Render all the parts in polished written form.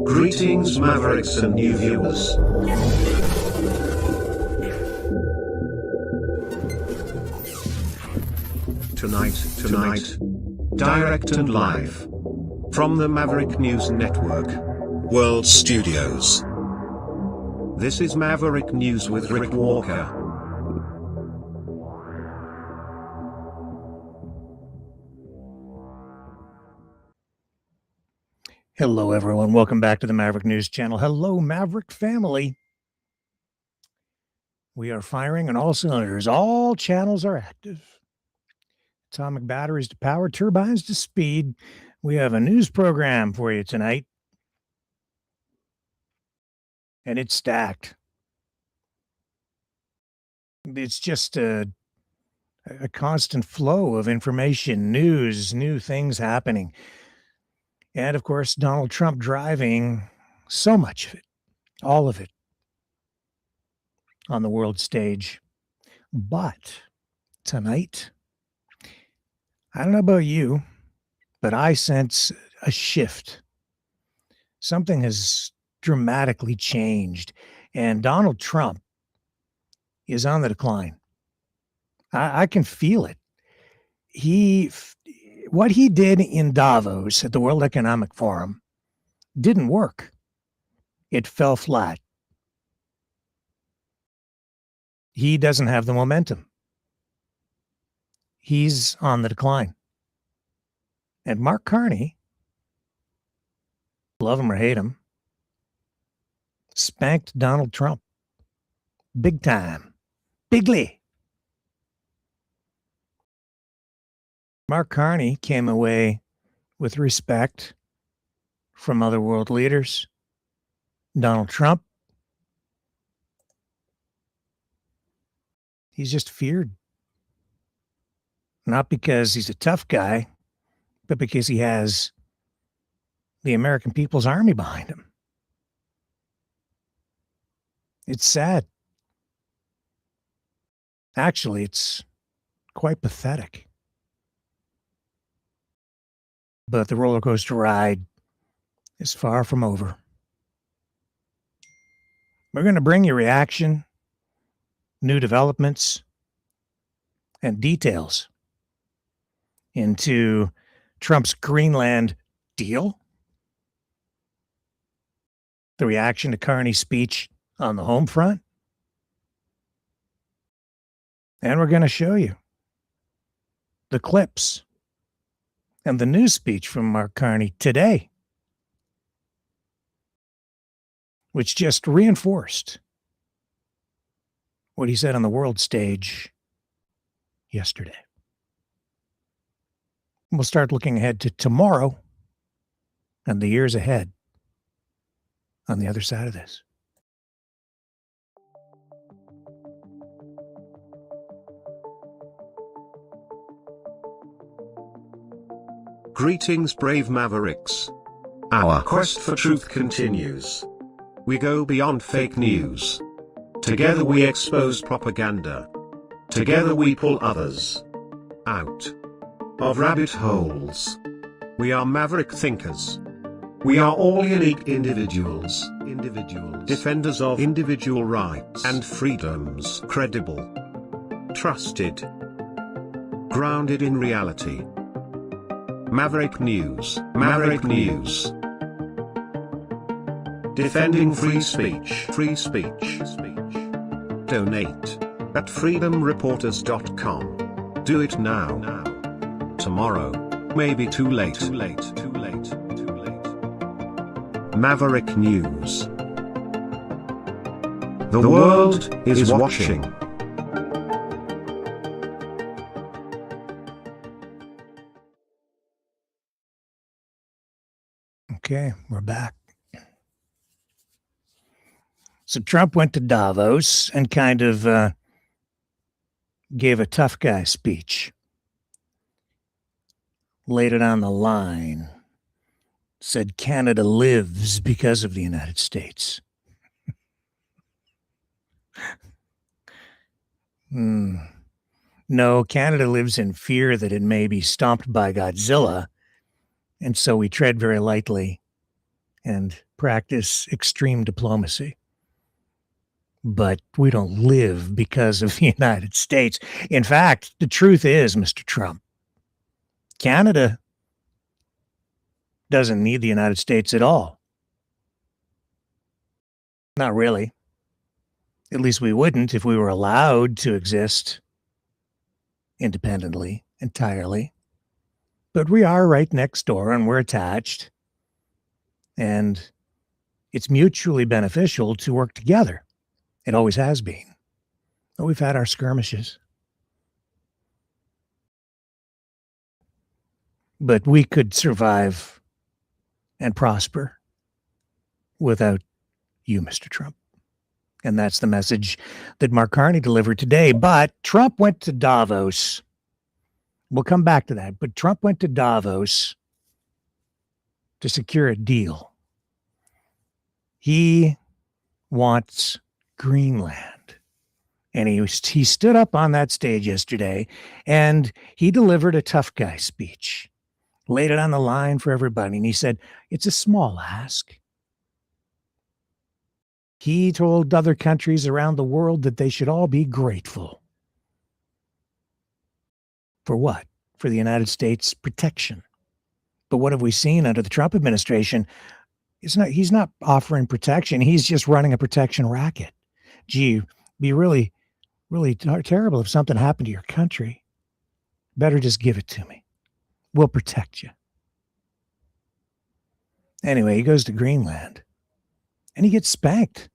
Greetings, Mavericks and new viewers. Tonight, direct and live from the Maverick News Network World Studios. This is Maverick News with Rick Walker. Hello, everyone. Welcome back to the Maverick News Channel. Hello, Maverick family. We are firing on all cylinders. All channels are active. Atomic batteries to power, turbines to speed. We have a news program for you tonight. And it's stacked. It's just a constant flow of information, news, new things happening. And, of course, Donald Trump driving so much of it, all of it, on the world stage. But tonight, I don't know about you, but I sense a shift. Something has dramatically changed, and Donald Trump is on the decline. I can feel it. What he did in Davos at the World Economic Forum didn't work. It fell flat. He doesn't have the momentum. He's on the decline. And Mark Carney, love him or hate him, spanked Donald Trump. Big time. Bigly. Mark Carney came away with respect from other world leaders. Donald Trump, he's just feared. Not because he's a tough guy, but because he has the American People's Army behind him. It's sad. Actually, it's quite pathetic. But the roller coaster ride is far from over. We're going to bring you reaction, new developments, and details into Trump's Greenland deal, the reaction to Carney's speech on the home front, and we're going to show you the clips and the news speech from Mark Carney today, which just reinforced what he said on the world stage yesterday. We'll start looking ahead to tomorrow and the years ahead on the other side of this. Greetings, brave Mavericks. Our quest for truth continues. We go beyond fake news. Together we expose propaganda. Together we pull others out of rabbit holes. We are Maverick thinkers. We are all unique individuals, defenders of individual rights and freedoms, credible, trusted, grounded in reality. Maverick News, Maverick News. Defending free speech, free speech. Donate at freedomreporters.com. Do it now. Tomorrow may be too late. Maverick News. The world is watching. Okay, we're back. So Trump went to Davos and kind of gave a tough guy speech. Laid it on the line. Said Canada lives because of the United States. No, Canada lives in fear that it may be stomped by Godzilla And so we tread very lightly and practice extreme diplomacy. But we don't live because of the United States. In fact, the truth is, Mr. Trump, Canada doesn't need the United States at all. Not really. At least we wouldn't if we were allowed to exist independently, entirely. But we are right next door and we're attached. And it's mutually beneficial to work together. It always has been. But we've had our skirmishes. But we could survive and prosper without you, Mr. Trump. And that's the message that Mark Carney delivered today. But Trump went to Davos. We'll come back to that. But Trump went to Davos to secure a deal. He wants Greenland. And he stood up on that stage yesterday and he delivered a tough guy speech, laid it on the line for everybody. And he said, it's a small ask. He told other countries around the world that they should all be grateful. For what? For the United States protection. But what have we seen under the Trump administration? He's not offering protection. He's just running a protection racket. Gee, it'd be really terrible if something happened to your country. Better just give it to me. We'll protect you. Anyway, he goes to Greenland and he gets spanked.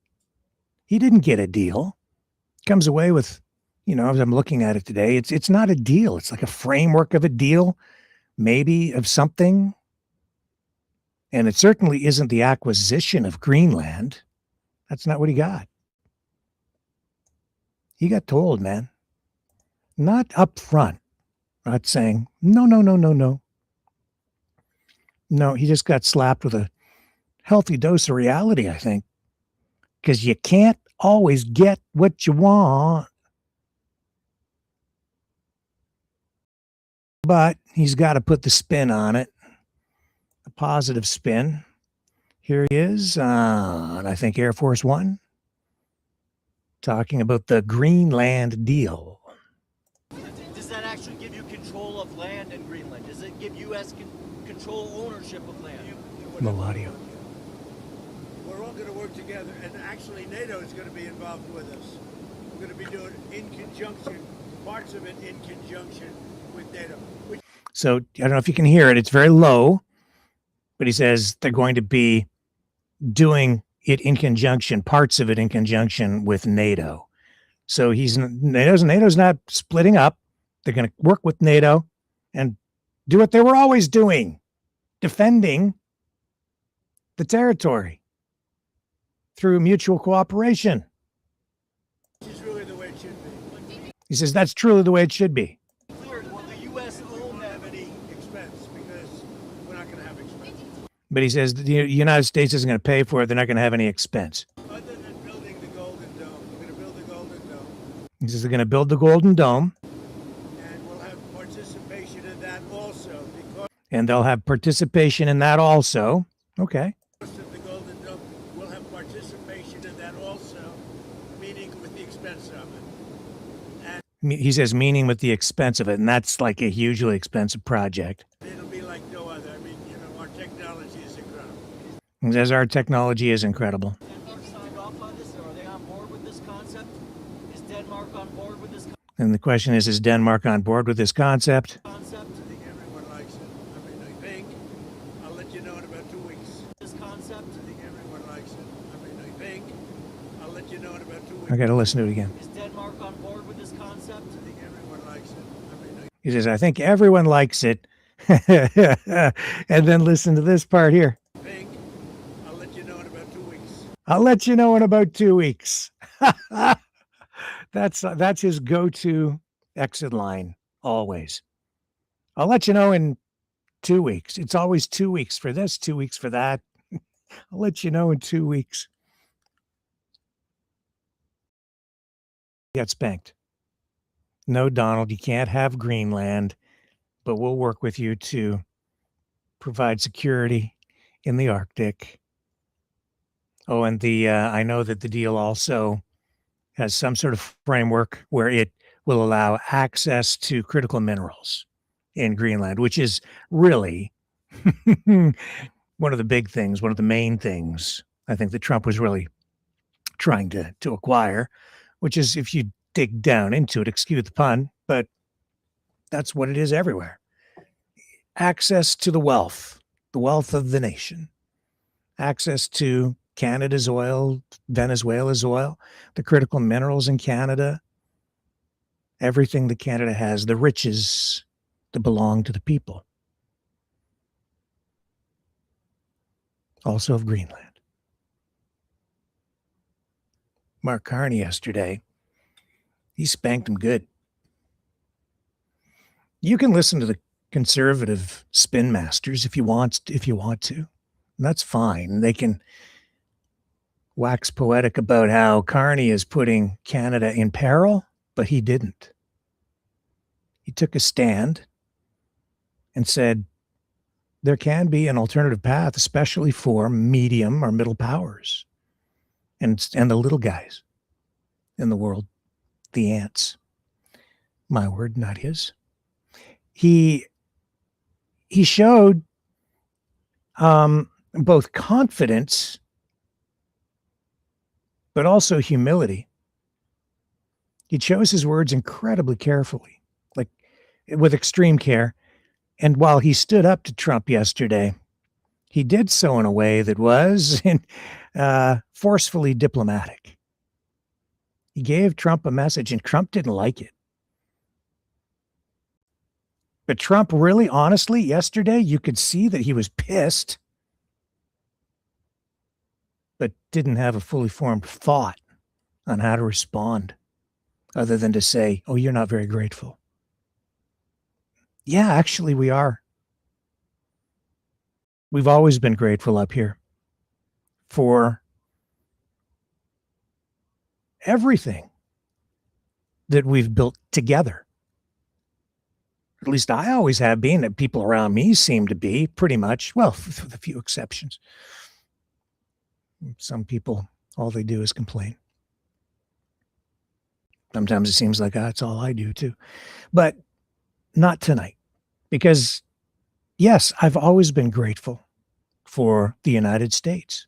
He didn't get a deal. Comes away with, as I'm looking at it today, it's not a deal. It's like a framework of a deal, maybe of something. And it certainly isn't the acquisition of Greenland. That's not what he got. He got told, man, not up front, not saying, no. No, he just got slapped with a healthy dose of reality, I think, because you can't always get what you want. But he's got to put the spin on it, a positive spin. Here he is on, I think, Air Force One, talking about the Greenland deal. Does that actually give you control of land in Greenland? Does it give U.S. control ownership of land? No audio. We're all going to work together, and actually NATO is going to be involved with us. We're going to be doing in conjunction, parts of it in conjunction with NATO. So I don't know if you can hear it. It's very low, but he says they're going to be doing it in conjunction, parts of it in conjunction with NATO. So NATO's not splitting up. They're going to work with NATO and do what they were always doing, defending the territory through mutual cooperation. This is really the way it should be. He says that's truly the way it should be. Will the U.S. own Have any expense because we're not going to have expense. But he says the United States isn't going to pay for it. They're not going to have any expense. Other than building the Golden Dome, we're going to build the Golden Dome. He says they're going to build the Golden Dome. And we'll have participation in that also. Because And they'll have participation in that also. Okay. most of the Golden Dome will have participation in that also, meaning with the expense of it. He says meaning with the expense of it. And that's like a hugely expensive project. It'll be like no other. I mean, our technology is incredible. He says our technology is incredible. Denmark signed off on this, or are they on board with this concept? Is Denmark on board with this And the question is Denmark on board with this concept? concept? I think everyone likes it. I mean, I think I'll let you know in about 2 weeks. This concept? I think everyone likes it. I mean, I think I'll let you know in about 2 weeks. I got to listen to it again. Is Denmark on board with this concept? I think everyone likes it. I mean, He says, I think everyone likes it. And then listen to this part here. I think I'll let you know in about 2 weeks. I'll let you know in about 2 weeks. That's his go-to exit line, always. I'll let you know in 2 weeks. It's always 2 weeks for this, 2 weeks for that. I'll let you know in 2 weeks. He got spanked. No, Donald, you can't have Greenland, but we'll work with you to provide security in the Arctic. Oh, and I know that the deal also has some sort of framework where it will allow access to critical minerals in Greenland, which is really one of the big things, one of the main things I think that Trump was really trying to acquire, which is, if you dig down into it, excuse the pun, but that's what it is everywhere. Access to the wealth of the nation, access to Canada's oil, Venezuela's oil, the critical minerals in Canada, everything that Canada has, the riches that belong to the people, also of Greenland. Mark Carney yesterday, he spanked him good. You can listen to the conservative spin masters if you want to. And that's fine. They can wax poetic about how Carney is putting Canada in peril, but he didn't. He took a stand and said there can be an alternative path, especially for medium or middle powers and the little guys in the world, the ants. My word, not his. He showed both confidence but also humility. He chose his words incredibly carefully, like with extreme care. And while he stood up to Trump yesterday, he did so in a way that was forcefully diplomatic. He gave Trump a message, and Trump didn't like it. But Trump really, honestly, yesterday, you could see that he was pissed, but didn't have a fully formed thought on how to respond, other than to say, oh, you're not very grateful. Yeah, actually, we are. We've always been grateful up here for everything that we've built together. At least I always have been, and people around me seem to be pretty much, well, with a few exceptions. Some people, all they do is complain. Sometimes it seems like that's all I do too. But not tonight. Because, yes, I've always been grateful for the United States.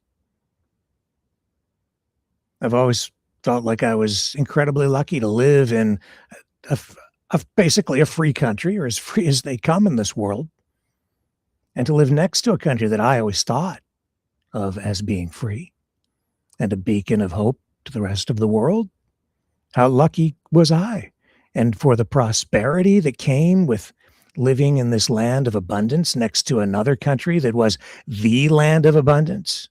I've always felt like I was incredibly lucky to live in basically a free country, or as free as they come in this world, and to live next to a country that I always thought of as being free and a beacon of hope to the rest of the world. How lucky was I? And for the prosperity that came with living in this land of abundance next to another country that was the land of abundance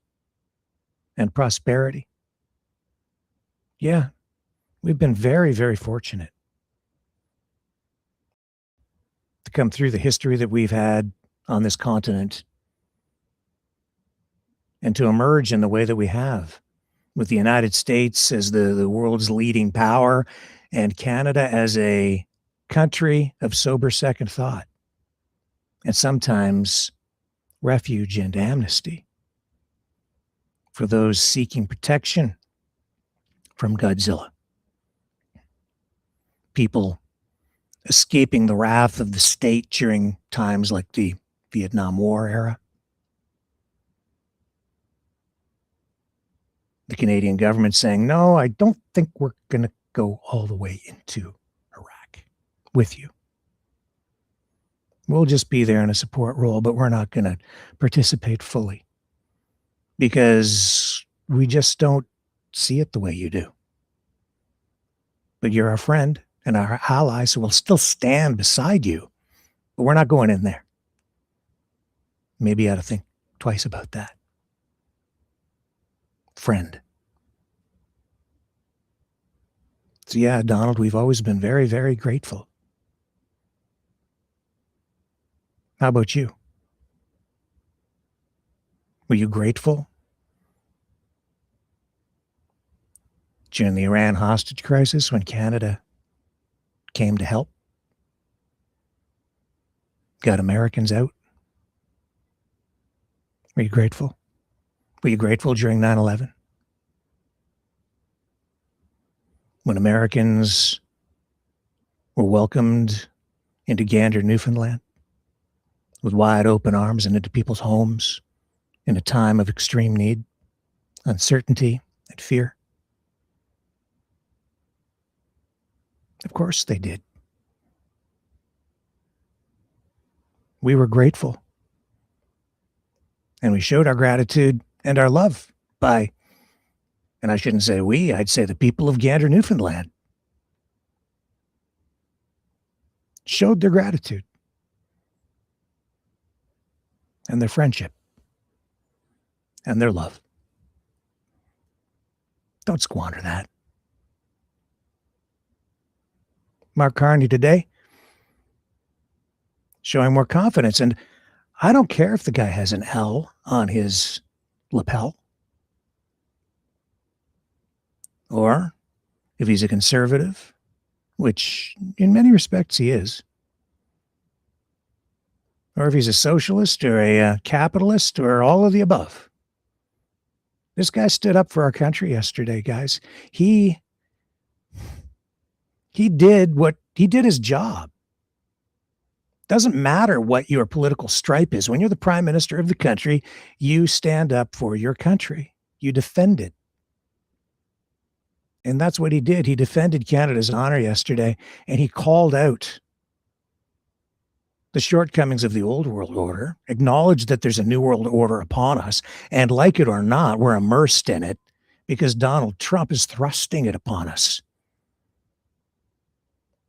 and prosperity. Yeah, we've been very, very fortunate to come through the history that we've had on this continent and to emerge in the way that we have, with the United States as the world's leading power and Canada as a country of sober second thought, and sometimes refuge and amnesty for those seeking protection from Godzilla. People escaping the wrath of the state during times like the Vietnam War era. The Canadian government saying, no, I don't think we're going to go all the way into Iraq with you. We'll just be there in a support role, but we're not going to participate fully because we just don't see it the way you do. But you're our friend and our ally, so we'll still stand beside you, but we're not going in there. Maybe you ought to think twice about that. Friend. So yeah, Donald, we've always been very, very grateful. How about you? Were you grateful during the Iran hostage crisis when Canada came to help? Got Americans out? Were you grateful? Were you grateful during 9/11? When Americans were welcomed into Gander, Newfoundland, with wide open arms and into people's homes in a time of extreme need, uncertainty, and fear? Of course they did. We were grateful. And we showed our gratitude and our love by, and I shouldn't say we, I'd say the people of Gander, Newfoundland showed their gratitude and their friendship and their love. Don't squander that. Mark Carney today showing more confidence. And I don't care if the guy has an L on his lapel or if he's a conservative, which in many respects he is, or if he's a socialist or a capitalist or all of the above. This guy stood up for our country yesterday, guys. He did his job. Doesn't matter what your political stripe is. When you're the prime minister of the country, you stand up for your country. You defend it. And that's what he did. He defended Canada's honor yesterday, and he called out the shortcomings of the old world order, acknowledged that there's a new world order upon us, and like it or not, we're immersed in it because Donald Trump is thrusting it upon us.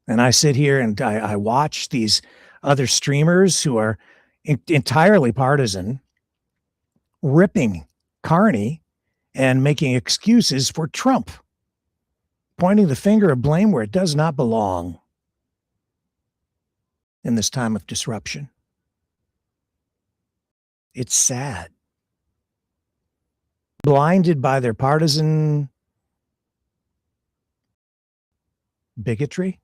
And I sit here and I watch these other streamers who are entirely partisan, ripping Carney and making excuses for Trump, pointing the finger of blame where it does not belong in this time of disruption. It's sad. Blinded by their partisan bigotry,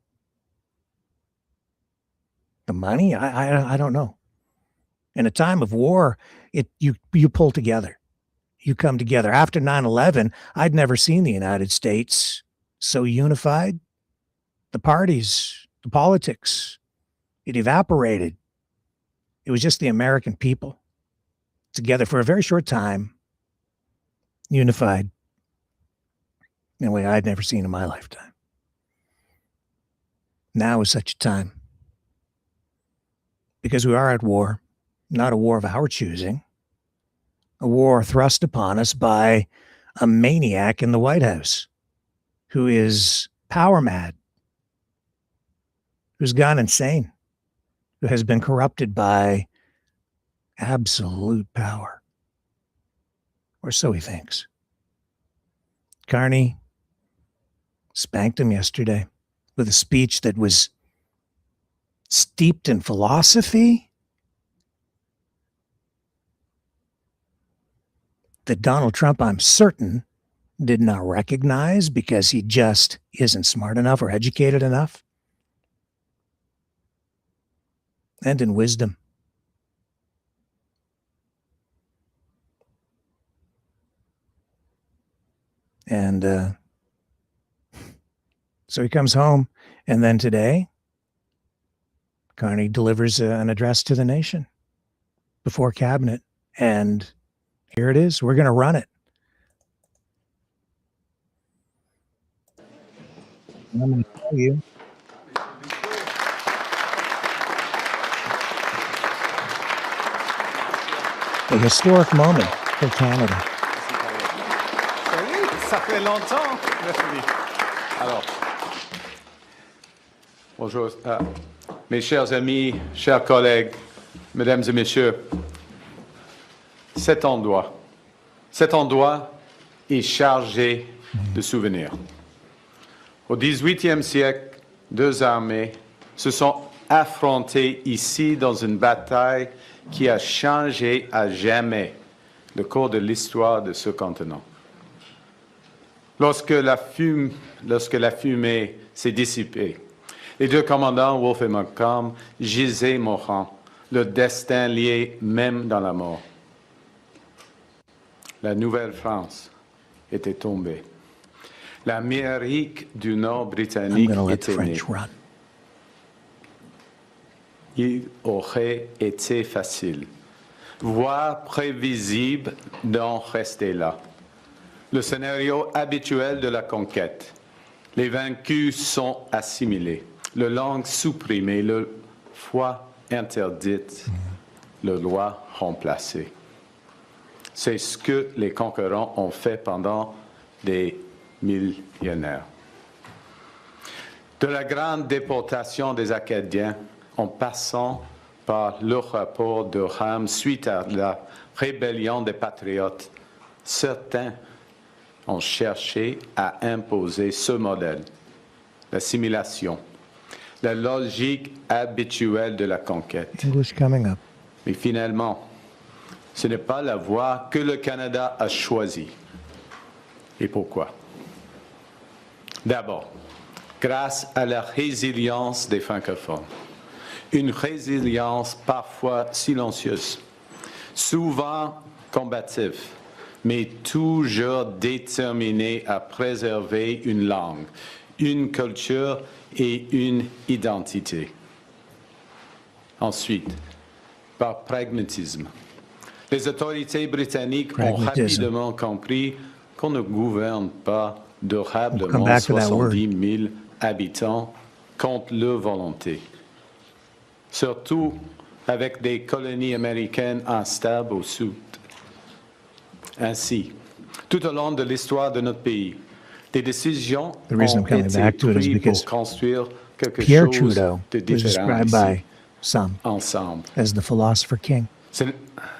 the money, I don't know. In a time of war, you pull together. You come together. After 9/11, I'd never seen the United States so unified. The parties, the politics, it evaporated. It was just the American people together for a very short time, unified in a way I'd never seen in my lifetime. Now is such a time. Because we are at war, not a war of our choosing, a war thrust upon us by a maniac in the White House who is power mad, who's gone insane, who has been corrupted by absolute power. Or so he thinks. Carney spanked him yesterday with a speech that was steeped in philosophy that Donald Trump, I'm certain, did not recognize because he just isn't smart enough or educated enough. And in wisdom. And so he comes home, and then today, Carney delivers an address to the nation before cabinet, and here it is. We're going to run it. I'm going to tell you. A historic moment for Canada. Salut, ça fait longtemps. Merci. Alors, bonjour. Mes chers amis, chers collègues, mesdames et messieurs, cet endroit est chargé de souvenirs. Au XVIIIe siècle, deux armées se sont affrontées ici dans une bataille qui a changé à jamais le cours de l'histoire de ce continent. Lorsque la fumée s'est dissipée, les deux commandants, Wolfe et Montcalm, gisaient mourants, leur destin lié même dans la mort. la Nouvelle-France était tombée. L'Amérique du Nord I'm britannique going to let the était née. French run. Il aurait été facile, voire prévisible, d'en rester là. Le scénario habituel de la conquête. Les vaincus sont assimilés, le langue supprimée, le foi interdite, le loi remplacée. C'est ce que les conquérants ont fait pendant des millénaires. De la grande déportation des Acadiens, en passant par le rapport de Rame suite à la rébellion des Patriotes, certains ont cherché à imposer ce modèle, l'assimilation, la logique habituelle de la conquête. English coming up. Mais finalement, ce n'est pas la voie que le Canada a choisie. Et pourquoi? D'abord, grâce à la résilience des francophones. Une résilience parfois silencieuse, souvent combative, mais toujours déterminée à préserver une langue, une culture et une identité. Ensuite, par pragmatisme. Les autorités britanniques ont rapidement compris qu'on ne gouverne pas durablement 70 000 habitants contre leur volonté. Surtout avec des colonies américaines instables au sud. Ainsi, tout au long de l'histoire de notre pays, des décisions ont été prises pour construire quelque chose de différent ici, ensemble. As the philosopher king.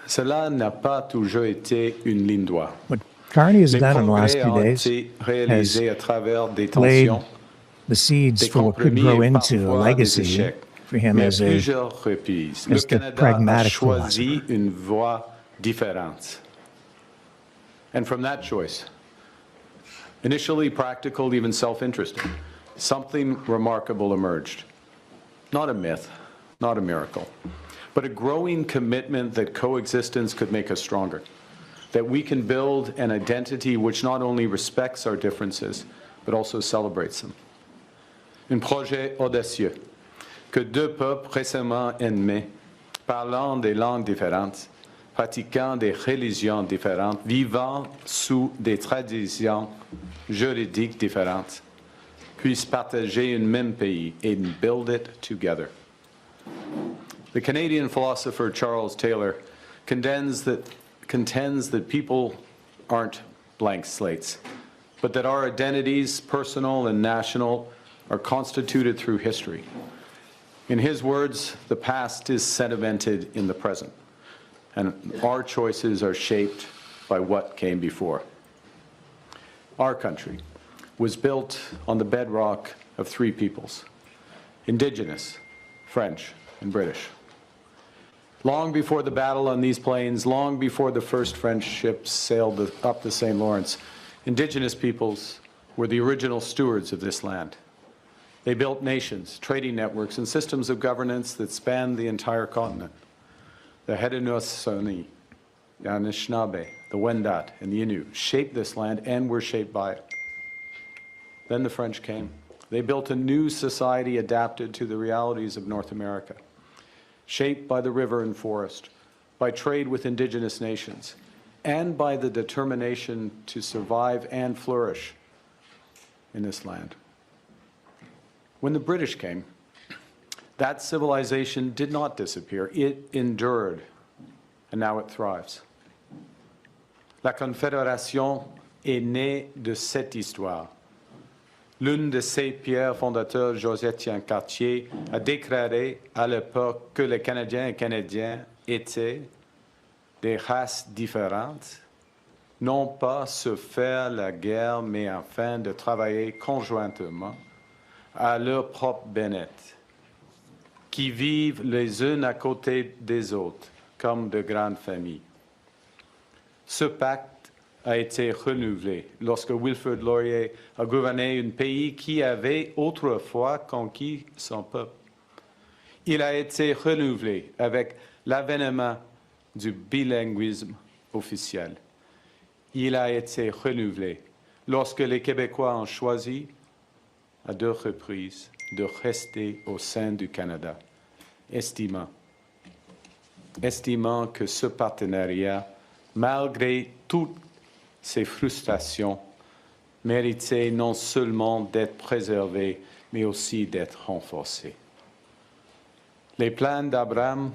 Cela n'a pas toujours été une ligne droite. What Carney has Les done in the last progrès few ont days été réalisés à travers des laid tensions, the seeds des for what could compromis grow et into a parfois des legacy échecs. for him Mais à as a plusieurs reprises, le as the Canada a pragmatic choisi philosopher. une voie différente. And from that choice, initially practical, even self-interested, something remarkable emerged. Not a myth, not a miracle, but a growing commitment that coexistence could make us stronger, that we can build an identity which not only respects our differences, but also celebrates them. Un projet audacieux que deux peuples récemment ennemis, parlant des langues différentes, pratiquant des religions différentes, vivant sous des traditions juridiques différentes, puissent partager un même pays and build it together. The Canadian philosopher Charles Taylor contends that people aren't blank slates, but that our identities, personal and national, are constituted through history. In his words, the past is sedimented in the present, and our choices are shaped by what came before. Our country was built on the bedrock of three peoples: Indigenous, French, and British. Long before the battle on these plains, long before the first French ships sailed up the St. Lawrence, Indigenous peoples were the original stewards of this land. They built nations, trading networks, and systems of governance that spanned the entire continent. The Haudenosaunee, the Anishinaabe, the Wendat, and the Innu shaped this land and were shaped by it. Then the French came. They built a new society adapted to the realities of North America, shaped by the river and forest, by trade with indigenous nations, and by the determination to survive and flourish in this land. When the British came, that civilization did not disappear. It endured, and now it thrives. La Confédération est née de cette histoire. L'une de ses pères fondateurs, José-Étienne Cartier, a déclaré à l'époque que les Canadiens et Canadiennes étaient des races différentes, non pas se faire la guerre, mais afin de travailler conjointement à leur propre bien-être, qui vivent les uns à côté des autres comme de grandes familles. Ce pacte a été renouvelé lorsque Wilfrid Laurier a gouverné un pays qui avait autrefois conquis son peuple. Il a été renouvelé avec l'avènement du bilinguisme officiel. il a été renouvelé lorsque les Québécois ont choisi, à 2 reprises, de rester au sein du Canada, estimant que ce partenariat, malgré toutes ses frustrations, méritait non seulement d'être préservé, mais aussi d'être renforcé. Les plans d'Abraham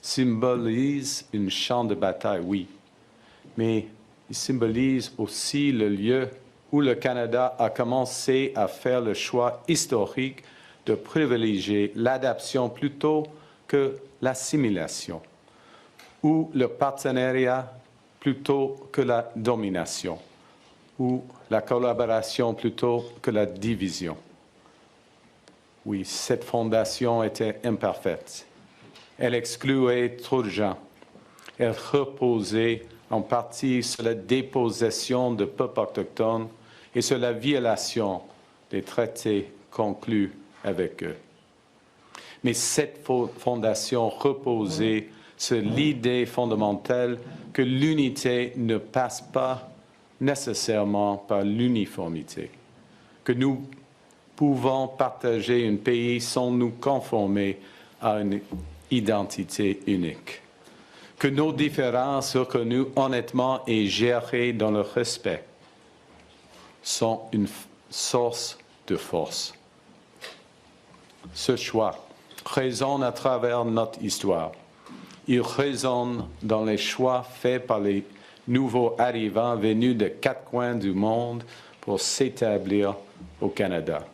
symbolisent un champ de bataille, oui, mais ils symbolisent aussi le lieu où le Canada a commencé à faire le choix historique de privilégier l'adaptation plutôt que l'assimilation, ou le partenariat plutôt que la domination, ou la collaboration plutôt que la division. Oui, cette fondation était imparfaite. Elle excluait trop de gens. Elle reposait en partie sur la dépossession de peuples autochtones et sur la violation des traités conclus avec eux. Mais cette fondation reposait sur l'idée fondamentale que l'unité ne passe pas nécessairement par l'uniformité, que nous pouvons partager un pays sans nous conformer à une identité unique, que nos différences reconnues honnêtement et gérées dans le respect sont une source de force. Ce choix résonne à travers notre histoire. Il résonne dans les choix faits par les nouveaux arrivants venus de 4 coins du monde pour s'établir au Canada.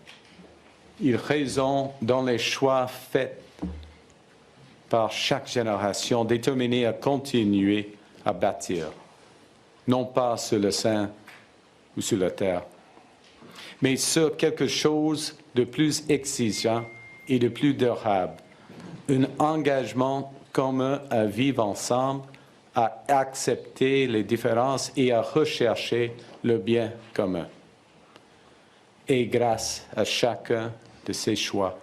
Il résonne dans les choix faits par chaque génération déterminée à continuer à bâtir, non pas sur le sein ou sur la terre, mais sur quelque chose de plus exigeant et de plus durable, un engagement commun à vivre ensemble, à accepter les différences et à rechercher le bien commun. Et grâce à chacun de ces choix,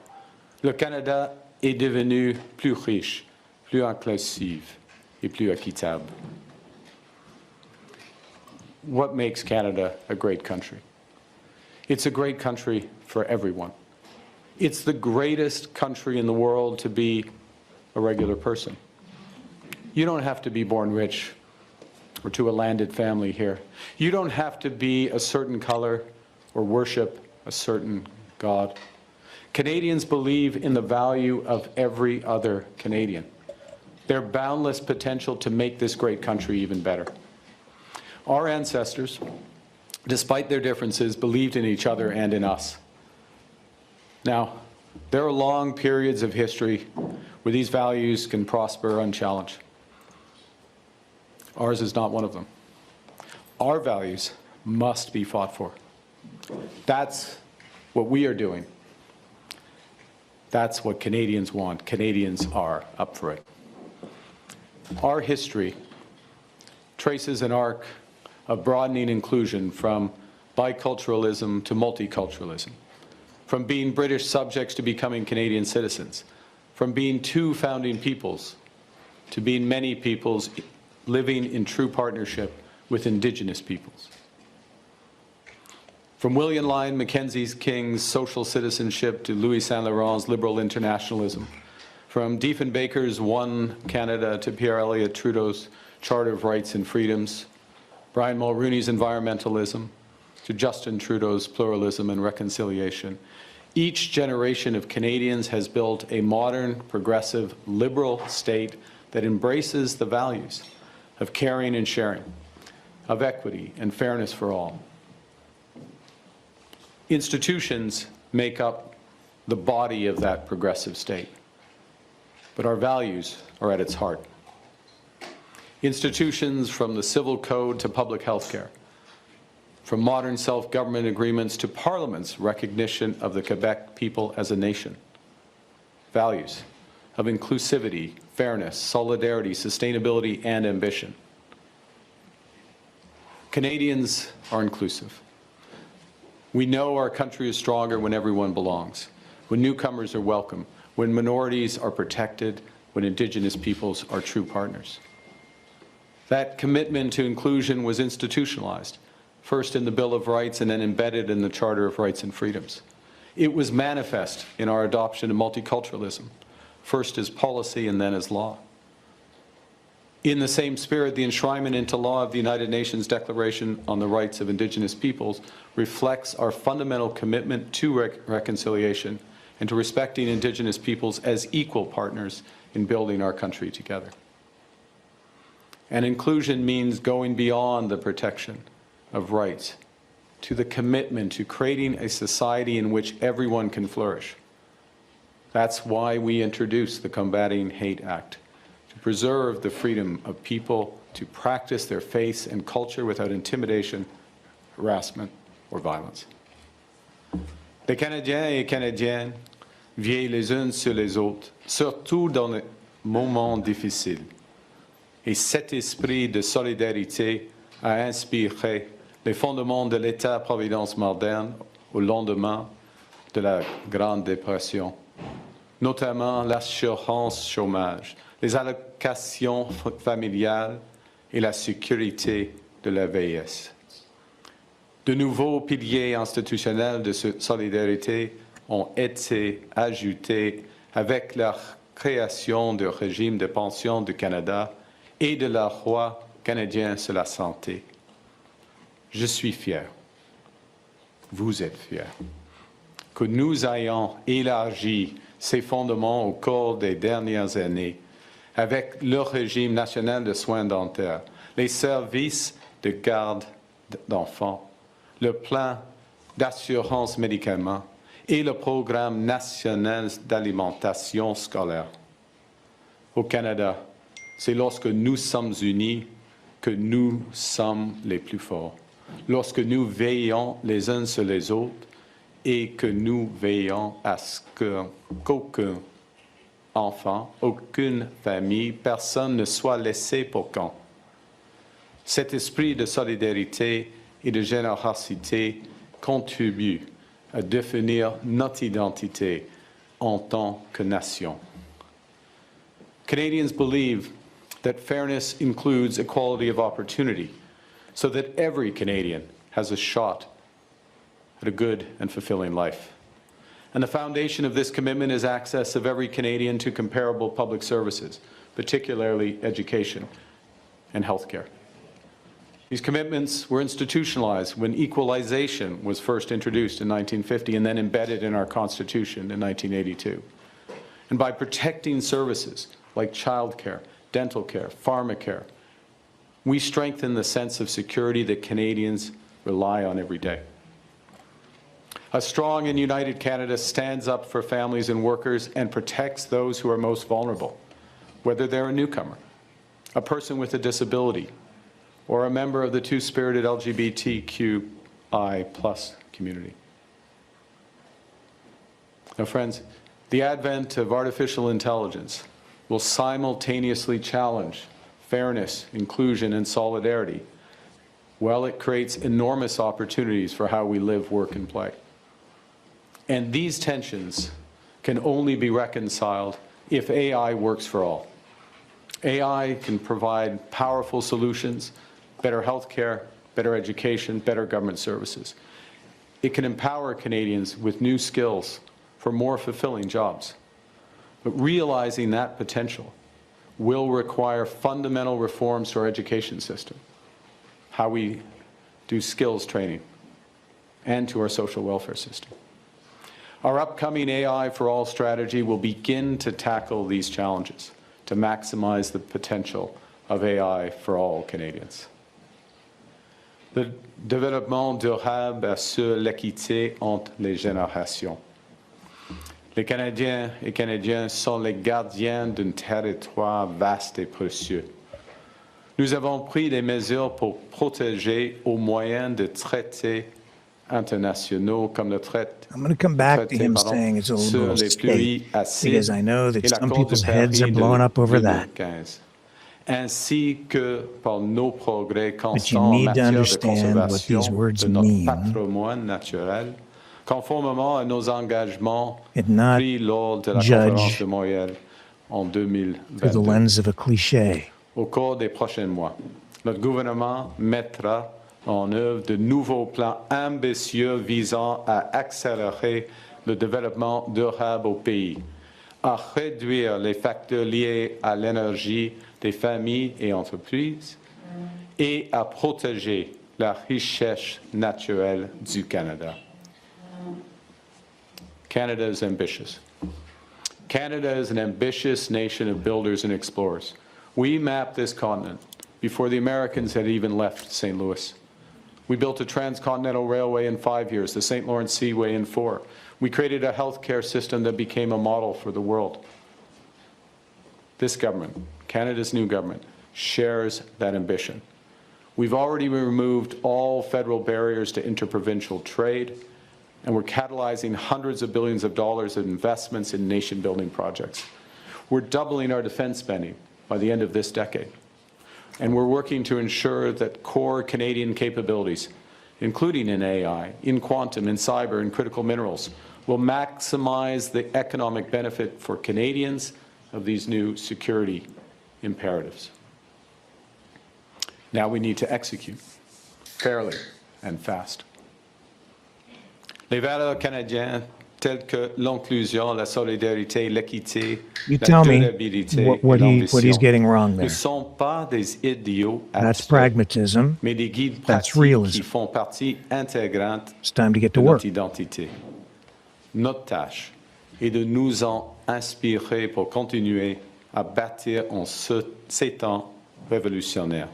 le Canada est devenu plus riche, plus inclusif et plus équitable. What makes Canada a great country? It's a great country for everyone. It's the greatest country in the world to be a regular person. You don't have to be born rich or to a landed family here. You don't have to be a certain color or worship a certain God. Canadians believe in the value of every other Canadian, their boundless potential to make this great country even better. Our ancestors, despite their differences, believed in each other and in us. Now, there are long periods of history where these values can prosper unchallenged. Ours is not one of them. Our values must be fought for. That's what we are doing. That's what Canadians want. Canadians are up for it. Our history traces an arc of broadening inclusion from biculturalism to multiculturalism, from being British subjects to becoming Canadian citizens, from being 2 founding peoples to being many peoples living in true partnership with Indigenous peoples. From William Lyon Mackenzie King's social citizenship to Louis Saint Laurent's liberal internationalism, from Diefenbaker's One Canada to Pierre Elliott Trudeau's Charter of Rights and Freedoms, Brian Mulroney's environmentalism to Justin Trudeau's pluralism and reconciliation. Each generation of Canadians has built a modern, progressive, liberal state that embraces the values of caring and sharing, of equity and fairness for all. Institutions make up the body of that progressive state, but our values are at its heart. Institutions from the civil code to public health care, from modern self-government agreements to Parliament's recognition of the Quebec people as a nation. Values of inclusivity, fairness, solidarity, sustainability, and ambition. Canadians are inclusive. We know our country is stronger when everyone belongs, when newcomers are welcome, when minorities are protected, when Indigenous peoples are true partners. That commitment to inclusion was institutionalized, first in the Bill of Rights and then embedded in the Charter of Rights and Freedoms. It was manifest in our adoption of multiculturalism, first as policy and then as law. In the same spirit, the enshrinement into law of the United Nations Declaration on the Rights of Indigenous Peoples reflects our fundamental commitment to reconciliation and to respecting Indigenous peoples as equal partners in building our country together. And inclusion means going beyond the protection of rights to the commitment to creating a society in which everyone can flourish. That's why we introduced the Combating Hate Act, to preserve the freedom of people to practice their faith and culture without intimidation, harassment, or violence. Les Canadiens et Canadiennes veillent les unes sur les autres, surtout dans les moments difficiles. Et cet esprit de solidarité a inspiré les fondements de l'État-providence moderne au lendemain de la Grande Dépression, notamment l'assurance chômage, les allocations familiales et la sécurité de la vieillesse. De nouveaux piliers institutionnels de solidarité ont été ajoutés avec la création du régime de pension du Canada et de la loi canadienne sur la santé. Je suis fier, vous êtes fiers, que nous ayons élargi ces fondements au cours des dernières années avec le régime national de soins dentaires, les services de garde d'enfants, le plan d'assurance médicaments et le programme national d'alimentation scolaire. Au Canada, c'est lorsque nous sommes unis que nous sommes les plus forts, lorsque nous veillons les uns sur les autres et que nous veillons à ce qu'aucun enfant, aucune famille, personne ne soit laissé pour compte. Cet esprit de solidarité et de générosité contribue à définir notre identité en tant que nation. Canadians believe that fairness includes equality of opportunity, so that every Canadian has a shot at a good and fulfilling life. And the foundation of this commitment is access of every Canadian to comparable public services, particularly education and healthcare. These commitments were institutionalized when equalization was first introduced in 1950 and then embedded in our Constitution in 1982. And by protecting services like childcare, dental care, pharmacare, we strengthen the sense of security that Canadians rely on every day. A strong and united Canada stands up for families and workers and protects those who are most vulnerable, whether they're a newcomer, a person with a disability, or a member of the two-spirited LGBTQI+ community. Now, friends, the advent of artificial intelligence will simultaneously challenge fairness, inclusion, and solidarity, while it creates enormous opportunities for how we live, work, and play. And these tensions can only be reconciled if AI works for all. AI can provide powerful solutions, better healthcare, better education, better government services. It can empower Canadians with new skills for more fulfilling jobs. But realizing that potential will require fundamental reforms to our education system, how we do skills training, and to our social welfare system. Our upcoming AI for All strategy will begin to tackle these challenges to maximize the potential of AI for all Canadians. Le développement durable assure l'équité entre les générations. Les Canadiens et Canadiennes sont les gardiens d'un territoire vaste et précieux. Nous avons pris des mesures pour protéger au moyen de traités internationaux comme le traité. I'm going to come back to him saying it's a little state because I know that some people's heads are blowing up over that. Ainsi que par nos progrès But you constants en need to matière de understand what conservation these words de notre mean. patrimoine naturel, conformément à nos engagements And not pris lors de la judge conférence de Montréal en through the 2022. lens of a cliche. au cours des prochains mois. Notre gouvernement mettra en œuvre de nouveaux plans ambitieux visant à accélérer le développement durable au pays, à réduire les facteurs liés à l'énergie des familles et entreprises et à protéger la richesse naturelle du Canada. Canada is ambitious. Canada is an ambitious nation of builders and explorers. We mapped this continent before the Americans had even left St. Louis. We built a transcontinental railway in 5 years, the St. Lawrence Seaway in 4. We created a healthcare system that became a model for the world. This government, Canada's new government, shares that ambition. We've already removed all federal barriers to interprovincial trade, and we're catalyzing hundreds of billions of dollars of investments in nation-building projects. We're doubling our defense spending by the end of this decade. And we're working to ensure that core Canadian capabilities, including in AI, in quantum, in cyber, and critical minerals, will maximize the economic benefit for Canadians of these new security imperatives. Now we need to execute fairly and fast. Les valeurs canadiennes telles que l'inclusion, la solidarité, l'équité, You la tell me durabilité what et he's l'ambition getting wrong ne there. sont pas des idéaux That's abstraits, pragmatism. mais des guides That's pratiques realism. qui font partie intégrante It's time to get de to work. notre identité. Notre tâche est de nous en inspirer pour continuer à bâtir en ces temps révolutionnaires.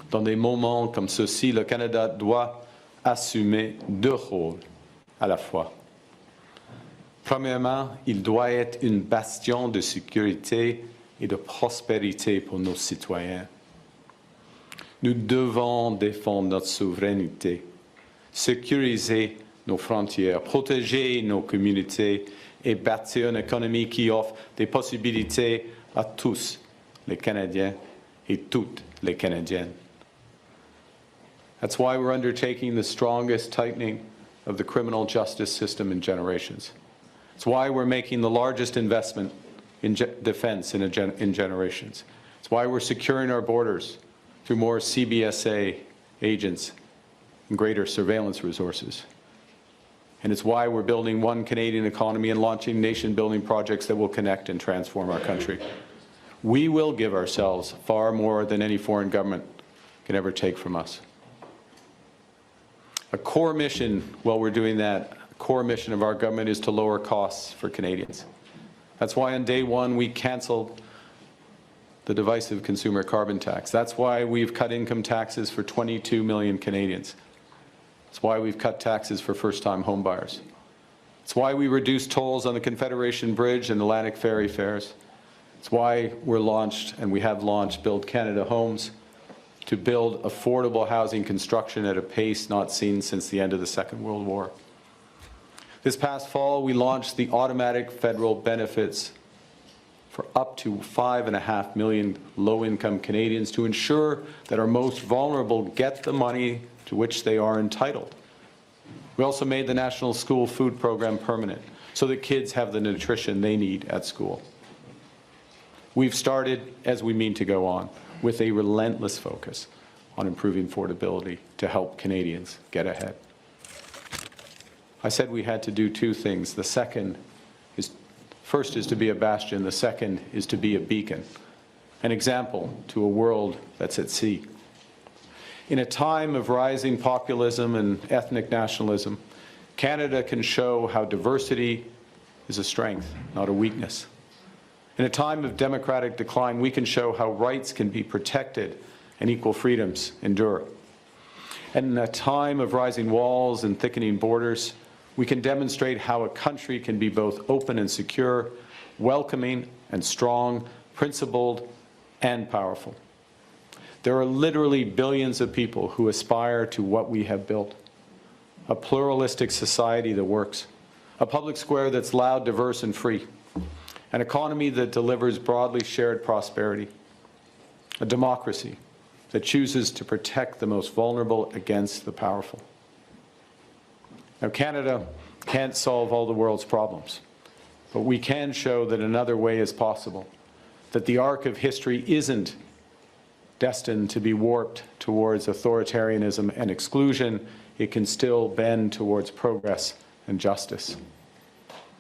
Dans des moments comme ceux-ci, le Canada doit assumer 2 rôles à la fois. Premièrement, il doit être une bastion de sécurité et de prospérité pour nos citoyens. Nous devons défendre notre souveraineté, sécuriser nos frontières, protéger nos communautés et bâtir une économie qui offre des possibilités à tous les Canadiens et toutes les Canadiennes. That's why we're undertaking the strongest tightening of the criminal justice system in generations. It's why we're making the largest investment in defense in generations. It's why we're securing our borders through more CBSA agents and greater surveillance resources. And it's why we're building one Canadian economy and launching nation-building projects that will connect and transform our country. We will give ourselves far more than any foreign government can ever take from us. A core mission, while we're doing that, a core mission of our government is to lower costs for Canadians. That's why on day one we canceled the divisive consumer carbon tax. That's why we've cut income taxes for 22 million Canadians. It's why we've cut taxes for first-time homebuyers. It's why we reduced tolls on the Confederation Bridge and Atlantic Ferry fares. It's why we're launched, and we have launched, Build Canada Homes, to build affordable housing construction at a pace not seen since the end of the Second World War. This past fall, we launched the automatic federal benefits for up to 5.5 million low-income Canadians to ensure that our most vulnerable get the money to which they are entitled. We also made the National School Food Program permanent so that kids have the nutrition they need at school. We've started, as we mean to go on, with a relentless focus on improving affordability to help Canadians get ahead. I said we had to do 2 things. The first is to be a bastion. The second is to be a beacon, an example to a world that's at sea. In a time of rising populism and ethnic nationalism, Canada can show how diversity is a strength, not a weakness. In a time of democratic decline, we can show how rights can be protected and equal freedoms endure. And in a time of rising walls and thickening borders, we can demonstrate how a country can be both open and secure, welcoming and strong, principled and powerful. There are literally billions of people who aspire to what we have built: a pluralistic society that works, a public square that's loud, diverse, and free, an economy that delivers broadly shared prosperity, a democracy that chooses to protect the most vulnerable against the powerful. Now, Canada can't solve all the world's problems, but we can show that another way is possible, that the arc of history isn't destined to be warped towards authoritarianism and exclusion. It can still bend towards progress and justice.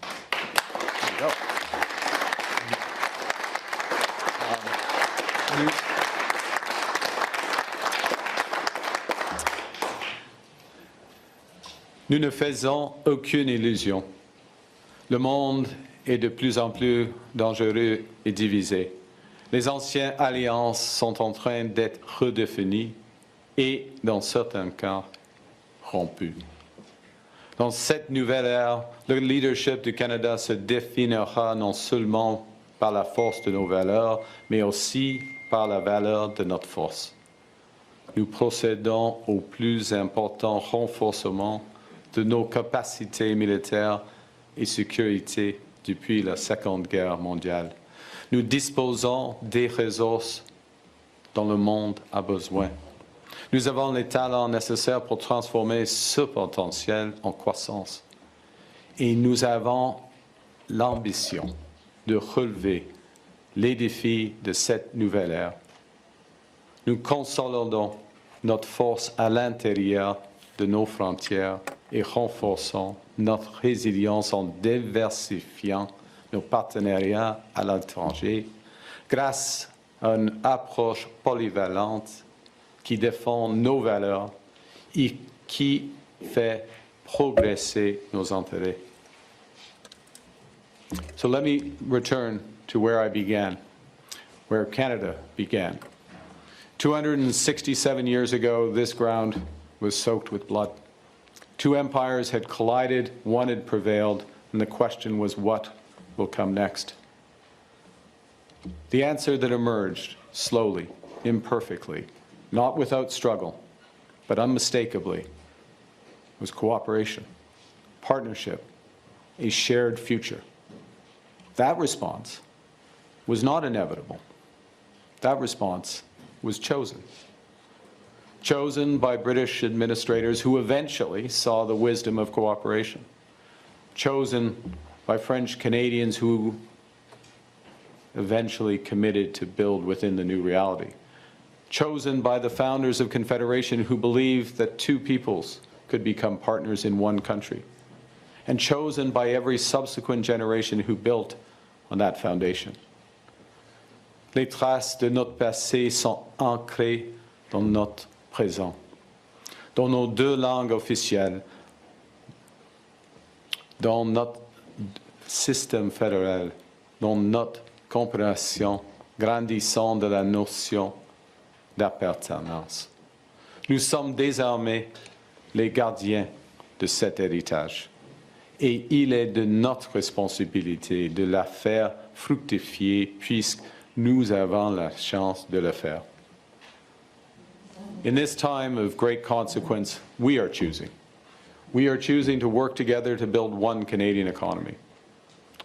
There you go. Nous ne faisons aucune illusion. Le monde est de plus en plus dangereux et divisé. Les anciennes alliances sont en train d'être redéfinies et, dans certains cas, rompues. Dans cette nouvelle ère, le leadership du Canada se définira non seulement par la force de nos valeurs, mais aussi par la valeur de notre force. Nous procédons au plus important renforcement de nos capacités militaires et sécurité depuis la Seconde Guerre mondiale. Nous disposons des ressources dont le monde a besoin. Nous avons les talents nécessaires pour transformer ce potentiel en croissance. Et nous avons l'ambition de relever les défis de cette nouvelle ère. Nous consolidons notre force à l'intérieur de nos frontières et renforçons notre résilience en diversifiant nos partenariats à l'étranger grâce à une approche polyvalente qui défend nos valeurs et qui fait progresser nos intérêts. So let me return to where I began, where Canada began. 267 years ago, this ground was soaked with blood. Two empires had collided, one had prevailed, and the question was, what will come next? The answer that emerged slowly, imperfectly, not without struggle, but unmistakably, was cooperation, partnership, a shared future. That response was not inevitable. That response was chosen. Chosen by British administrators who eventually saw the wisdom of cooperation. Chosen by French Canadians who eventually committed to build within the new reality. Chosen by the founders of Confederation who believed that two peoples could become partners in one country. And chosen by every subsequent generation who built on that foundation. Les traces de notre passé sont ancrées dans notre présent, dans nos deux langues officielles, dans notre système fédéral, dans notre compréhension grandissante de la notion d'appartenance. Nous sommes désormais les gardiens de cet héritage. Et il est de notre responsabilité de la faire fructifier puisque nous avons la chance de le faire. In this time of great consequence, we are choosing. We are choosing to work together to build one Canadian economy.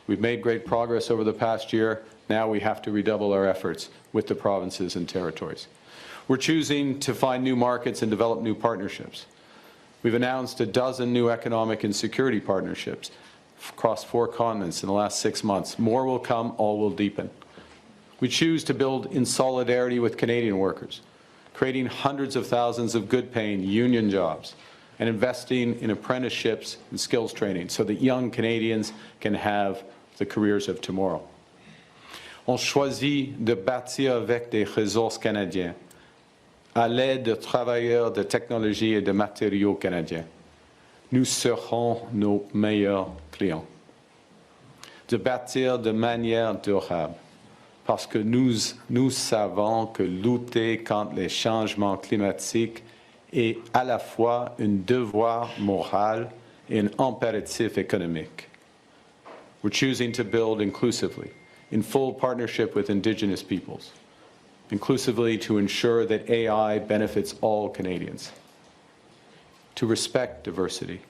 We've made great progress over the past year. Now we have to redouble our efforts with the provinces and territories. We're choosing to find new markets and develop new partnerships. We've announced a dozen new economic and security partnerships across 4 continents in the last 6 months. More will come, all will deepen. We choose to build in solidarity with Canadian workers, creating hundreds of thousands of good-paying union jobs and investing in apprenticeships and skills training so that young Canadians can have the careers of tomorrow. On choisit de bâtir avec des ressources canadiennes, à l'aide de travailleurs de technologie et de matériaux canadiens. Nous serons nos meilleurs clients. De bâtir de manière durable, parce que nous savons que lutter contre les changements climatiques est à la fois un devoir moral et un impératif économique. We're choosing to build inclusively, in full partnership with Indigenous peoples, inclusively to ensure that AI benefits all Canadians, to respect diversity,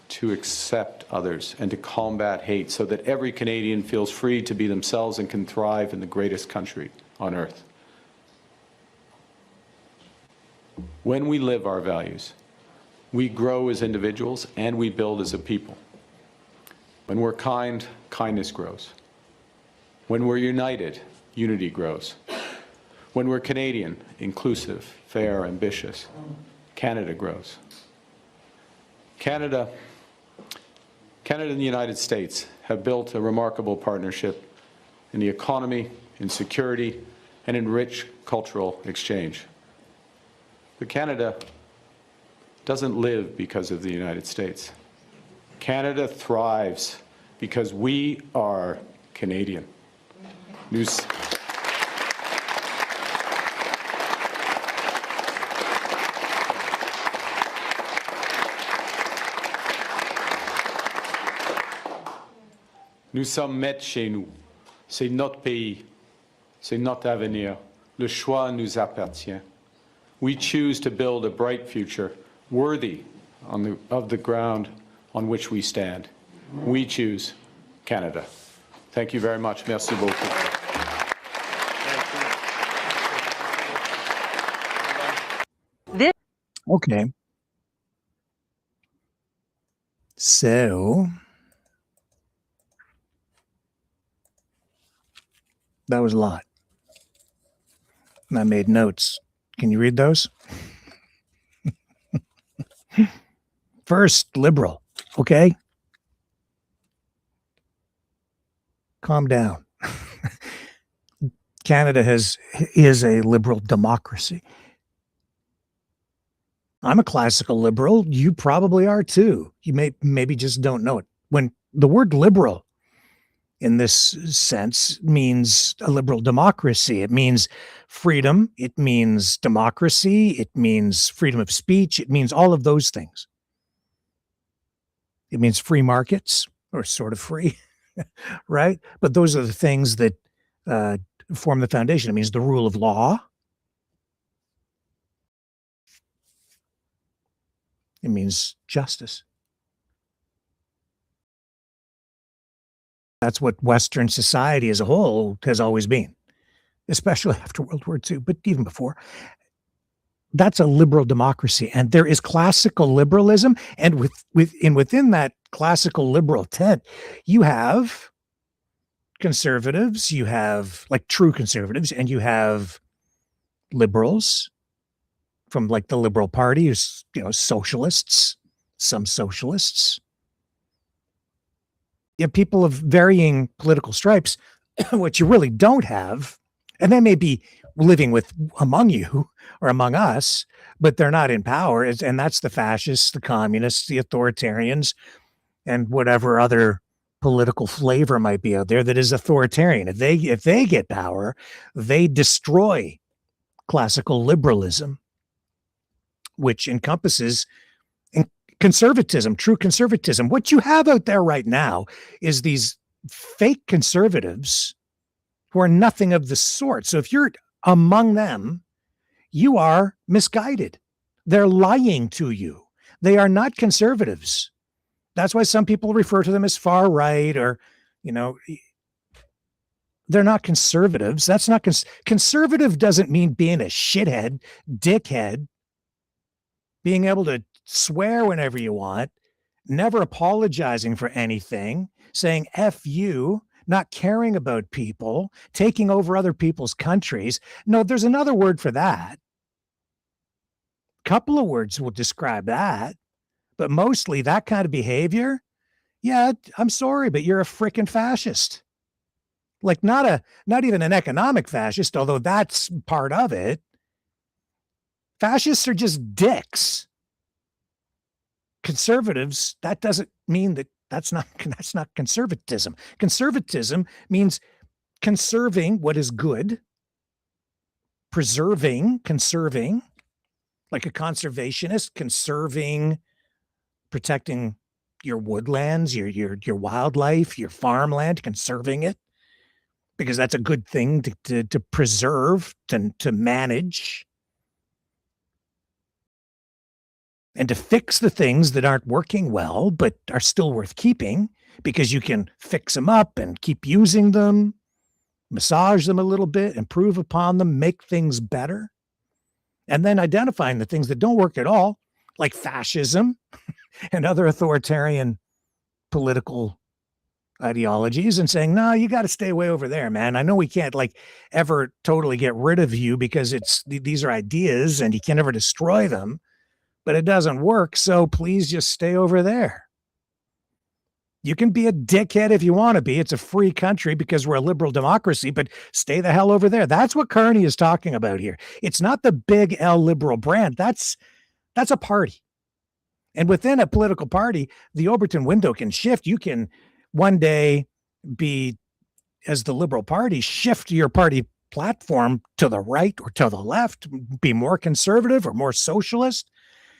to accept others, and to combat hate so that every Canadian feels free to be themselves and can thrive in the greatest country on earth. When we live our values, we grow as individuals and we build as a people. When we're kind, kindness grows. When we're united, unity grows. When we're Canadian, inclusive, fair, ambitious, Canada grows. Canada and the United States have built a remarkable partnership in the economy, in security, and in rich cultural exchange. But Canada doesn't live because of the United States. Canada thrives because we are Canadian. Nous sommes maîtres chez nous. C'est notre pays. C'est notre avenir. Le choix nous appartient. We choose to build a bright future worthy of the ground on which we stand. We choose Canada. Thank you very much. Merci beaucoup. Okay. So that was a lot. And I made notes. Can you read those? First, liberal. Okay. Calm down. Canada is a liberal democracy. I'm a classical liberal. You probably are too. You maybe just don't know it. When the word liberal in this sense means a liberal democracy, it means freedom, it means democracy, it means freedom of speech, it means all of those things. It means free markets, or sort of free, right? But those are the things that form the foundation. It means the rule of law. It means justice. That's what Western society as a whole has always been, especially after World War II, but even before. That's a liberal democracy. And there is classical liberalism. And within that classical liberal tent, you have conservatives, you have like true conservatives, and you have liberals from like the Liberal Party, who's, socialists, some socialists. You have people of varying political stripes. What you really don't have, and they may be living among you or among us, but they're not in power. And that's the fascists, the communists, the authoritarians, and whatever other political flavor might be out there that is authoritarian. If they get power, they destroy classical liberalism, which encompasses conservatism, true conservatism. What you have out there right now is these fake conservatives who are nothing of the sort. So if you're among them, you are misguided. They're lying to you. They are not conservatives. That's why some people refer to them as far right, or, they're not conservatives. That's not conservative doesn't mean being a shithead, dickhead, being able to swear whenever you want, never apologizing for anything, saying F you, not caring about people, taking over other people's countries. No, there's another word for that. Couple of words will describe that, but mostly that kind of behavior. Yeah, I'm sorry, but you're a freaking fascist. Like not even an economic fascist, although that's part of it. Fascists are just dicks. Conservatives, that doesn't mean that's not conservatism. Conservatism means conserving what is good, conserving, like a conservationist, conserving, protecting your woodlands, your wildlife, your farmland, conserving it, because that's a good thing to preserve, to manage, and to fix the things that aren't working well, but are still worth keeping, because you can fix them up and keep using them, massage them a little bit, improve upon them, make things better. And then identifying the things that don't work at all, like fascism and other authoritarian political ideologies and saying, no, you got to stay way over there, man. I know we can't like ever totally get rid of you because these are ideas and you can never destroy them, but it doesn't work. So please just stay over there. You can be a dickhead if you want to be. It's a free country because we're a liberal democracy, but stay the hell over there. That's what Carney is talking about here. It's not the big L liberal brand. That's a party. And within a political party, the Overton window can shift. You can one day be, as the Liberal Party, shift your party platform to the right or to the left, be more conservative or more socialist.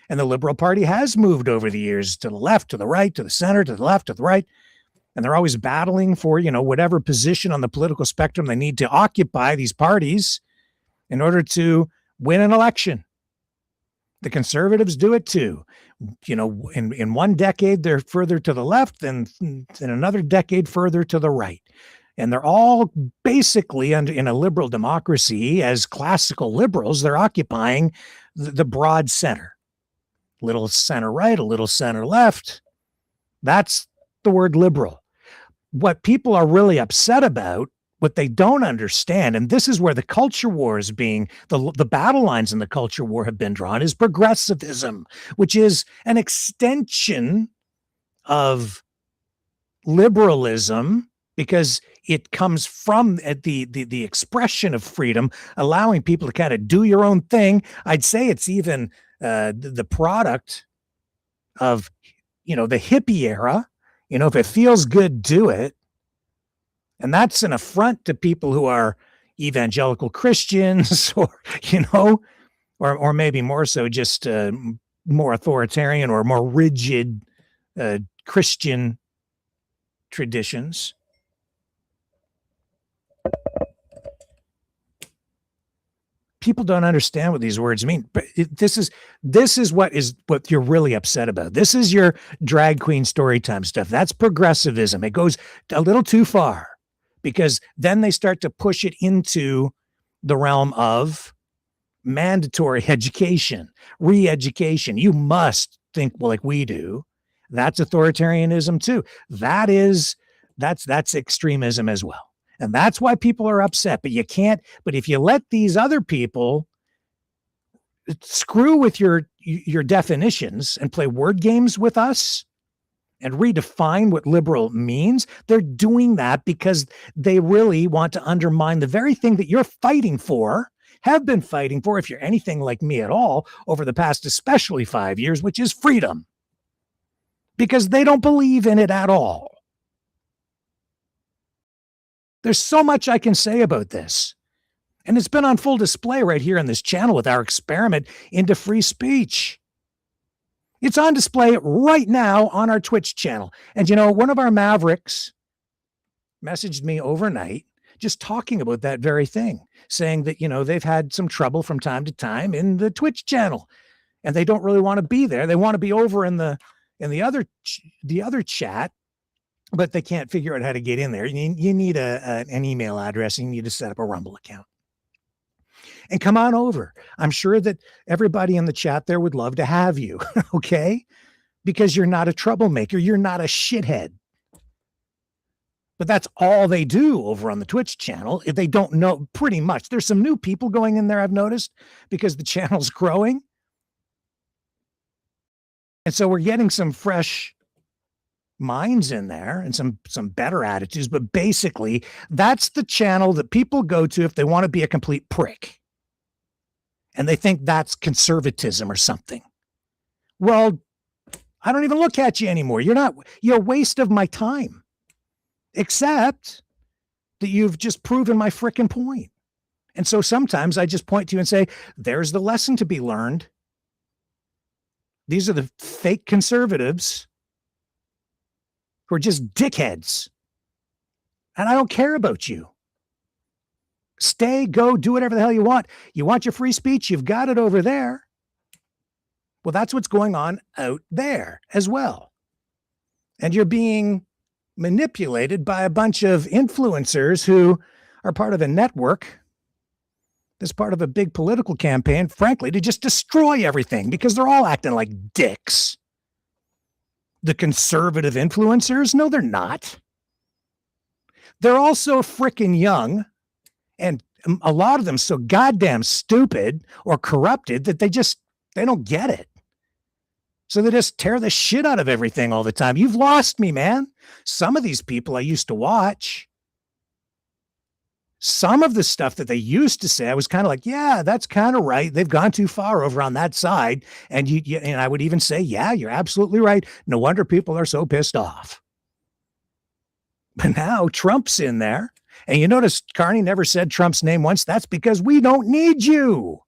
And the Liberal Party has moved over the years to the left, to the right, to the center, to the left, to the right. And they're always battling for, whatever position on the political spectrum they need to occupy, these parties, in order to win an election. The conservatives do it too. In one decade, they're further to the left, and in another decade, further to the right. And they're all basically in a liberal democracy, as classical liberals, they're occupying the broad center. Little center right, a little center left. That's the word liberal. What people are really upset about, what they don't understand, and this is where the culture war is being, the battle lines in the culture war have been drawn, is progressivism, which is an extension of liberalism because it comes from the expression of freedom, allowing people to kind of do your own thing. I'd say it's even the product of, the hippie era. If it feels good, do it. And that's an affront to people who are evangelical Christians or maybe more so just more authoritarian or more rigid Christian traditions. People don't understand what these words mean, but this is what you're really upset about. This is your drag queen story time stuff. That's progressivism. It goes a little too far because then they start to push it into the realm of mandatory education, re-education. You must think like we do. That's authoritarianism too. That's extremism as well. And that's why people are upset. But if you let these other people screw with your definitions and play word games with us and redefine what liberal means, they're doing that because they really want to undermine the very thing that you're fighting for, have been fighting for, if you're anything like me at all, over the past especially 5 years, which is freedom. Because they don't believe in it at all. There's so much I can say about this. And it's been on full display right here on this channel with our experiment into free speech. It's on display right now on our Twitch channel. And one of our Mavericks messaged me overnight just talking about that very thing, saying that, they've had some trouble from time to time in the Twitch channel and they don't really want to be there. They want to be over in the other chat, but they can't figure out how to get in there. You need an email address. You need to set up a Rumble account. And come on over. I'm sure that everybody in the chat there would love to have you, okay? Because you're not a troublemaker. You're not a shithead. But that's all they do over on the Twitch channel. If they don't know, pretty much. There's some new people going in there, I've noticed, because the channel's growing. And so we're getting some fresh minds in there and some better attitudes, but basically that's the channel that people go to if they want to be a complete prick and they think that's conservatism or something. Well, I don't even look at you anymore. You're a waste of my time, except that you've just proven my frickin' point. And so sometimes I just point to you and say, there's the lesson to be learned. These are the fake conservatives who are just dickheads. And I don't care about you. Stay, go, do whatever the hell you want. You want your free speech? You've got it over there. Well, that's what's going on out there as well. And you're being manipulated by a bunch of influencers who are part of a network that's part of a big political campaign, frankly, to just destroy everything because they're all acting like dicks. The conservative influencers? No, they're not. They're all so freaking young, and a lot of them so goddamn stupid or corrupted that they don't get it. So they just tear the shit out of everything all the time. You've lost me, man. Some of these people I used to watch. Some of the stuff that they used to say, I was kind of like, yeah, that's kind of right. They've gone too far over on that side. And and I would even say, yeah, you're absolutely right. No wonder people are so pissed off. But now Trump's in there. And you notice Carney never said Trump's name once. That's because we don't need you.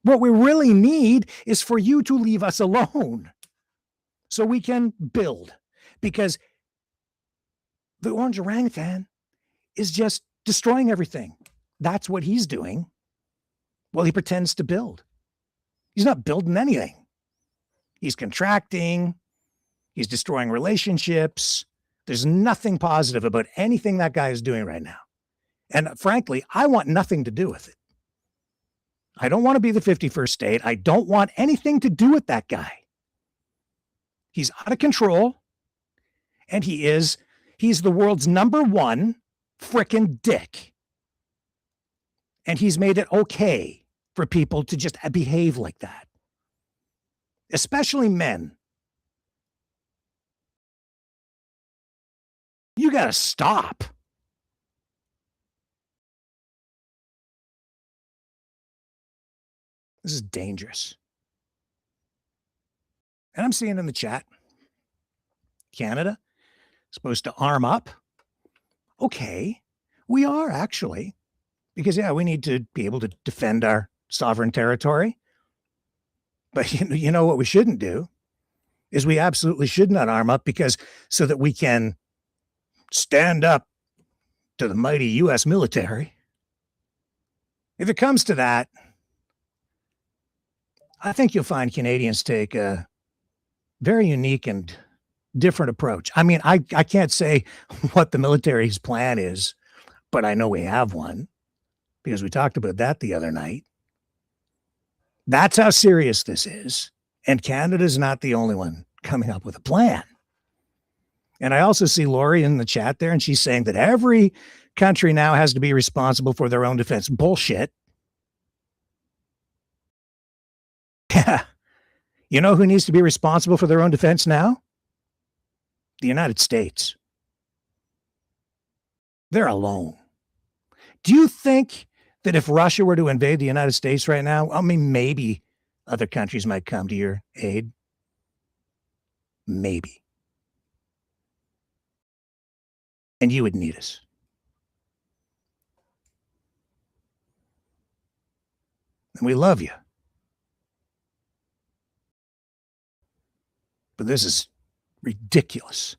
What we really need is for you to leave us alone so we can build. Because the orange orangutan is just destroying everything. That's what he's doing. Well, he pretends to build. He's not building anything. He's contracting. He's destroying relationships. There's nothing positive about anything that guy is doing right now. And frankly, I want nothing to do with it. I don't want to be the 51st state. I don't want anything to do with that guy. He's out of control. And he's the world's #1 frickin' dick. And he's made it okay for people to just behave like that. Especially men. You got to stop. This is dangerous. And I'm seeing in the chat, Canada supposed to arm up. Okay, we are actually. Because, yeah, we need to be able to defend our sovereign territory. But you know what we shouldn't do is we absolutely should not arm up so that we can stand up to the mighty U.S. military. If it comes to that, I think you'll find Canadians take a very unique and different approach. I mean, I can't say what the military's plan is, but I know we have one because we talked about that the other night. That's how serious this is. And Canada's not the only one coming up with a plan. And I also see Lori in the chat there, and she's saying that every country now has to be responsible for their own defense. Bullshit. Yeah. You know who needs to be responsible for their own defense now? The United States. They're alone. Do you think that if Russia were to invade the United States right now, I mean, maybe other countries might come to your aid? Maybe. And you would need us. And we love you. But this is ridiculous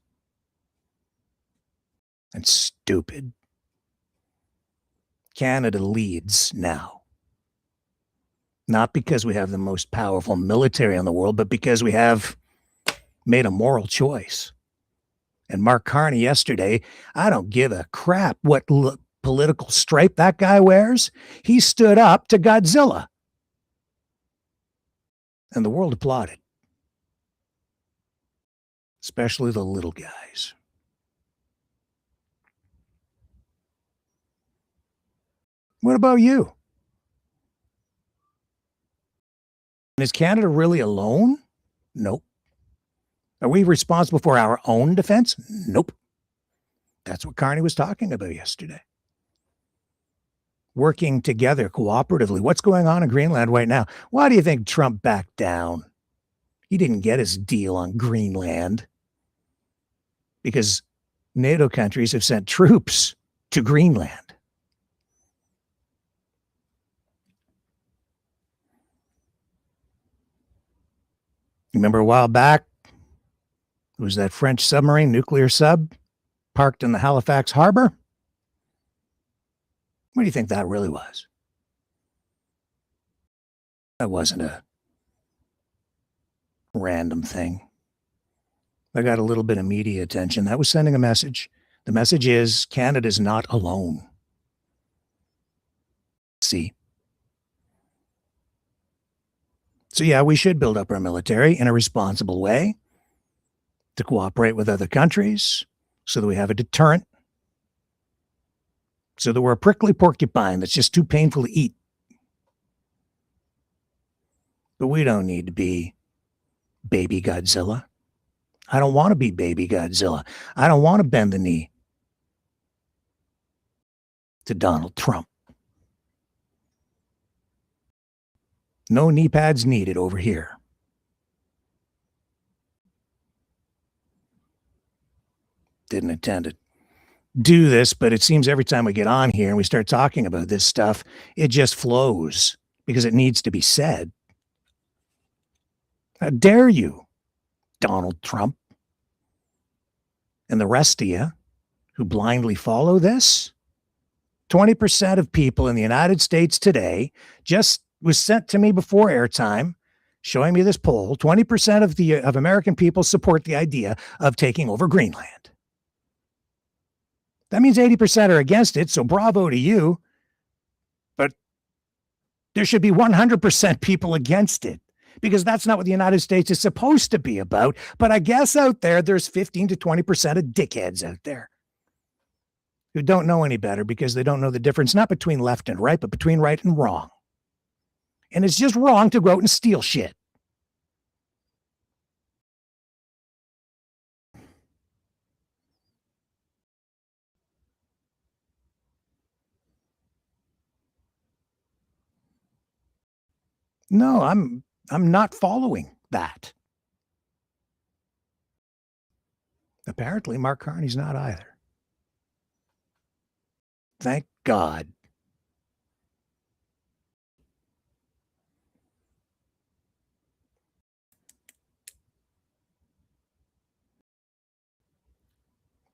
and stupid. Canada leads now. Not because we have the most powerful military in the world, but because we have made a moral choice. And Mark Carney yesterday, I don't give a crap what political stripe that guy wears. He stood up to Godzilla. And the world applauded. Especially the little guys. What about you? And is Canada really alone? Nope. Are we responsible for our own defense? Nope. That's what Carney was talking about yesterday. Working together cooperatively. What's going on in Greenland right now? Why do you think Trump backed down? He didn't get his deal on Greenland because NATO countries have sent troops to Greenland. Remember a while back, it was that French submarine, nuclear sub, parked in the Halifax harbor? What do you think that really was? That wasn't a random thing. I got a little bit of media attention. That was sending a message. The message is Canada's not alone. See? So yeah, we should build up our military in a responsible way to cooperate with other countries so that we have a deterrent so that we're a prickly porcupine that's just too painful to eat. But we don't need to be baby Godzilla. I don't want to be baby Godzilla. I don't want to bend the knee to Donald Trump. No knee pads needed over here. Didn't intend to do this, but it seems every time we get on here and we start talking about this stuff, it just flows because it needs to be said. How dare you, Donald Trump, and the rest of you who blindly follow this? 20% of people in the United States today, just was sent to me before airtime, showing me this poll. 20% of American people support the idea of taking over Greenland. That means 80% are against it, so bravo to you. But there should be 100% people against it, because that's not what the United States is supposed to be about. But I guess out there's 15 to 20% of dickheads out there who don't know any better because they don't know the difference, not between left and right, but between right and wrong. And it's just wrong to go out and steal shit. No, I'm not following that. Apparently, Mark Carney's not either. Thank God.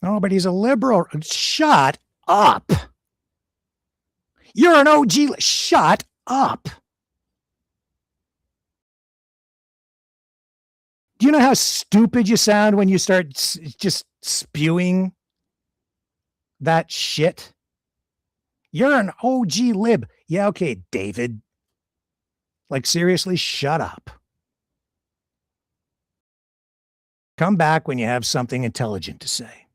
No, but he's a liberal. Shut up. You're an OG. Shut up. Do you know how stupid you sound when you start just spewing that shit? You're an OG lib. Yeah, okay, David. Like, seriously, shut up. Come back when you have something intelligent to say.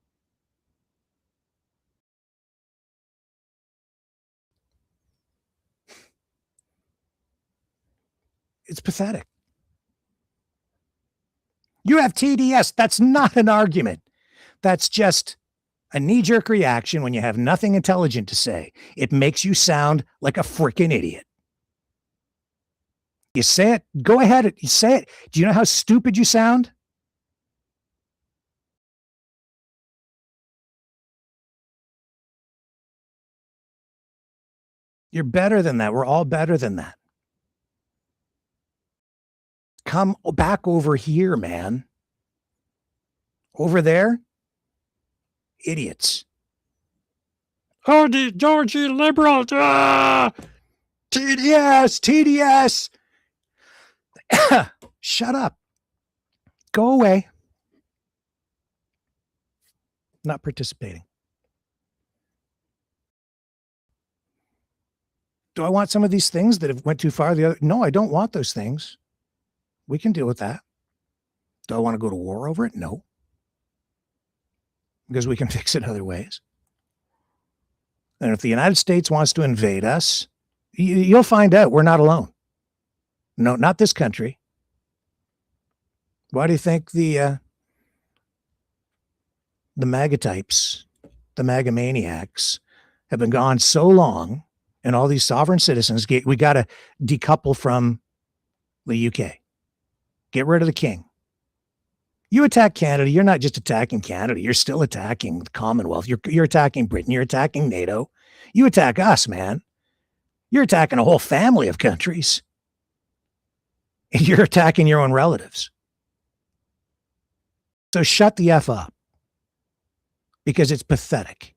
It's pathetic. You have TDS. That's not an argument. That's just a knee-jerk reaction when you have nothing intelligent to say. It makes you sound like a freaking idiot. You say it. Go ahead. You say it. Do you know how stupid you sound? You're better than that. We're all better than that. Come back over here, man. Over there, idiots. Oh, the Georgie liberal. TDS. Shut up. Go away. Not participating. Do I want some of these things that have went too far? No, I don't want those things. We can deal with that. Do I want to go to war over it? No. Because we can fix it other ways. And if the United States wants to invade us, you'll find out we're not alone. No, not this country. Why do you think the MAGA types, the MAGA maniacs, have been gone so long, and all these sovereign citizens, we got to decouple from the UK. Get rid of the king. You attack Canada, you're not just attacking Canada, you're still attacking the Commonwealth. You're attacking Britain, you're attacking NATO. You attack us, man. You're attacking a whole family of countries. And you're attacking your own relatives. So shut the F up. Because it's pathetic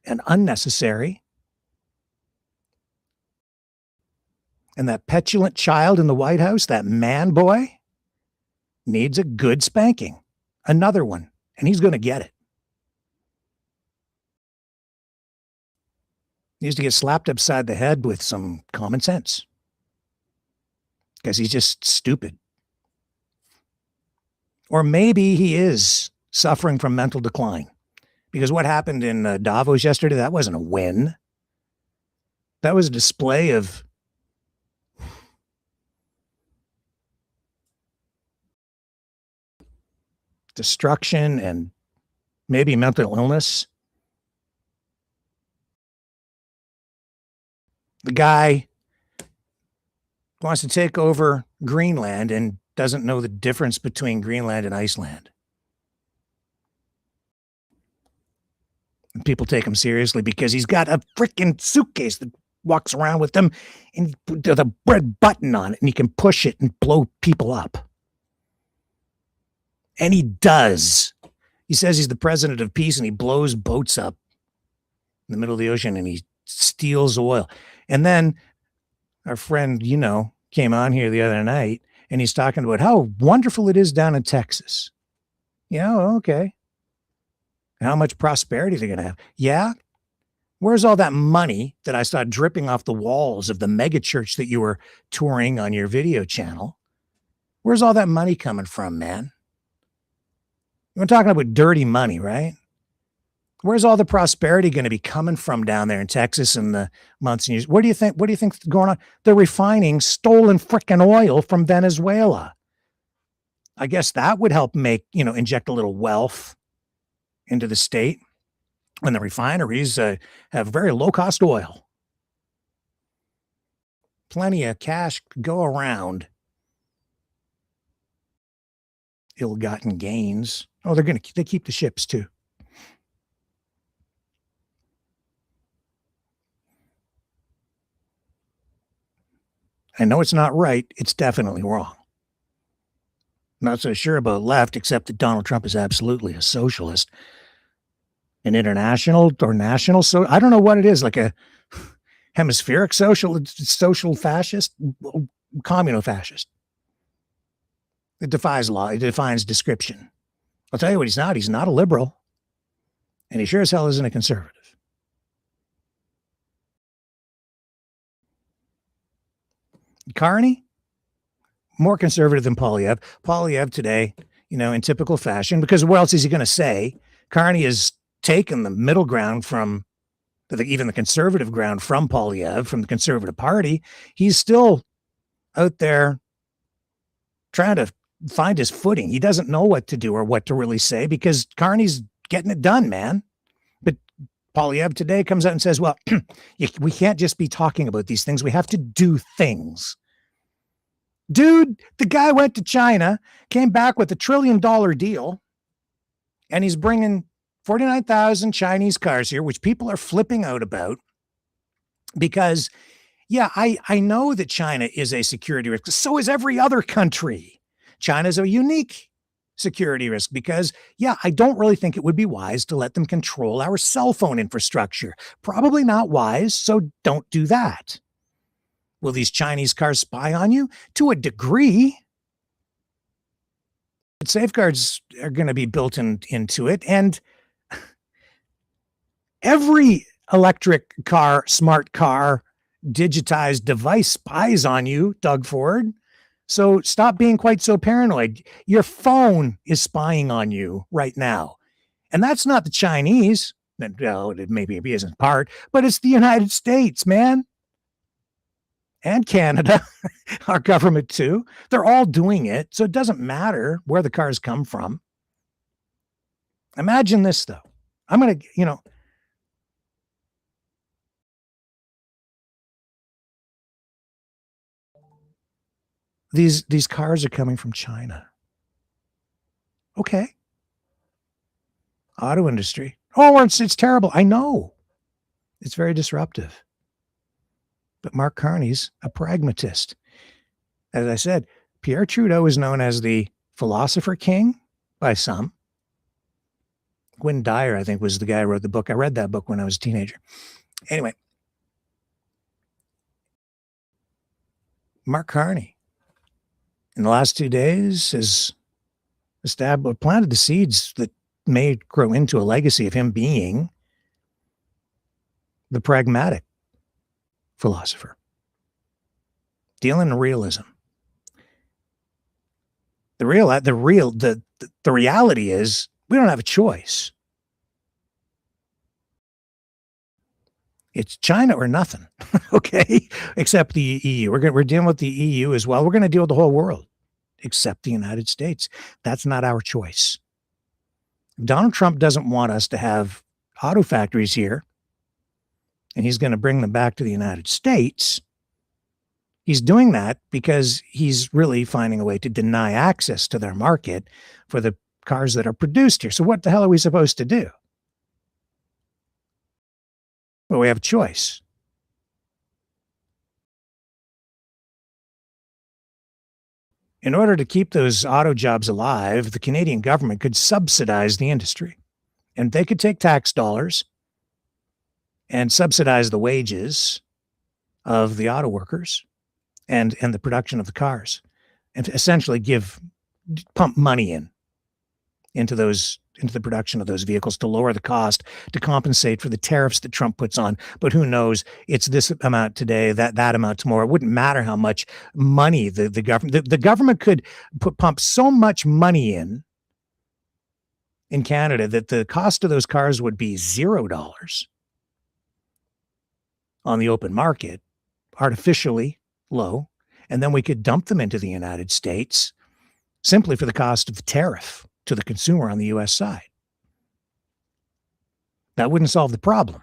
and unnecessary. And that petulant child in the White House, that man boy, needs a good spanking. Another one. And he's going to get it. He needs to get slapped upside the head with some common sense. Because he's just stupid. Or maybe he is suffering from mental decline. Because what happened in Davos yesterday, that wasn't a win. That was a display of destruction and maybe mental illness. The guy wants to take over Greenland and doesn't know the difference between Greenland and Iceland. And people take him seriously because he's got a freaking suitcase that walks around with him and with a red button on it, and he can push it and blow people up. And he does. He says he's the president of peace, and he blows boats up in the middle of the ocean, and he steals oil. And then our friend, came on here the other night, and he's talking about how wonderful it is down in Texas. Okay. How much prosperity they're going to have. Yeah. Where's all that money that I saw dripping off the walls of the mega church that you were touring on your video channel? Where's all that money coming from, man? We're talking about dirty money, right? Where's all the prosperity going to be coming from down there in Texas in the months and years? What do you think is going on? They're refining stolen frickin' oil from Venezuela. I guess that would help inject a little wealth into the state when the refineries have very low-cost oil. Plenty of cash go around. Ill-gotten gains. Oh, they keep the ships too. I know it's not right. It's definitely wrong. Not so sure about left, except that Donald Trump is absolutely a socialist. An international or national. So I don't know what it is, like a hemispheric social fascist, communo-fascist. It defies law. It defines description. I'll tell you what he's not. He's not a liberal. And he sure as hell isn't a conservative. Carney, more conservative than Poilievre. Poilievre today, in typical fashion, because what else is he going to say? Carney has taken the middle ground from even the conservative ground from Poilievre, from the Conservative Party. He's still out there trying to find his footing. He doesn't know what to do or what to really say because Carney's getting it done, man. But Poilievre today comes out and says, well, we can't just be talking about these things. We have to do things. Dude, the guy went to China, came back with $1 trillion deal, and he's bringing 49,000 Chinese cars here, which people are flipping out about because, I know that China is a security risk. So is every other country. China's a unique security risk because, I don't really think it would be wise to let them control our cell phone infrastructure. Probably not wise, so don't do that. Will these Chinese cars spy on you? To a degree. But safeguards are going to be built into it. And every electric car, smart car, digitized device spies on you, Doug Ford. So stop being quite so paranoid. Your phone is spying on you right now. And that's not the Chinese. Well, maybe it isn't part, but it's the United States, man. And Canada, our government too. They're all doing it. So it doesn't matter where the cars come from. Imagine this, though. I'm going to, These cars are coming from China. Okay. Auto industry. Oh, it's terrible. I know. It's very disruptive. But Mark Carney's a pragmatist. As I said, Pierre Trudeau is known as the philosopher king by some. Gwynne Dyer, I think, was the guy who wrote the book. I read that book when I was a teenager. Anyway, Mark Carney, in the last 2 days, has planted the seeds that may grow into a legacy of him being the pragmatic philosopher, dealing in realism. The reality is we don't have a choice. It's China or nothing, okay? Except the EU. We're dealing with the EU as well. We're going to deal with the whole world, except the United States. That's not our choice. Donald Trump doesn't want us to have auto factories here, and he's going to bring them back to the United States. He's doing that because he's really finding a way to deny access to their market for the cars that are produced here. So what the hell are we supposed to do? Well, we have a choice. In order to keep those auto jobs alive, the Canadian government could subsidize the industry. And they could take tax dollars and subsidize the wages of the auto workers and the production of the cars, and essentially pump money into the production of those vehicles to lower the cost, to compensate for the tariffs that Trump puts on. But who knows? It's this amount today, that amount tomorrow. It wouldn't matter how much money the government could pump so much money in Canada that the cost of those cars would be $0 on the open market, artificially low, and then we could dump them into the United States simply for the cost of the tariff to the consumer on the U.S. side. That wouldn't solve the problem,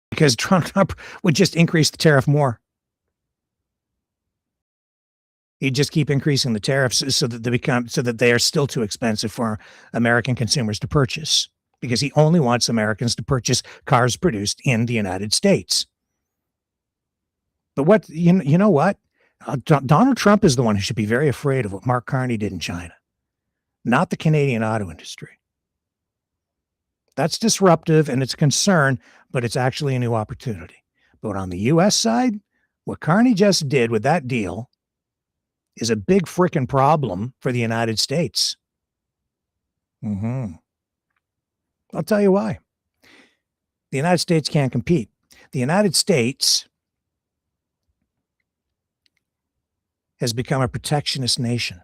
because Trump would just increase the tariff more. He'd just keep increasing the tariffs so that they are still too expensive for American consumers to purchase, because he only wants Americans to purchase cars produced in the United States. But you know what? Donald Trump is the one who should be very afraid of what Mark Carney did in China, not the Canadian auto industry. That's disruptive and it's a concern, but it's actually a new opportunity. But on the U.S. side, what Carney just did with that deal is a big freaking problem for the United States. I'll tell you why. The United States can't compete. The United States has become a protectionist nation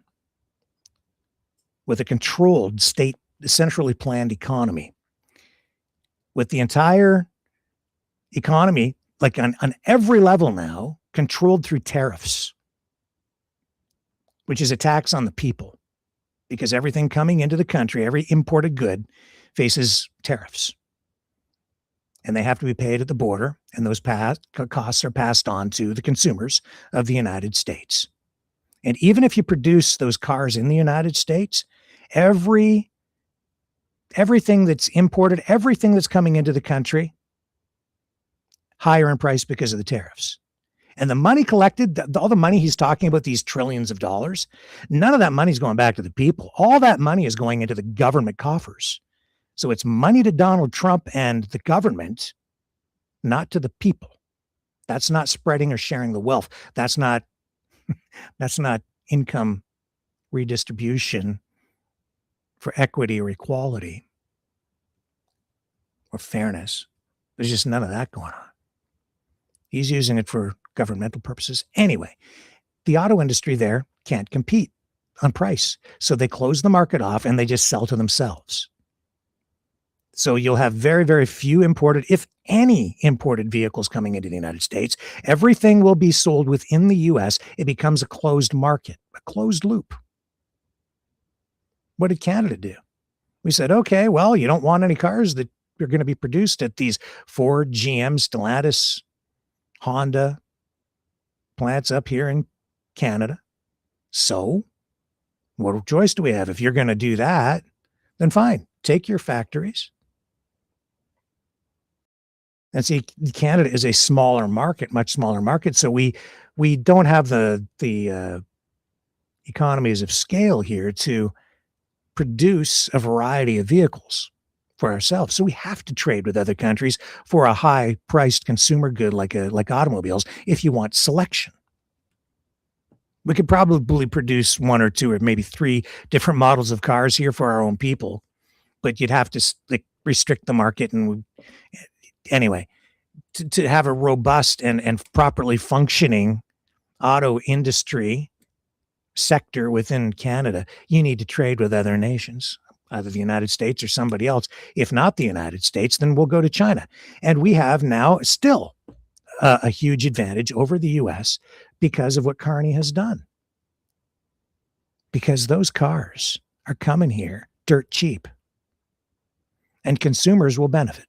with a controlled state, centrally planned economy, with the entire economy, like on every level now, controlled through tariffs, which is a tax on the people, because everything coming into the country, every imported good, faces tariffs. And they have to be paid at the border, and those costs are passed on to the consumers of the United States. And even if you produce those cars in the United States, everything that's imported, everything that's coming into the country, higher in price because of the tariffs. And the money collected, all the money he's talking about, these trillions of dollars, none of that money is going back to the people. All that money is going into the government coffers. So it's money to Donald Trump and the government, not to the people. That's not spreading or sharing the wealth. That's not income redistribution for equity or equality or fairness. There's just none of that going on. He's using it for governmental purposes. Anyway, the auto industry there can't compete on price. So they close the market off and they just sell to themselves. So you'll have very, very few imported, if any imported vehicles coming into the United States. Everything will be sold within the U.S. It becomes a closed market, a closed loop. What did Canada do? We said, okay, well, you don't want any cars that are going to be produced at these Ford, GM, Stellantis, Honda plants up here in Canada. So what choice do we have? If you're going to do that, then fine, take your factories. And see, Canada is a smaller market, much smaller market. So we don't have the economies of scale here to produce a variety of vehicles for ourselves. So we have to trade with other countries for a high-priced consumer good like automobiles if you want selection. We could probably produce one or two or maybe three different models of cars here for our own people, but you'd have to restrict the market. And anyway, to have a robust and properly functioning auto industry sector within Canada, you need to trade with other nations. either the United States or somebody else. If not the United States, then we'll go to China. And we have now still a huge advantage over the U.S. because of what Carney has done. Because those cars are coming here dirt cheap. And consumers will benefit.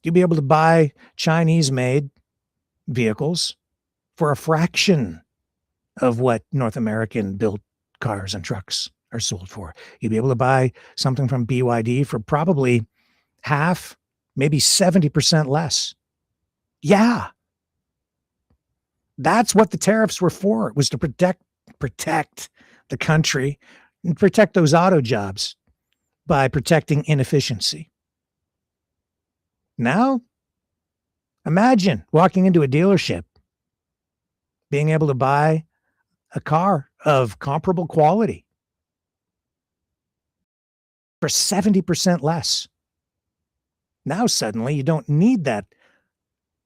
You'll be able to buy Chinese-made vehicles for a fraction of what North American-built cars and trucks are sold for. You'll be able to buy something from BYD for probably half, maybe 70% less. Yeah. That's what the tariffs were for. It was to protect the country and protect those auto jobs by protecting inefficiency. Now, imagine walking into a dealership, being able to buy a car of comparable quality for 70% less. Now, suddenly, you don't need that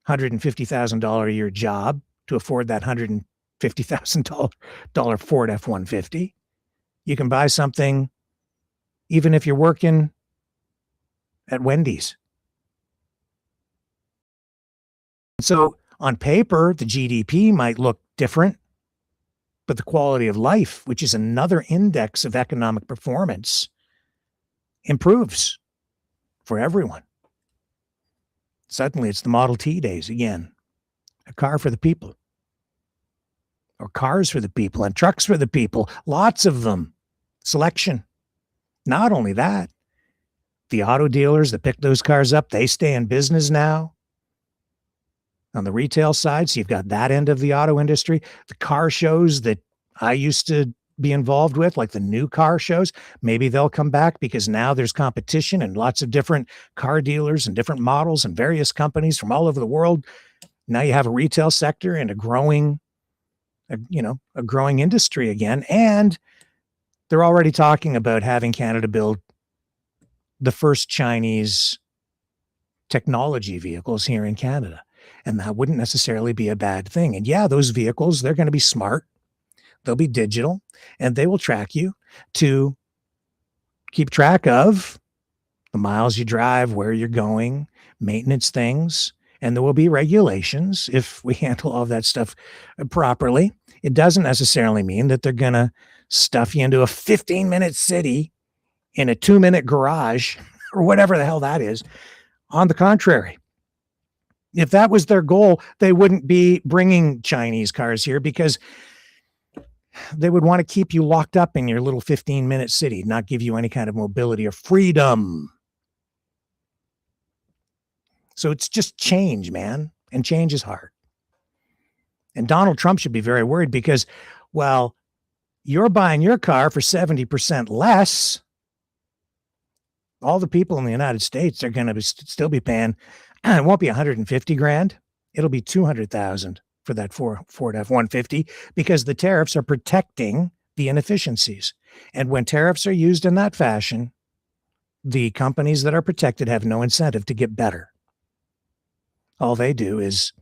$150,000 a year job to afford that $150,000 Ford F-150. You can buy something even if you're working at Wendy's. So on paper, the GDP might look different, but the quality of life, which is another index of economic performance, improves for everyone. Suddenly, it's the Model T days again. A car for the people. Or cars for the people and trucks for the people. Lots of them. Selection. Not only that, the auto dealers that pick those cars up, they stay in business now. On the retail side, so you've got that end of the auto industry. The car shows that I used to be involved with, like the new car shows, maybe they'll come back because now there's competition and lots of different car dealers and different models and various companies from all over the world. Now you have a retail sector and a growing industry again. And they're already talking about having Canada build the first Chinese technology vehicles here in Canada. And that wouldn't necessarily be a bad thing. And yeah, those vehicles, they're going to be smart. They'll be digital, and they will track you to keep track of the miles you drive, where you're going, maintenance things, and there will be regulations if we handle all of that stuff properly. It doesn't necessarily mean that they're going to stuff you into a 15-minute city in a 2-minute garage or whatever the hell that is. On the contrary, if that was their goal, they wouldn't be bringing Chinese cars here because they would want to keep you locked up in your little 15-minute city, not give you any kind of mobility or freedom. So it's just change, man. And change is hard. And Donald Trump should be very worried because, well, you're buying your car for 70% less. All the people in the United States are going to still be paying. It won't be $150,000. It'll be $200,000 for that Ford F-150 because the tariffs are protecting the inefficiencies. And when tariffs are used in that fashion, the companies that are protected have no incentive to get better. All they do is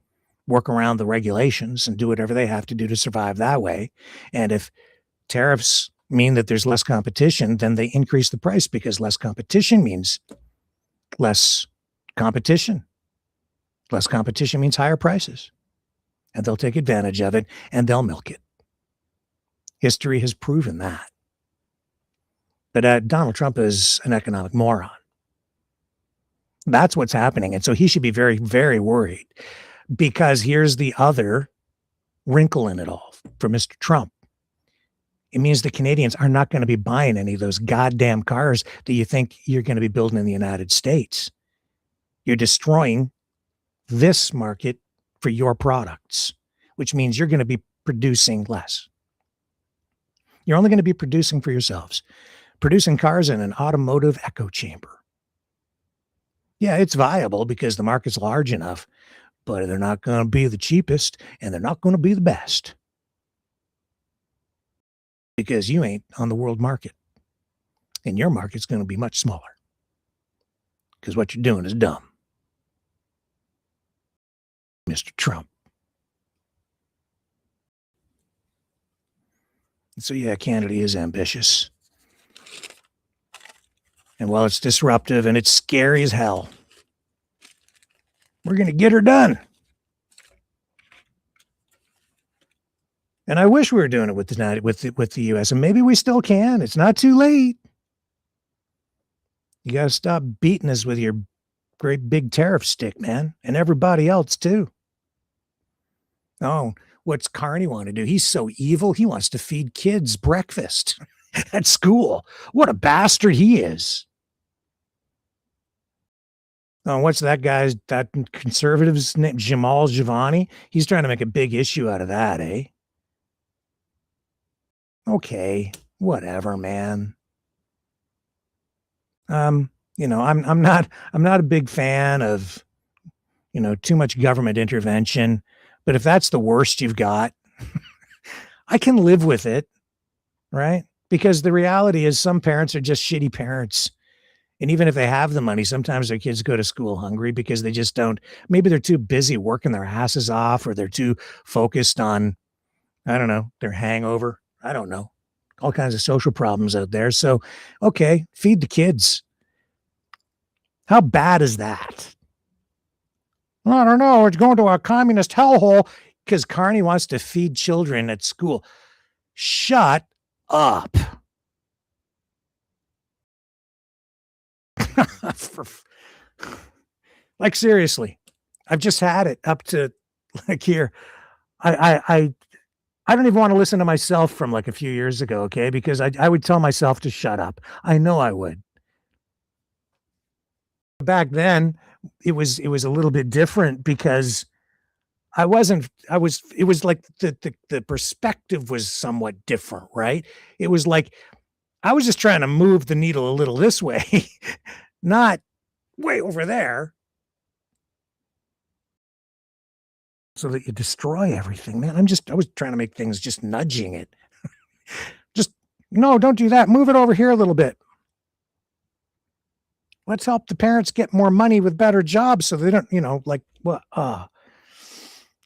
work around the regulations and do whatever they have to do to survive that way. And if tariffs mean that there's less competition, then they increase the price because less competition means less competition. Less competition means higher prices. And they'll take advantage of it and they'll milk it. History has proven that. But Donald Trump is an economic moron. That's what's happening. And so he should be very, very worried because here's the other wrinkle in it all for Mr. Trump. It means the Canadians are not going to be buying any of those goddamn cars that you think you're going to be building in the United States. You're destroying this market for your products, which means you're going to be producing less. You're only going to be producing for yourselves, producing cars in an automotive echo chamber. Yeah, it's viable because the market's large enough, but they're not going to be the cheapest and they're not going to be the best because you ain't on the world market and your market's going to be much smaller because what you're doing is dumb. Mr. Trump. So yeah, Canada is ambitious. And well, it's disruptive and it's scary as hell. We're going to get her done. And I wish we were doing it with the U.S. And maybe we still can. It's not too late. You got to stop beating us with your great big tariff stick, man. And everybody else, too. Oh, what's Carney want to do? He's so evil. He wants to feed kids breakfast at school. What a bastard he is. Oh, what's that conservative's name? Jamal Giovanni? He's trying to make a big issue out of that, eh? Okay, whatever, man. I'm not a big fan of, too much government intervention, but if that's the worst you've got, I can live with it, right? Because the reality is some parents are just shitty parents. And even if they have the money, sometimes their kids go to school hungry because they just don't, maybe they're too busy working their asses off, or they're too focused on, I don't know, their hangover. I don't know. All kinds of social problems out there. So, okay, feed the kids. How bad is that? I don't know. It's going to a communist hellhole because Carney wants to feed children at school. Shut up. Like, seriously, I've just had it up to like here. I don't even want to listen to myself from like a few years ago, okay? Because I would tell myself to shut up. I know I would. Back then, it was a little bit different because it was like the perspective was somewhat different, right? It was like I was just trying to move the needle a little this way, not way over there. So that you destroy everything, man. I was trying to make things, just nudging it. Just, no, don't do that. Move it over here a little bit. Let's help the parents get more money with better jobs so they don't,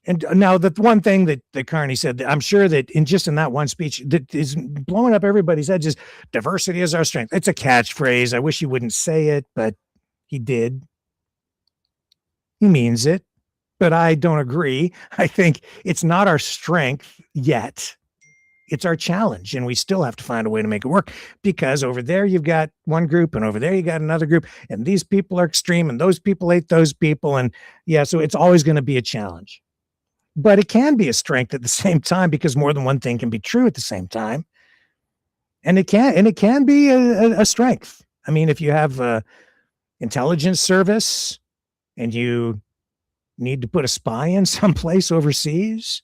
And now the one thing that Carney said, I'm sure that in that one speech that is blowing up everybody's head, just diversity is our strength. It's a catchphrase. I wish he wouldn't say it, but he did. He means it. But I don't agree. I think it's not our strength yet. It's our challenge, and we still have to find a way to make it work, because over there you've got one group and over there you got another group, and these people are extreme and those people hate those people. And yeah, so it's always going to be a challenge, but it can be a strength at the same time, because more than one thing can be true at the same time. And it can be a strength. I mean, if you have a intelligence service and you need to put a spy in someplace overseas,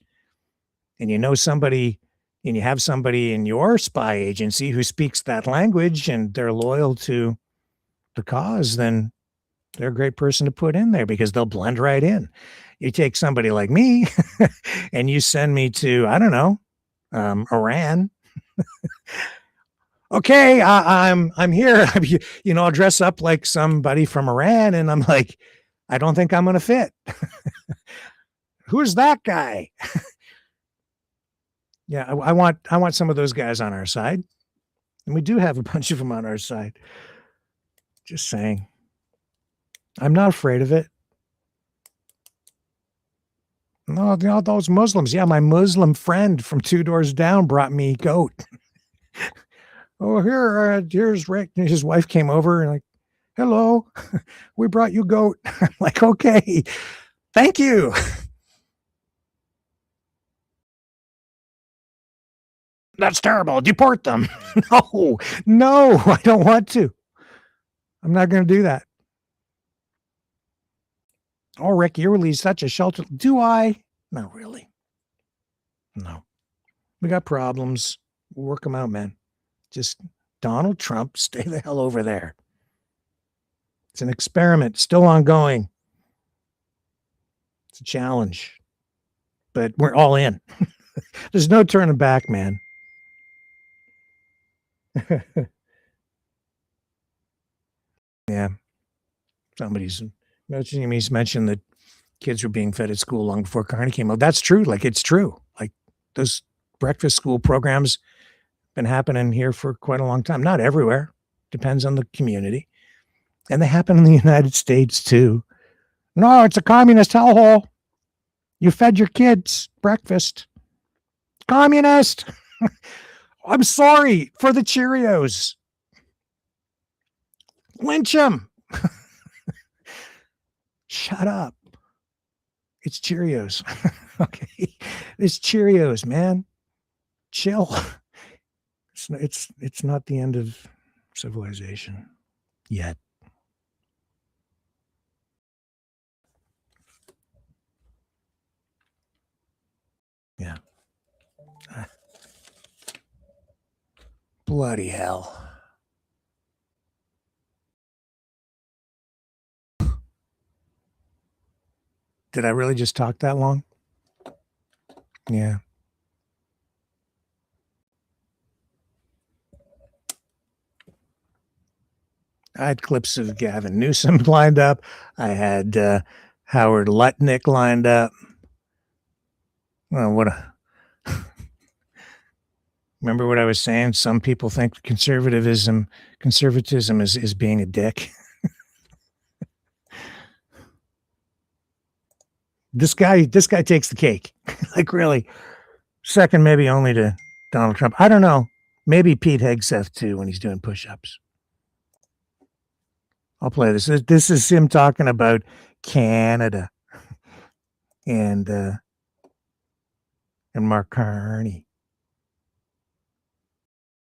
and somebody, and you have somebody in your spy agency who speaks that language and they're loyal to the cause, then they're a great person to put in there because they'll blend right in. You take somebody like me and you send me to, I don't know, Iran. Okay, I'm here. I'll dress up like somebody from Iran, and I'm like, I don't think I'm going to fit. Who's that guy? Yeah, I want some of those guys on our side. And we do have a bunch of them on our side. Just saying. I'm not afraid of it. No, those Muslims. Yeah, my Muslim friend from 2 doors down brought me goat. Oh, here's Rick. And his wife came over and like, hello, we brought you goat. I'm like, okay, thank you. That's terrible. Deport them. No, I don't want to. I'm not going to do that. Oh, Rick, you're really such a shelter. Do I? Not really. No. We got problems. We'll work them out, man. Just Donald Trump, stay the hell over there. It's an experiment, still ongoing. It's a challenge. But we're all in. There's no turning back, man. Yeah. Somebody's mentioned that kids were being fed at school long before Carney came out. That's true. Like, it's true. Like, those breakfast school programs been happening here for quite a long time. Not everywhere. Depends on the community. And they happen in the United States too. No, it's a communist hellhole. You fed your kids breakfast. Communist. I'm sorry for the Cheerios. Lynch them. Shut up. It's Cheerios. Okay. It's Cheerios, man. Chill. It's not the end of civilization yet. Yeah. Bloody hell. Did I really just talk that long? Yeah. I had clips of Gavin Newsom lined up. I had Howard Lutnick lined up. Well, remember what I was saying? Some people think conservatism is being a dick. This guy takes the cake. Like, really. Second, maybe only to Donald Trump. I don't know. Maybe Pete Hegseth too when he's doing push-ups. I'll play this. This is him talking about Canada and Mark Carney.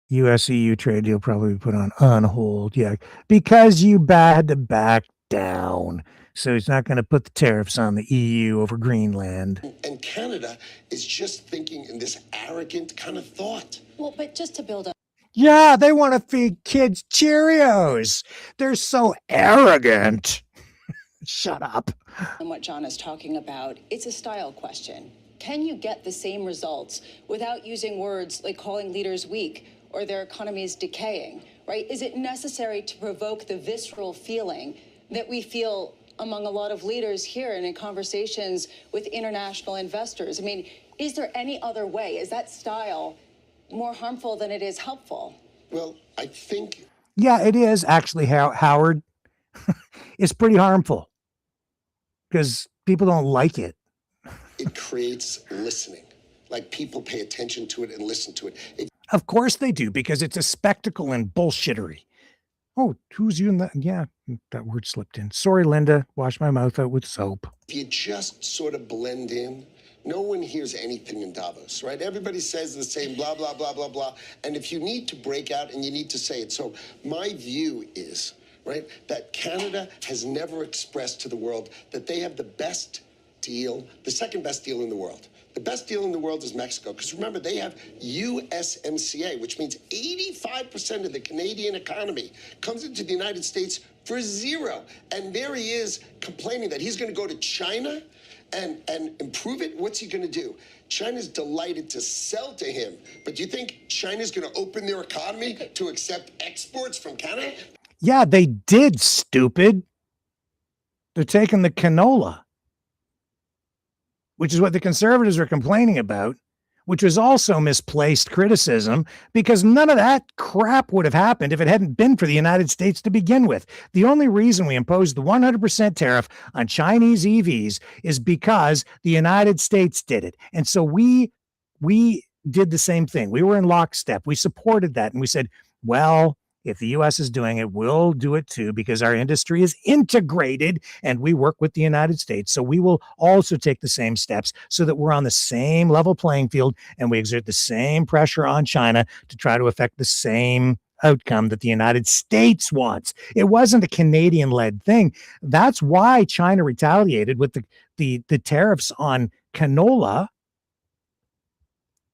US-EU trade deal probably put on hold. Yeah, because you had to back down. So he's not going to put the tariffs on the EU over Greenland. And Canada is just thinking in this arrogant kind of thought. Well, but just to build up. Yeah, they want to feed kids Cheerios. They're so arrogant. Shut up. And what John is talking about, it's a style question. Can you get the same results without using words like calling leaders weak or their economies decaying, right? Is it necessary to provoke the visceral feeling that we feel among a lot of leaders here and in conversations with international investors? I mean, is there any other way? Is that style more harmful than it is helpful? Well, I think... Yeah, it is actually, Howard. It's pretty harmful because people don't like it. It creates listening. Like, people pay attention to it and listen to it. Of course they do, because it's a spectacle and bullshittery. Oh, who's you in that? Yeah, that word slipped in. Sorry, Linda. Wash my mouth out with soap. If you just sort of blend in, no one hears anything in Davos, right? Everybody says the same blah, blah, blah, blah, blah. And if you need to break out and you need to say it. So my view is, right, that Canada has never expressed to the world that they have the best deal, the second best deal in the world. The best deal in the world is Mexico, because remember, they have USMCA, which means 85% of the Canadian economy comes into the United States for zero. And there he is complaining that he's going to go to China and improve it. What's he going to do? China's delighted to sell to him. But do you think China's going to open their economy to accept exports from Canada? Yeah, they did, stupid. They're taking the canola, which is what the conservatives are complaining about, which was also misplaced criticism, because none of that crap would have happened if it hadn't been for the United States to begin with. The only reason we imposed the 100% tariff on Chinese EVs is because the United States did it. And so we did the same thing. We were in lockstep. We supported that. And we said, well, if the U.S. is doing it, we'll do it too, because our industry is integrated and we work with the United States. So we will also take the same steps so that we're on the same level playing field and we exert the same pressure on China to try to affect the same outcome that the United States wants. It wasn't a Canadian-led thing. That's why China retaliated with the tariffs on canola.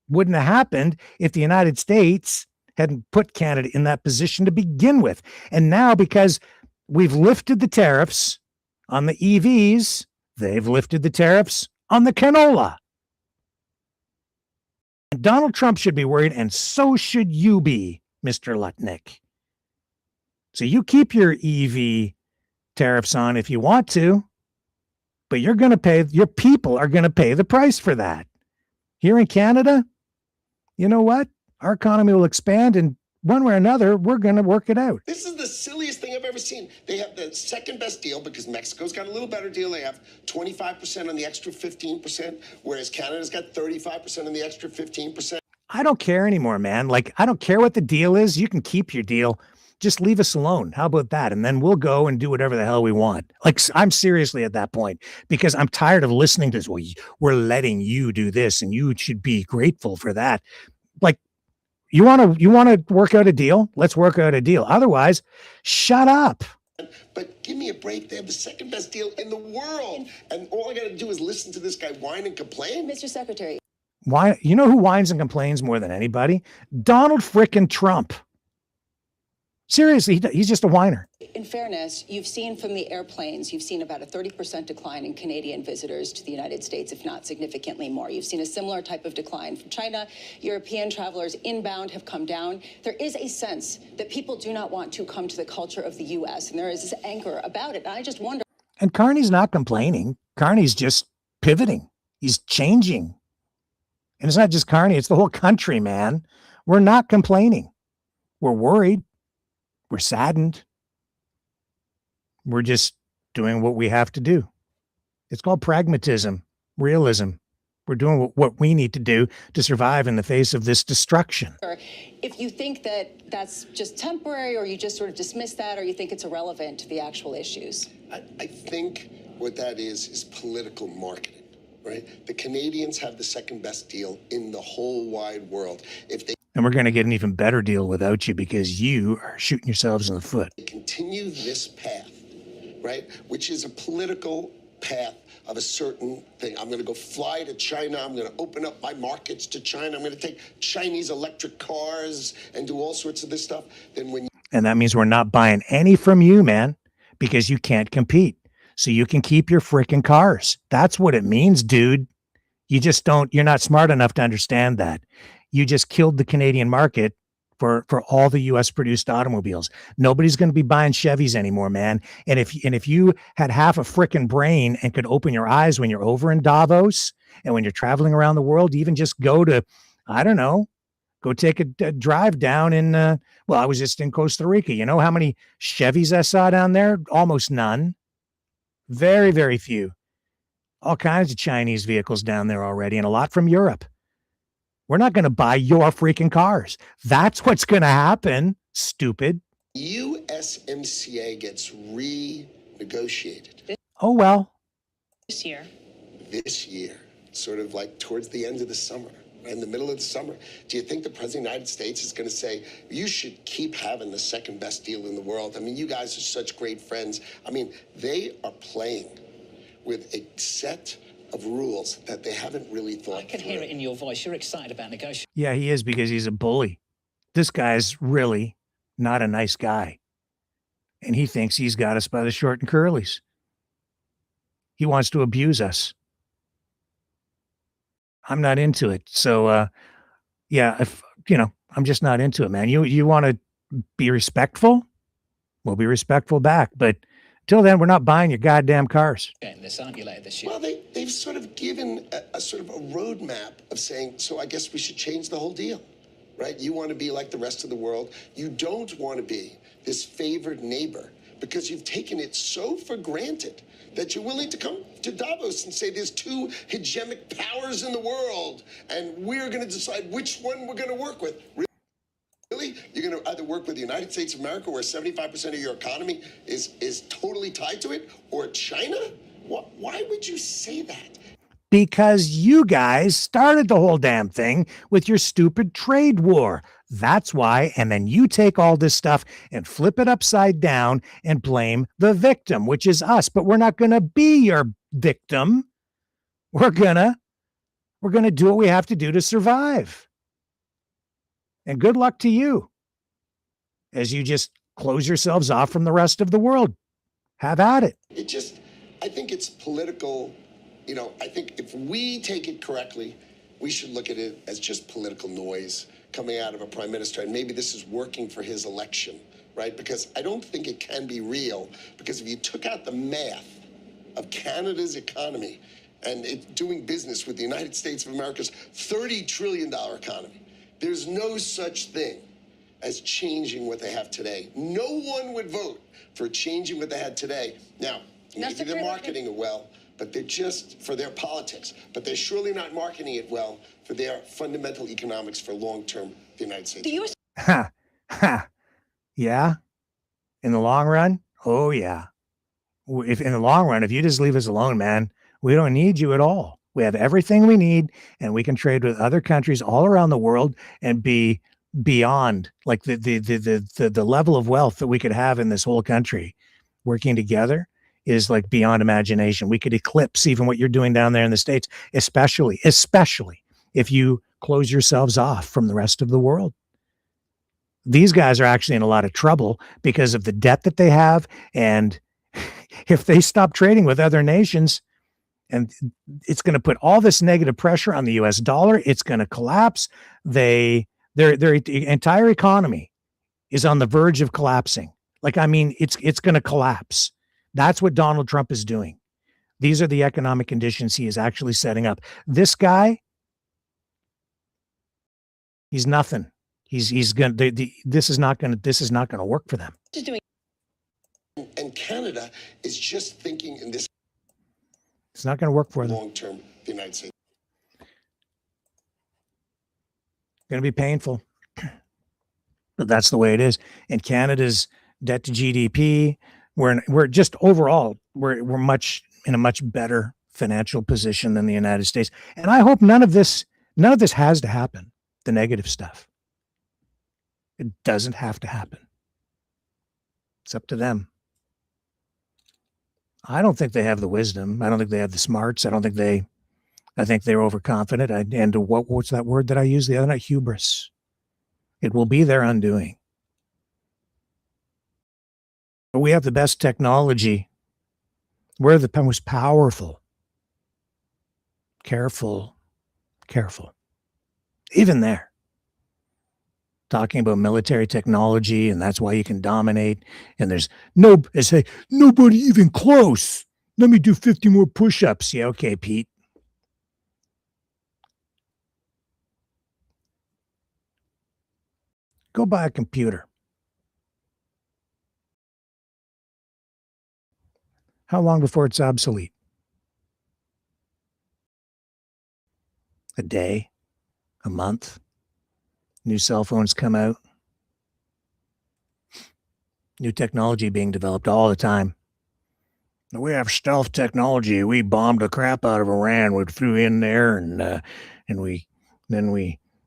Wouldn't have happened if the United States hadn't put Canada in that position to begin with. And now, because we've lifted the tariffs on the EVs, they've lifted the tariffs on the canola. And Donald Trump should be worried, and so should you be, Mr. Lutnick. So you keep your EV tariffs on if you want to, but you're going to pay, your people are going to pay the price for that. Here in Canada, you know what? Our economy will expand and one way or another, we're going to work it out. This is the silliest thing I've ever seen. They have the second best deal because Mexico's got a little better deal. They have 25% on the extra 15%, whereas Canada's got 35% on the extra 15%. I don't care anymore, man. Like, I don't care what the deal is. You can keep your deal. Just leave us alone. How about that? And then we'll go and do whatever the hell we want. Like, I'm seriously at that point because I'm tired of listening to this. Well, we're letting you do this and you should be grateful for that. Like, you want to work out a deal? Let's work out a deal. Otherwise, shut up. But give me a break. They have the second best deal in the world. And all I got to do is listen to this guy whine and complain. Mr. Secretary. Why? You know who whines and complains more than anybody? Donald frickin' Trump. Seriously, he's just a whiner. In fairness, you've seen from the airplanes, you've seen about a 30% decline in Canadian visitors to the United States, if not significantly more. You've seen a similar type of decline from China. European travelers inbound have come down. There is a sense that people do not want to come to the culture of the U.S., and there is this anger about it. And I just wonder. And Carney's not complaining. Carney's just pivoting. He's changing. And it's not just Carney, it's the whole country, man. We're not complaining. We're worried. We're saddened. We're just doing what we have to do. It's called pragmatism, realism. We're doing what we need to do to survive in the face of this destruction. If you think that that's just temporary, or you just sort of dismiss that, or you think it's irrelevant to the actual issues? I think what that is political marketing, right? The Canadians have the second best deal in the whole wide world. If they And we're going to get an even better deal without you because you are shooting yourselves in the foot. continue this path, right, which is a political path of a certain thing. I'm going to go fly to China. I'm going to open up my markets to China. I'm going to take Chinese electric cars and do all sorts of this stuff. Then when And that means we're not buying any from you, man, because you can't compete. So you can keep your freaking cars. That's what it means, dude. You just don't, you're not smart enough to understand that. You just killed the Canadian market for all the US produced automobiles. Nobody's going to be buying Chevys anymore, man. And if you had half a freaking brain and could open your eyes when you're over in Davos and when you're traveling around the world, even just go to, I don't know, go take a drive down in, well, I was just in Costa Rica. You know how many Chevys I saw down there? Almost none. Very, very few. All kinds of Chinese vehicles down there already, and a lot from Europe. We're not going to buy your freaking cars. That's what's going to happen, stupid. USMCA gets renegotiated. Oh, well. This year. This year, sort of like towards the end of the summer, in the middle of the summer. Do you think the President of the United States is going to say, you should keep having the second best deal in the world? I mean, you guys are such great friends. I mean, they are playing with a set of rules that they haven't really thought I can through. hear it in your voice. You're excited about negotiating. Yeah, he is, because he's a bully. This guy's really not a nice guy. And he thinks he's got us by the short and curlies. He wants to abuse us. I'm not into it. So, yeah, if I'm just not into it, man. You want to be respectful? We'll be respectful back. But until then, we're not buying your goddamn cars. This, aren't you, later this year? Well, they've sort of given a sort of a roadmap of saying, so I guess we should change the whole deal, right? You want to be like the rest of the world. You don't want to be this favored neighbor because you've taken it so for granted that you're willing to come to Davos and say there's two hegemonic powers in the world and we're going to decide which one we're going to work with. Really? You're going to either work with the United States of America, where 75% of your economy is totally tied to it, or China? Why would you say that? Because you guys started the whole damn thing with your stupid trade war. That's why. And then you take all this stuff and flip it upside down and blame the victim, which is us. But we're not going to be your victim. We're going to do what we have to do to survive. And good luck to you as you just close yourselves off from the rest of the world. Have at it. I think it's political. I think if we take it correctly, we should look at it as just political noise coming out of a prime minister. And maybe this is working for his election, right? Because I don't think it can be real. Because if you took out the math of Canada's economy and it doing business with the United States of America's $30 trillion economy, there's no such thing as changing what they have today. No one would vote for changing what they had today. Now, maybe they're marketing it well, but they're just for their politics. But they're surely not marketing it well for their fundamental economics for long-term the United States. The U.S. Ha, ha. Yeah. In the long run, oh yeah. If in the long run, if you just leave us alone, man, we don't need you at all. We have everything we need, and we can trade with other countries all around the world and be beyond like the level of wealth that we could have in this whole country working together is like beyond imagination. We could eclipse even what you're doing down there in the States, especially if you close yourselves off from the rest of the world. These guys are actually in a lot of trouble because of the debt that they have. And if they stop trading with other nations, and it's going to put all this negative pressure on the US dollar, it's going to collapse. Their entire economy is on the verge of collapsing. Like, I mean, it's going to collapse. That's what Donald Trump is doing. These are the economic conditions he is actually setting up. This guy, he's nothing. He's going to, this is not going to work for them. And Canada is just thinking in this. It's not going to work for them. Long term, the United States. Going to be painful, but that's the way it is. And Canada's debt to GDP, we're just overall we're in a much better financial position than the United States. And I hope none of this has to happen. The negative stuff. It doesn't have to happen. It's up to them. I don't think they have the wisdom. I don't think they have the smarts. I think they're overconfident. And what's that word that I used the other night? Hubris. It will be their undoing. But we have the best technology. We're the most powerful. Careful. Even there. Talking about military technology, and that's why you can dominate. And there's nobody even close. Let me do 50 more push-ups. Yeah, okay, Pete. Go buy a computer. How long before it's obsolete? A day? A month? New cell phones come out. New technology being developed all the time. We have stealth technology. We bombed the crap out of Iran. We flew in there, and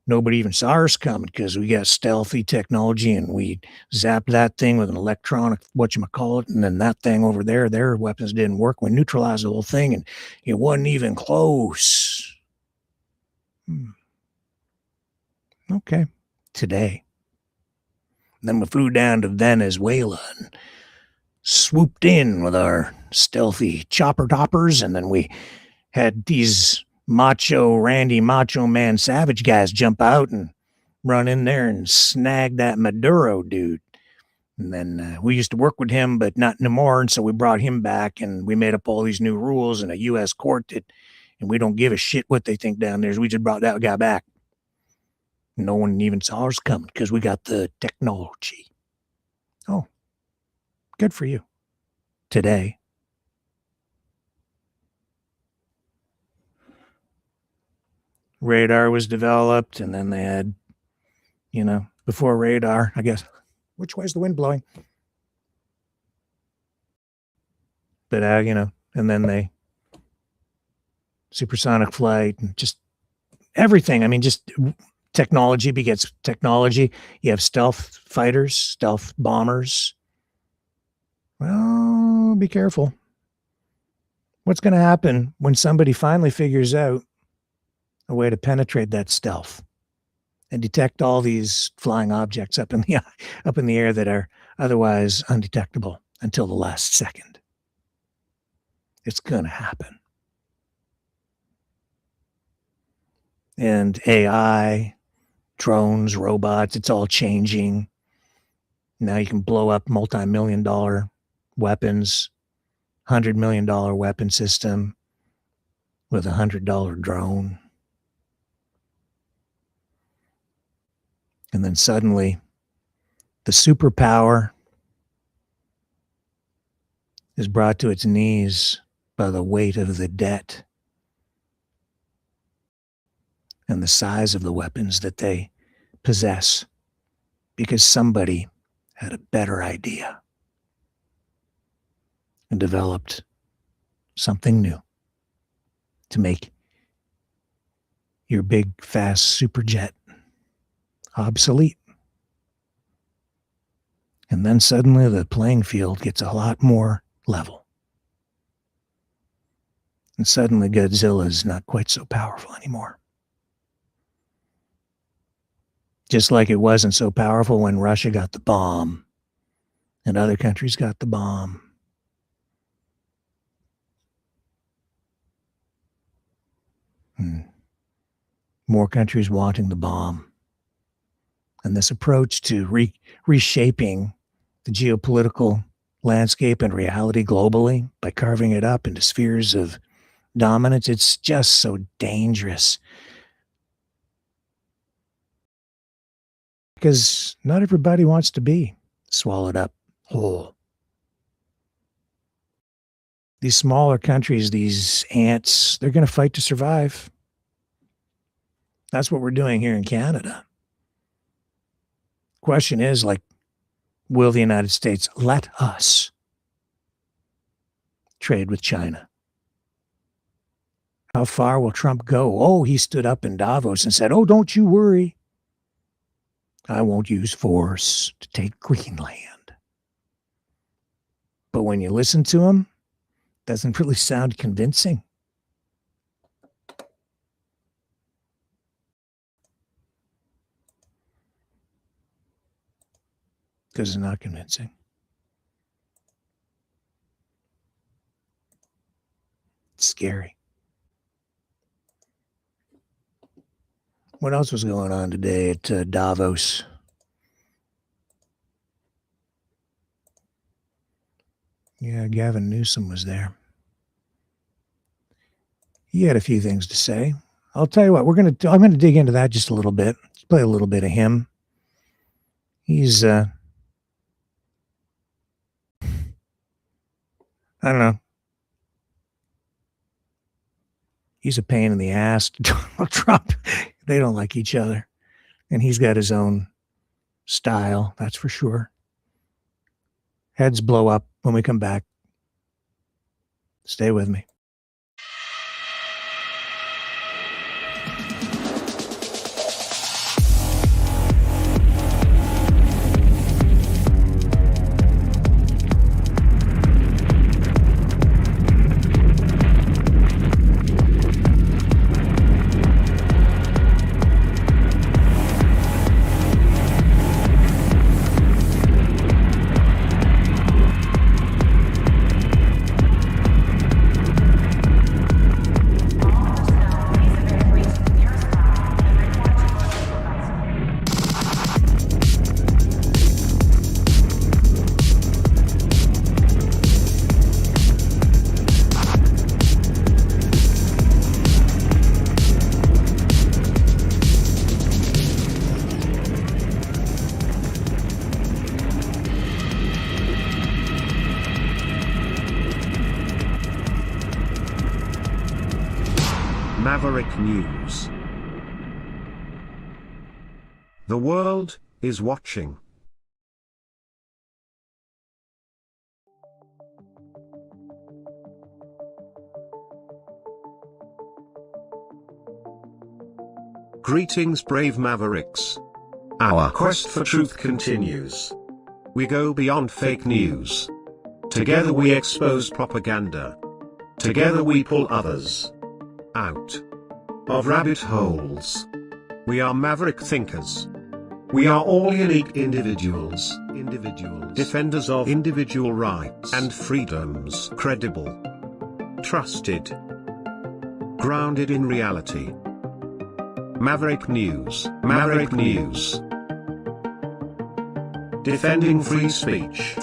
nobody even saw us coming because we got stealthy technology, and we zapped that thing with an electronic whatchamacallit, and then that thing over there, their weapons didn't work. We neutralized the whole thing, and it wasn't even close. Okay, today. Then we flew down to Venezuela and swooped in with our stealthy chopper toppers, and then we had these Randy Macho Man Savage guys jump out and run in there and snag that Maduro dude. And then we used to work with him, but not anymore, and so we brought him back, and we made up all these new rules in a U.S. court and we don't give a shit what they think down there. So we just brought that guy back. No one even saw us coming because we got the technology. Oh, good for you. Today. Radar was developed, and then they had, before radar, I guess, which way's the wind blowing? But, and then they, supersonic flight, and just everything. I mean, just technology begets technology. You have stealth fighters, stealth bombers. Well, be careful. What's going to happen when somebody finally figures out a way to penetrate that stealth and detect all these flying objects up in the air that are otherwise undetectable until the last second? It's going to happen. And AI, drones, robots, it's all changing. Now you can blow up multi-million-dollar weapons, $100 million weapon system with a $100 drone. And then suddenly The superpower is brought to its knees by the weight of the debt and the size of the weapons that they possess, because somebody had a better idea and developed something new to make your big, fast super jet obsolete. And then suddenly the playing field gets a lot more level. And suddenly Godzilla is not quite so powerful anymore. Just like it wasn't so powerful when Russia got the bomb and other countries got the bomb. More countries wanting the bomb. And this approach to reshaping the geopolitical landscape and reality globally by carving it up into spheres of dominance, it's just so dangerous. Because not everybody wants to be swallowed up whole. These smaller countries, these ants, they're going to fight to survive. That's what we're doing here in Canada. Question is, like, will the United States let us trade with China? How far will Trump go? Oh, he stood up in Davos and said, oh, don't you worry. I won't use force to take Greenland. But when you listen to him, it doesn't really sound convincing. Because it's not convincing. It's scary. What else was going on today at Davos? Yeah, Gavin Newsom was there. He had a few things to say. I'll tell you what, I'm going to dig into that just a little bit. Let's play a little bit of him. He's I don't know. He's a pain in the ass to Donald Trump. They don't like each other. And he's got his own style, that's for sure. Heads blow up when we come back. Stay with me. Maverick News. The world is watching. Greetings, brave Mavericks. Our quest for truth continues. We go beyond fake news. Together we expose propaganda. Together we pull others out of rabbit holes. We are maverick thinkers. We are all unique individuals, defenders of individual rights and freedoms, credible, trusted, grounded in reality. Maverick News, Maverick News. Defending free speech,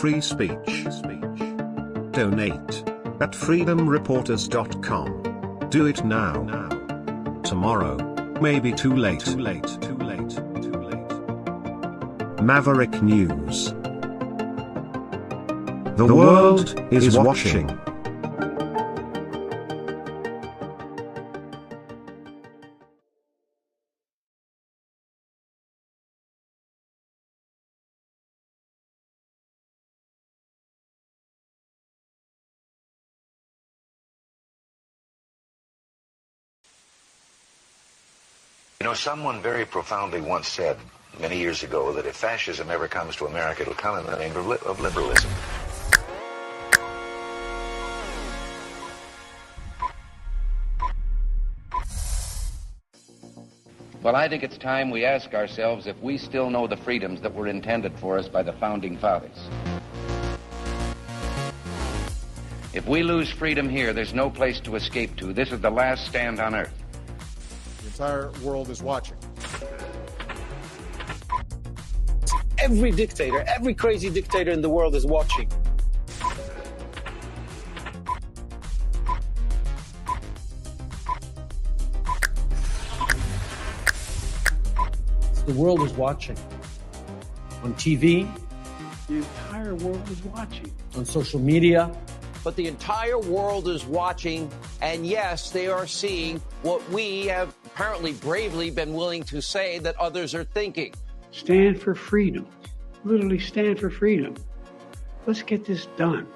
Donate at freedomreporters.com. Do it now. Tomorrow may be too late. Maverick News. The world is watching. You know, someone very profoundly once said many years ago that if fascism ever comes to America, it'll come in the name of liberalism. Well, I think it's time we ask ourselves if we still know the freedoms that were intended for us by the Founding Fathers. If we lose freedom here, there's no place to escape to. This is the last stand on earth. The entire world is watching. Every dictator, every crazy dictator in the world is watching. The world is watching. On TV, the entire world is watching. On social media. But the entire world is watching, and yes, they are seeing what we have apparently bravely been willing to say that others are thinking. Stand for freedom. Literally stand for freedom. Let's get this done.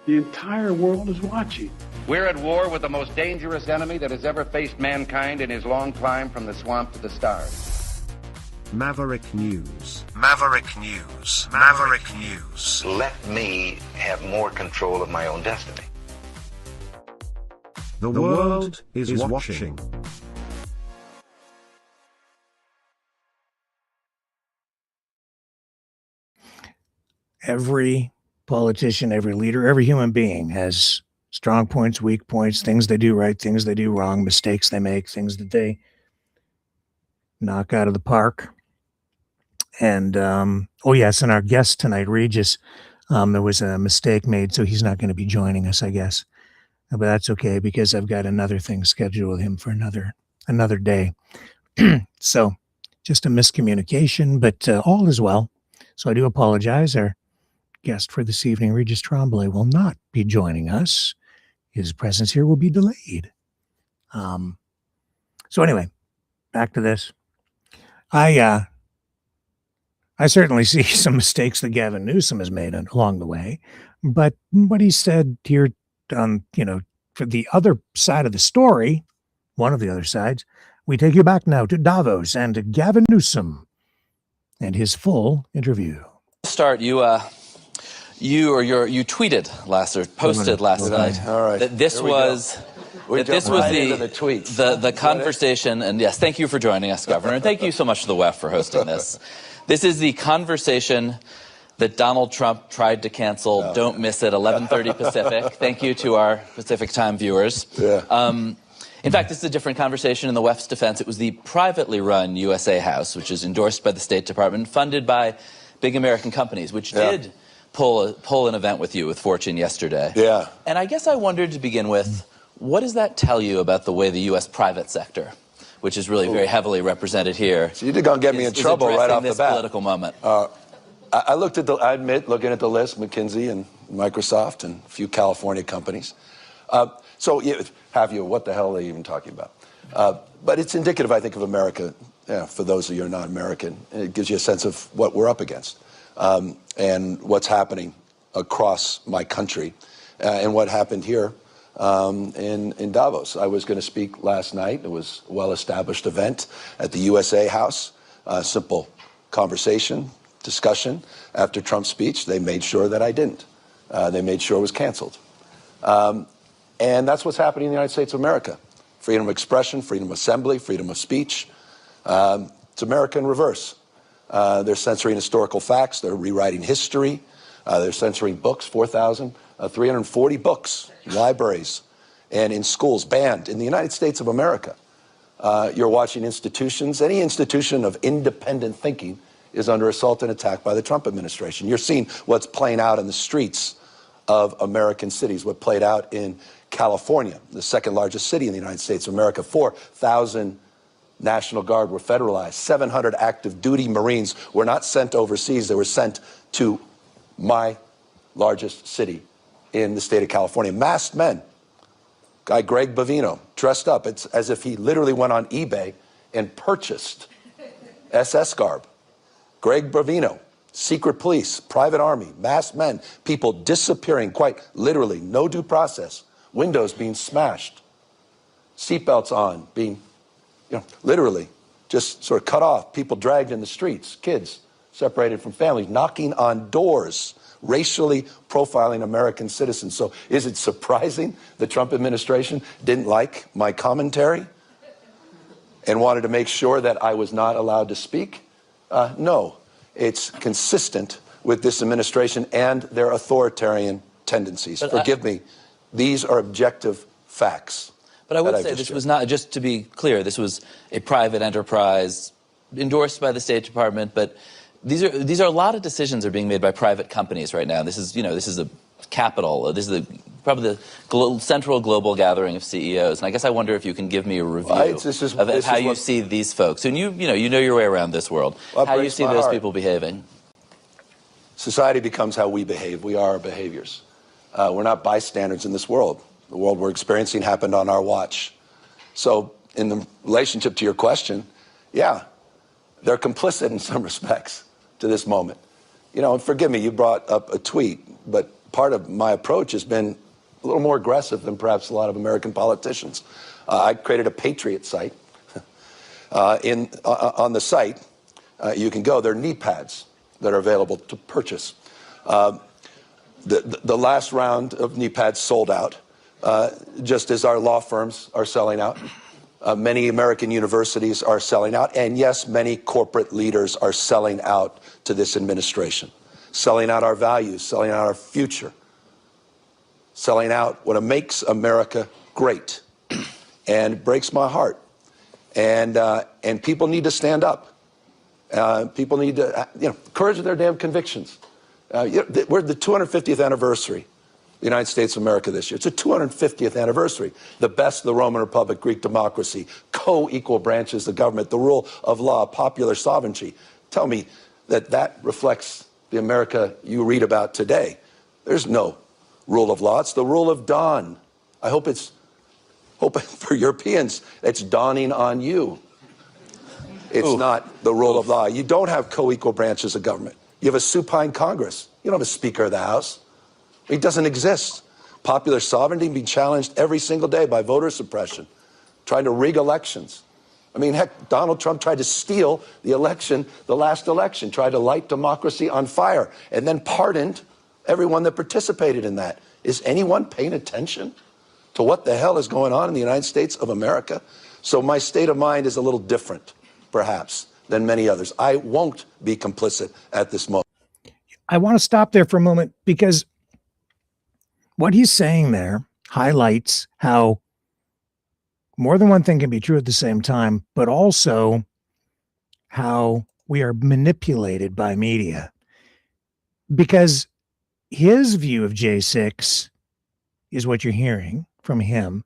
The entire world is watching. We're at war with the most dangerous enemy that has ever faced mankind in his long climb from the swamp to the stars. Maverick News. Maverick News. Maverick News. Let me have more control of my own destiny. The world is watching. Every politician, every leader, every human being has strong points, weak points, things they do right, things they do wrong, mistakes they make, things that they knock out of the park. And, oh yes, and our guest tonight, Regis, there was a mistake made, so he's not going to be joining us, I guess. But that's okay, because I've got another thing scheduled with him for another day. So just a miscommunication, but all is well. So I do apologize. Our guest for this evening, Regis Tremblay, will not be joining us. His presence here will be delayed. So anyway, back to this. I certainly see some mistakes that Gavin Newsom has made along the way, but what he said here, for the other side of the story, one of the other sides, we take you back now to Davos and to Gavin Newsom and his full interview. Start, you tweeted last or posted last night. All right. That this was the conversation, and yes, thank you for joining us, Governor, and thank you so much to the WEF for hosting this. This is the conversation that Donald Trump tried to cancel. Don't miss it, 11:30 Pacific. Thank you to our Pacific time viewers. Yeah. In fact, this is a different conversation in the WEF's defense. It was the privately run USA House, which is endorsed by the State Department, funded by big American companies, which did pull an event with you with Fortune yesterday. Yeah. And I guess I wondered to begin with, what does that tell you about the way the U.S. private sector, which is really very heavily represented here, so you're going to get me in trouble right off the bat. Political moment. I looked at I admit, looking at the list, McKinsey and Microsoft and a few California companies. So have you, what the hell are they even talking about? But it's indicative, I think, of America. For those of you who are not American, it gives you a sense of what we're up against and what's happening across my country and what happened here. In Davos. I was going to speak last night. It was a well-established event at the USA House. Simple conversation, discussion. After Trump's speech, they made sure that I didn't. They made sure it was canceled. And that's what's happening in the United States of America. Freedom of expression, freedom of assembly, freedom of speech. It's America in reverse. They're censoring historical facts. They're rewriting history. They're censoring books, 4,340 books, libraries, and in schools, banned in the United States of America. You're watching institutions. Any institution of independent thinking is under assault and attack by the Trump administration. You're seeing what's playing out in the streets of American cities, what played out in California, the second largest city in the United States of America. 4,000 National Guard were federalized. 700 active duty Marines were not sent overseas. They were sent to my largest city in the state of California. Masked men. Guy Greg Bavino, dressed up. It's as if he literally went on eBay and purchased SS garb. Greg Bavino, secret police, private army, masked men, people disappearing quite literally, no due process, windows being smashed, seatbelts on, being, literally just sort of cut off, people dragged in the streets, kids separated from families, knocking on doors, racially profiling American citizens. So is it surprising the Trump administration didn't like my commentary and wanted to make sure that I was not allowed to speak? No, it's consistent with this administration and their authoritarian tendencies. But forgive me, these are objective facts. But I would say this was not, just to be clear, this was a private enterprise endorsed by the State Department, but these are a lot of decisions are being made by private companies right now. This is, this is a capital. This is probably the central global gathering of CEOs. And I guess I wonder if you can give me a review of how you see these folks. And you know your way around this world. How you see those people behaving. Society becomes how we behave. We are our behaviors. We're not bystanders in this world. The world we're experiencing happened on our watch. So in the relationship to your question, yeah, they're complicit in some respects to this moment. And forgive me, you brought up a tweet, but part of my approach has been a little more aggressive than perhaps a lot of American politicians. I created a Patriot site. On the site, you can go. There are knee pads that are available to purchase. The last round of knee pads sold out, just as our law firms are selling out. Many American universities are selling out. And yes, many corporate leaders are selling out to this administration, selling out our values, selling out our future, selling out what makes America great. And it breaks my heart. And people need to stand up. People need to, courage of their damn convictions. We're the 250th anniversary. The United States of America this year. It's the 250th anniversary. The best of the Roman Republic, Greek democracy, co-equal branches of government, the rule of law, popular sovereignty. Tell me that reflects the America you read about today. There's no rule of law. It's the rule of dawn. I hope for Europeans, it's dawning on you. It's not the rule of law. You don't have co-equal branches of government. You have a supine Congress. You don't have a Speaker of the House. It doesn't exist. Popular sovereignty being challenged every single day by voter suppression, trying to rig elections. I mean, heck, Donald Trump tried to steal the election, the last election, tried to light democracy on fire, and then pardoned everyone that participated in that. Is anyone paying attention to what the hell is going on in the United States of America? So my state of mind is a little different, perhaps, than many others. I won't be complicit at this moment. I want to stop there for a moment because what he's saying there highlights how more than one thing can be true at the same time, but also how we are manipulated by media. Because his view of J6 is what you're hearing from him.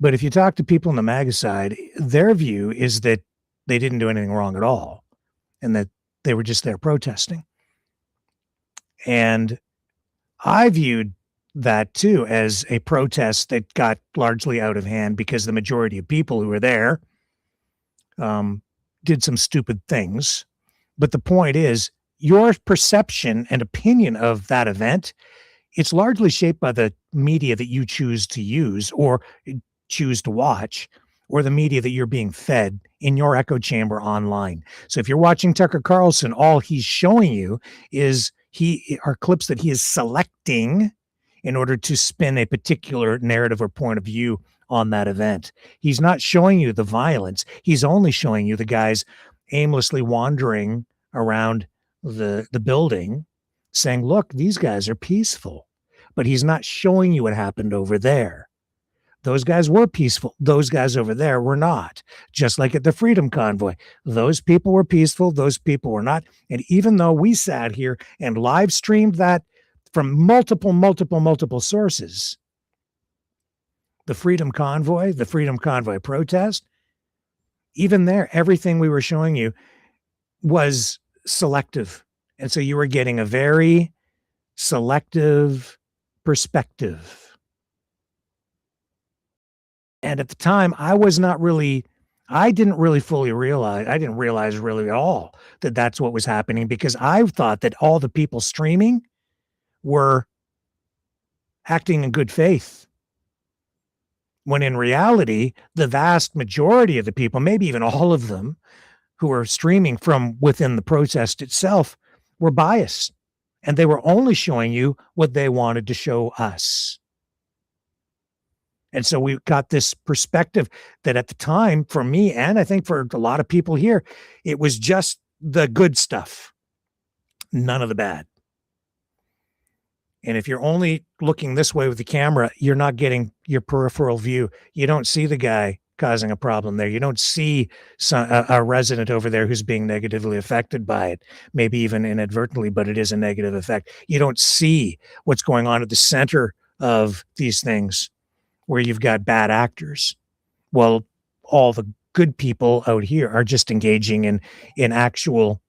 But if you talk to people on the MAGA side, their view is that they didn't do anything wrong at all and that they were just there protesting. And I viewed that too as a protest that got largely out of hand because the majority of people who were there did some stupid things. But the point is, your perception and opinion of that event, it's largely shaped by the media that you choose to use or choose to watch, or the media that you're being fed in your echo chamber online. So if you're watching Tucker Carlson, all he's showing you are clips that he is selecting in order to spin a particular narrative or point of view on that event. He's not showing you the violence. He's only showing you the guys aimlessly wandering around the building saying, look, these guys are peaceful. But he's not showing you what happened over there. Those guys were peaceful. Those guys over there were not. Just like at the Freedom Convoy. Those people were peaceful. Those people were not. And even though we sat here and live streamed that from multiple sources, the Freedom Convoy protest, even there, everything we were showing you was selective. And so you were getting a very selective perspective. And at the time, I didn't really fully realize, I didn't realize really at all that that's what was happening, because I thought that all the people streaming were acting in good faith. When in reality, the vast majority of the people, maybe even all of them, who were streaming from within the protest itself were biased, and they were only showing you what they wanted to show us. And so we got this perspective that at the time, for me, and I think for a lot of people here, it was just the good stuff, none of the bad. And if you're only looking this way with the camera, you're not getting your peripheral view. You don't see the guy causing a problem there. You don't see a resident over there who's being negatively affected by it, maybe even inadvertently, but it is a negative effect. You don't see what's going on at the center of these things where you've got bad actors. Well, all the good people out here are just engaging in actual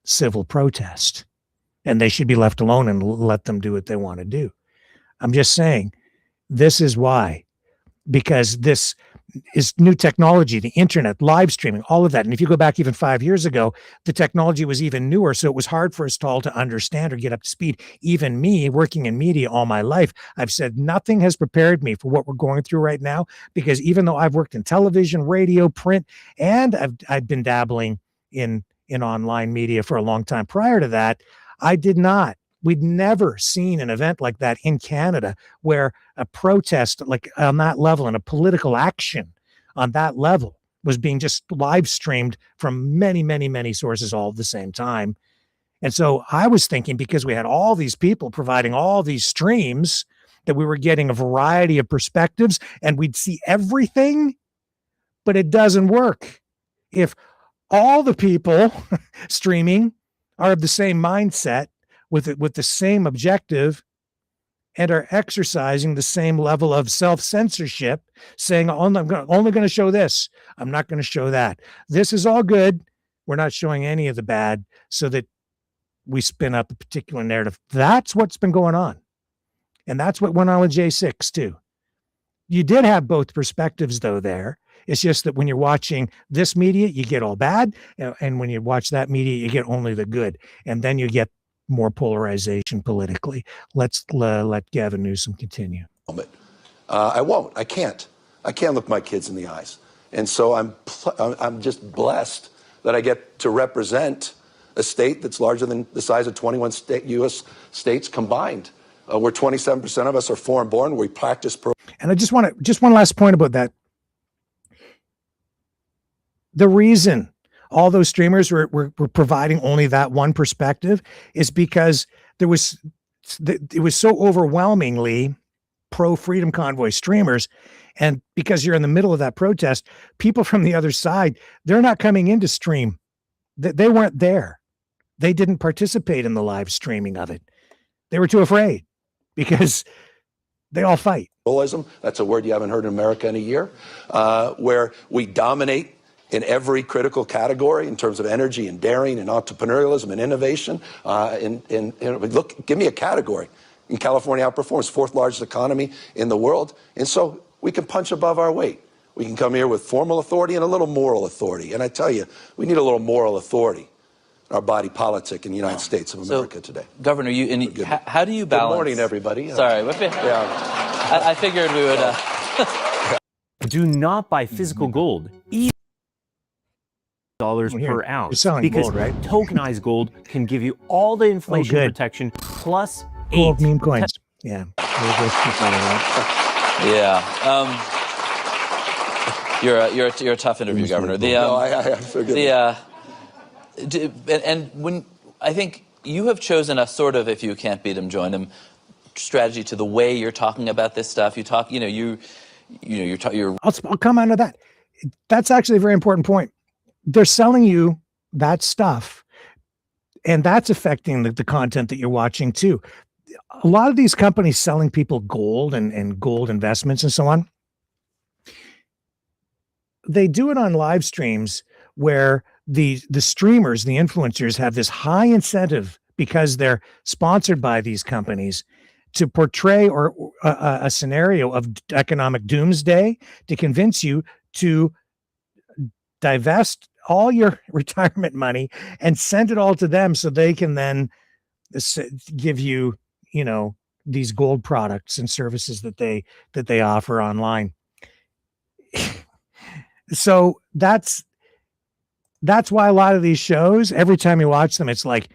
civil protest, and they should be left alone and let them do what they want to do. I'm just saying, this is why, because this is new technology, the internet, live streaming, all of that. And if you go back even 5 years ago, the technology was even newer. So it was hard for us all to understand or get up to speed. Even me, working in media all my life, I've said nothing has prepared me for what we're going through right now, because even though I've worked in television, radio, print, and I've been dabbling in online media for a long time prior to that, we'd never seen an event like that in Canada, where a protest like on that level and a political action on that level was being just live streamed from many, many, many sources all at the same time. And so I was thinking, because we had all these people providing all these streams, that we were getting a variety of perspectives and we'd see everything, but it doesn't work. If all the people streaming are of the same mindset, with the same objective, and are exercising the same level of self-censorship, saying, I'm only going to show this, I'm not going to show that. This is all good. We're not showing any of the bad, so that we spin up a particular narrative. That's what's been going on. And that's what went on with J6 too. You did have both perspectives though there. It's just that when you're watching this media, you get all bad. And when you watch that media, you get only the good. And then you get more polarization politically. Let's let Gavin Newsom continue. I won't. I can't look my kids in the eyes. And so I'm just blessed that I get to represent a state that's larger than the size of 21 U.S. states combined. Where 27% of us are foreign born. We practice. And I just one last point about that. The reason all those streamers were providing only that one perspective is because it was so overwhelmingly pro-freedom convoy streamers. And because you're in the middle of that protest, people from the other side, they're not coming in to stream. They weren't there. They didn't participate in the live streaming of it. They were too afraid, because they all fight. That's a word you haven't heard in America in a year, where we dominate in every critical category in terms of energy and daring and entrepreneurialism and innovation. Look, give me a category. In California outperforms, fourth largest economy in the world. And so we can punch above our weight. We can come here with formal authority and a little moral authority. And I tell you, we need a little moral authority in our body politic in the United States of America today. Governor, how do you balance? Good morning, everybody. Sorry. Yeah. I figured we would. Do not buy physical gold. Dollars per ounce, because gold, right? Tokenized gold can give you all the inflation protection plus gold meme coins. Yeah. You're a tough interview, Governor. And when I think you have chosen a sort of, if you can't beat him, join him strategy to the way you're talking about this stuff. You talk, you're. I'll comment on that. That's actually a very important point. They're selling you that stuff, and that's affecting the content that you're watching too. A lot of these companies selling people gold and gold investments and so on, they do it on live streams where the streamers, the influencers, have this high incentive because they're sponsored by these companies to portray or a scenario of economic doomsday to convince you to divest all your retirement money and send it all to them so they can then give you, these gold products and services that they offer online. So that's why a lot of these shows, every time you watch them, it's like,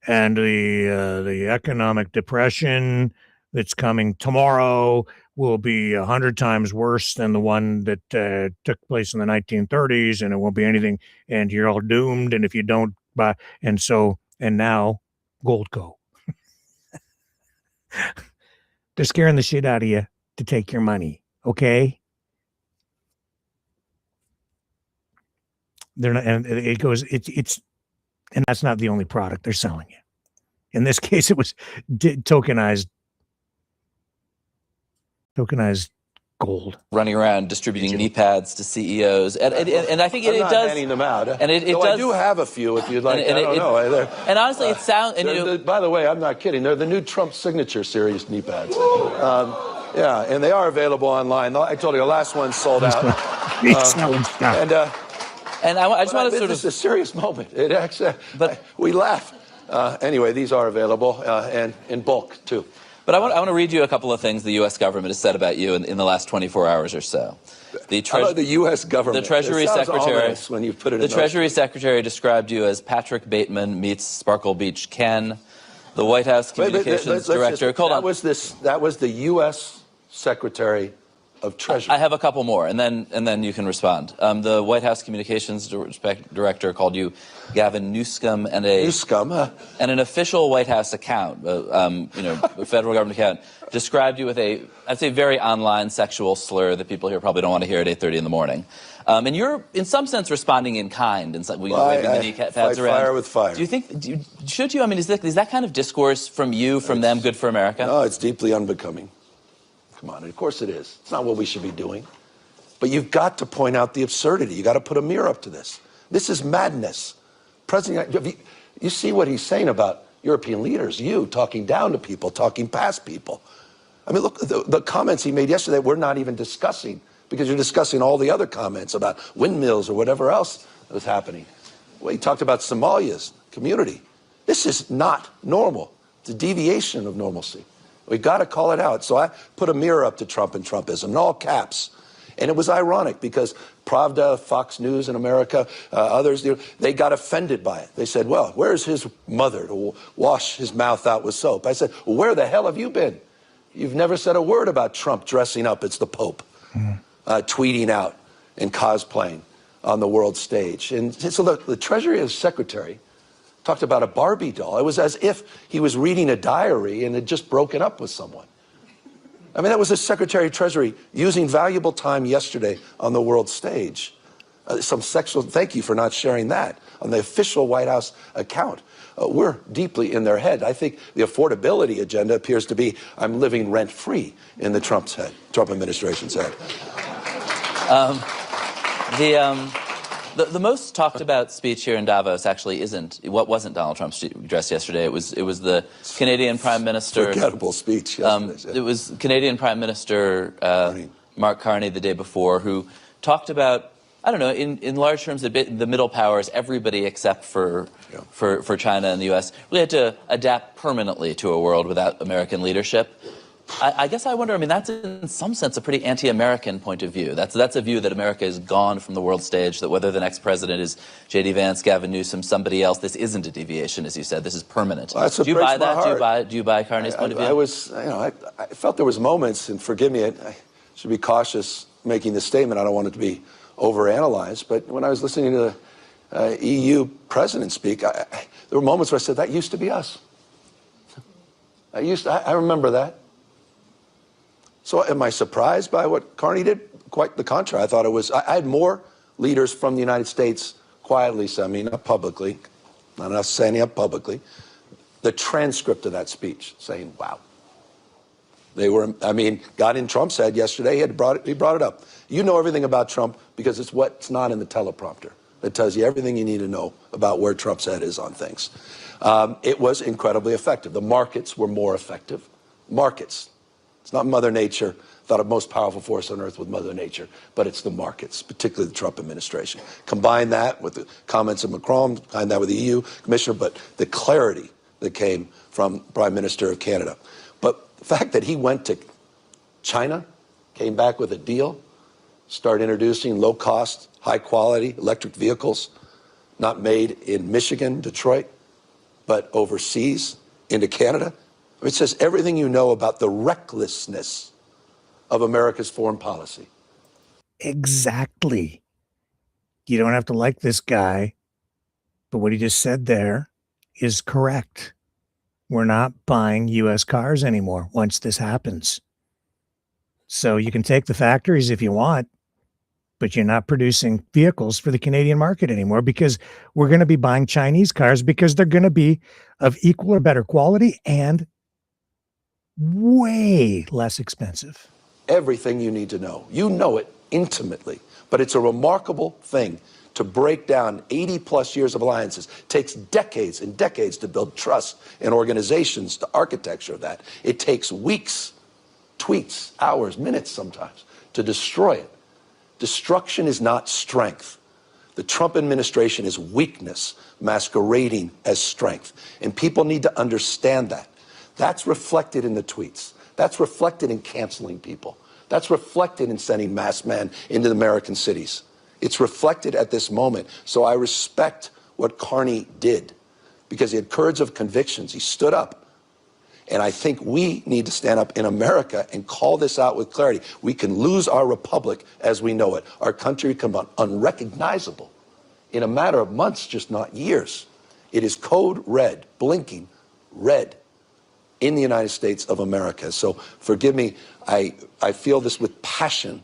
and the economic depression that's coming tomorrow will be 100 times worse than the one that took place in the 1930s, and it won't be anything, and you're all doomed, and if you don't buy, and now gold go. They're scaring the shit out of you to take your money, okay? They're not, and it goes, it's, and that's not the only product they're selling you. In this case, it was tokenized gold. Running around distributing knee pads to CEOs, and I think it does. Handing them out, and it does. I do have a few if you'd like. I don't know. And honestly, it sounds. By the way, I'm not kidding. They're the new Trump signature series knee pads. Yeah, and they are available online. I told you the last one sold out. And I just want to sort of. It's a serious moment. It actually, we laugh. Anyway, these are available and in bulk too. But I want to read you a couple of things the U.S. government has said about you in the last 24 hours or so. The U.S. government. The Treasury Secretary. When you put it the Treasury Secretary described you as Patrick Bateman meets Sparkle Beach Ken. The White House Communications Director. That was the U.S. Secretary of Treasury. I have a couple more, and then you can respond. The White House Communications Director called you Gavin Newscomb, and an official White House account, a federal government account, described you with I'd say very online sexual slur that people here probably don't want to hear at 8:30 in the morning. And you're in some sense responding in kind, and waving the knee pads around. Fire with fire. Do you think? Should you? I mean, is that kind of discourse from you, from them, good for America? No, it's deeply unbecoming. Come on, of course it is. It's not what we should be doing. But you've got to point out the absurdity. You've got to put a mirror up to this. This is madness. President, you see what he's saying about European leaders, you talking down to people, talking past people. I mean, look, the comments he made yesterday we're not even discussing because you're discussing all the other comments about windmills or whatever else that was happening. Well, he talked about Somalia's community. This is not normal. It's a deviation of normalcy. We've got to call it out. So I put a mirror up to Trump and Trumpism in all caps. And it was ironic because Pravda, Fox News in America, others, they got offended by it. They said, well, where's his mother to wash his mouth out with soap? I said, well, where the hell have you been? You've never said a word about Trump dressing up as the Pope, tweeting out and cosplaying on the world stage. And so the Treasury Secretary talked about a Barbie doll. It was as if he was reading a diary and had just broken up with someone. I mean, that was the Secretary of Treasury using valuable time yesterday on the world stage. Some sexual, thank you for not sharing that on the official White House account. We're deeply in their head. I think the affordability agenda appears to be, I'm living rent-free in the Trump administration's head. The most talked about speech here in Davos actually wasn't Donald Trump's address yesterday. It was the Canadian Prime Minister. Forgettable speech yesterday. It was Canadian Prime Minister Mark Carney the day before, who talked about, I don't know, in large terms, the middle powers, everybody except for China and the U.S. really had to adapt permanently to a world without American leadership. I guess I wonder, I mean, that's in some sense a pretty anti-American point of view. That's a view that America is gone from the world stage, that whether the next president is J.D. Vance, Gavin Newsom, somebody else, this isn't a deviation, as you said. This is permanent. Well, do you buy that? Do you buy Carney's point of view? I felt there was moments, and forgive me, I should be cautious making this statement. I don't want it to be overanalyzed, but when I was listening to the EU president speak, there were moments where I said, that used to be us. I remember that. So am I surprised by what Carney did? Quite the contrary. I thought it was, I had more leaders from the United States quietly, not publicly, not enough saying it publicly, the transcript of that speech saying, wow. They were, I mean, got in Trump's head yesterday. He brought it up. You know everything about Trump because it's what's not in the teleprompter. That tells you everything you need to know about where Trump's head is on things. It was incredibly effective. The markets were more effective. Markets. It's not Mother Nature. Thought of most powerful force on earth with Mother Nature, but it's the markets, particularly the Trump administration. Combine that with the comments of Macron, combine that with the EU commissioner, but the clarity that came from Prime Minister of Canada. But the fact that he went to China, came back with a deal, started introducing low-cost, high-quality electric vehicles, not made in Michigan, Detroit, but overseas into Canada. I mean, it says everything you know about the recklessness of America's foreign policy. Exactly. You don't have to like this guy, but what he just said there is correct. We're not buying U.S. cars anymore once this happens. So you can take the factories if you want, but you're not producing vehicles for the Canadian market anymore because we're going to be buying Chinese cars because they're going to be of equal or better quality and way less expensive. Everything you need to know. You know it intimately, but it's a remarkable thing to break down 80-plus years of alliances. It takes decades and decades to build trust in organizations, the architecture of that. It takes weeks, tweets, hours, minutes sometimes to destroy it. Destruction is not strength. The Trump administration is weakness masquerading as strength. And people need to understand that. That's reflected in the tweets. That's reflected in canceling people. That's reflected in sending masked men into the American cities. It's reflected at this moment. So I respect what Carney did because he had courage of convictions. He stood up. And I think we need to stand up in America and call this out with clarity. We can lose our republic as we know it. Our country become unrecognizable in a matter of months, just not years. It is code red, blinking red in the United States of America. So forgive me, I feel this with passion,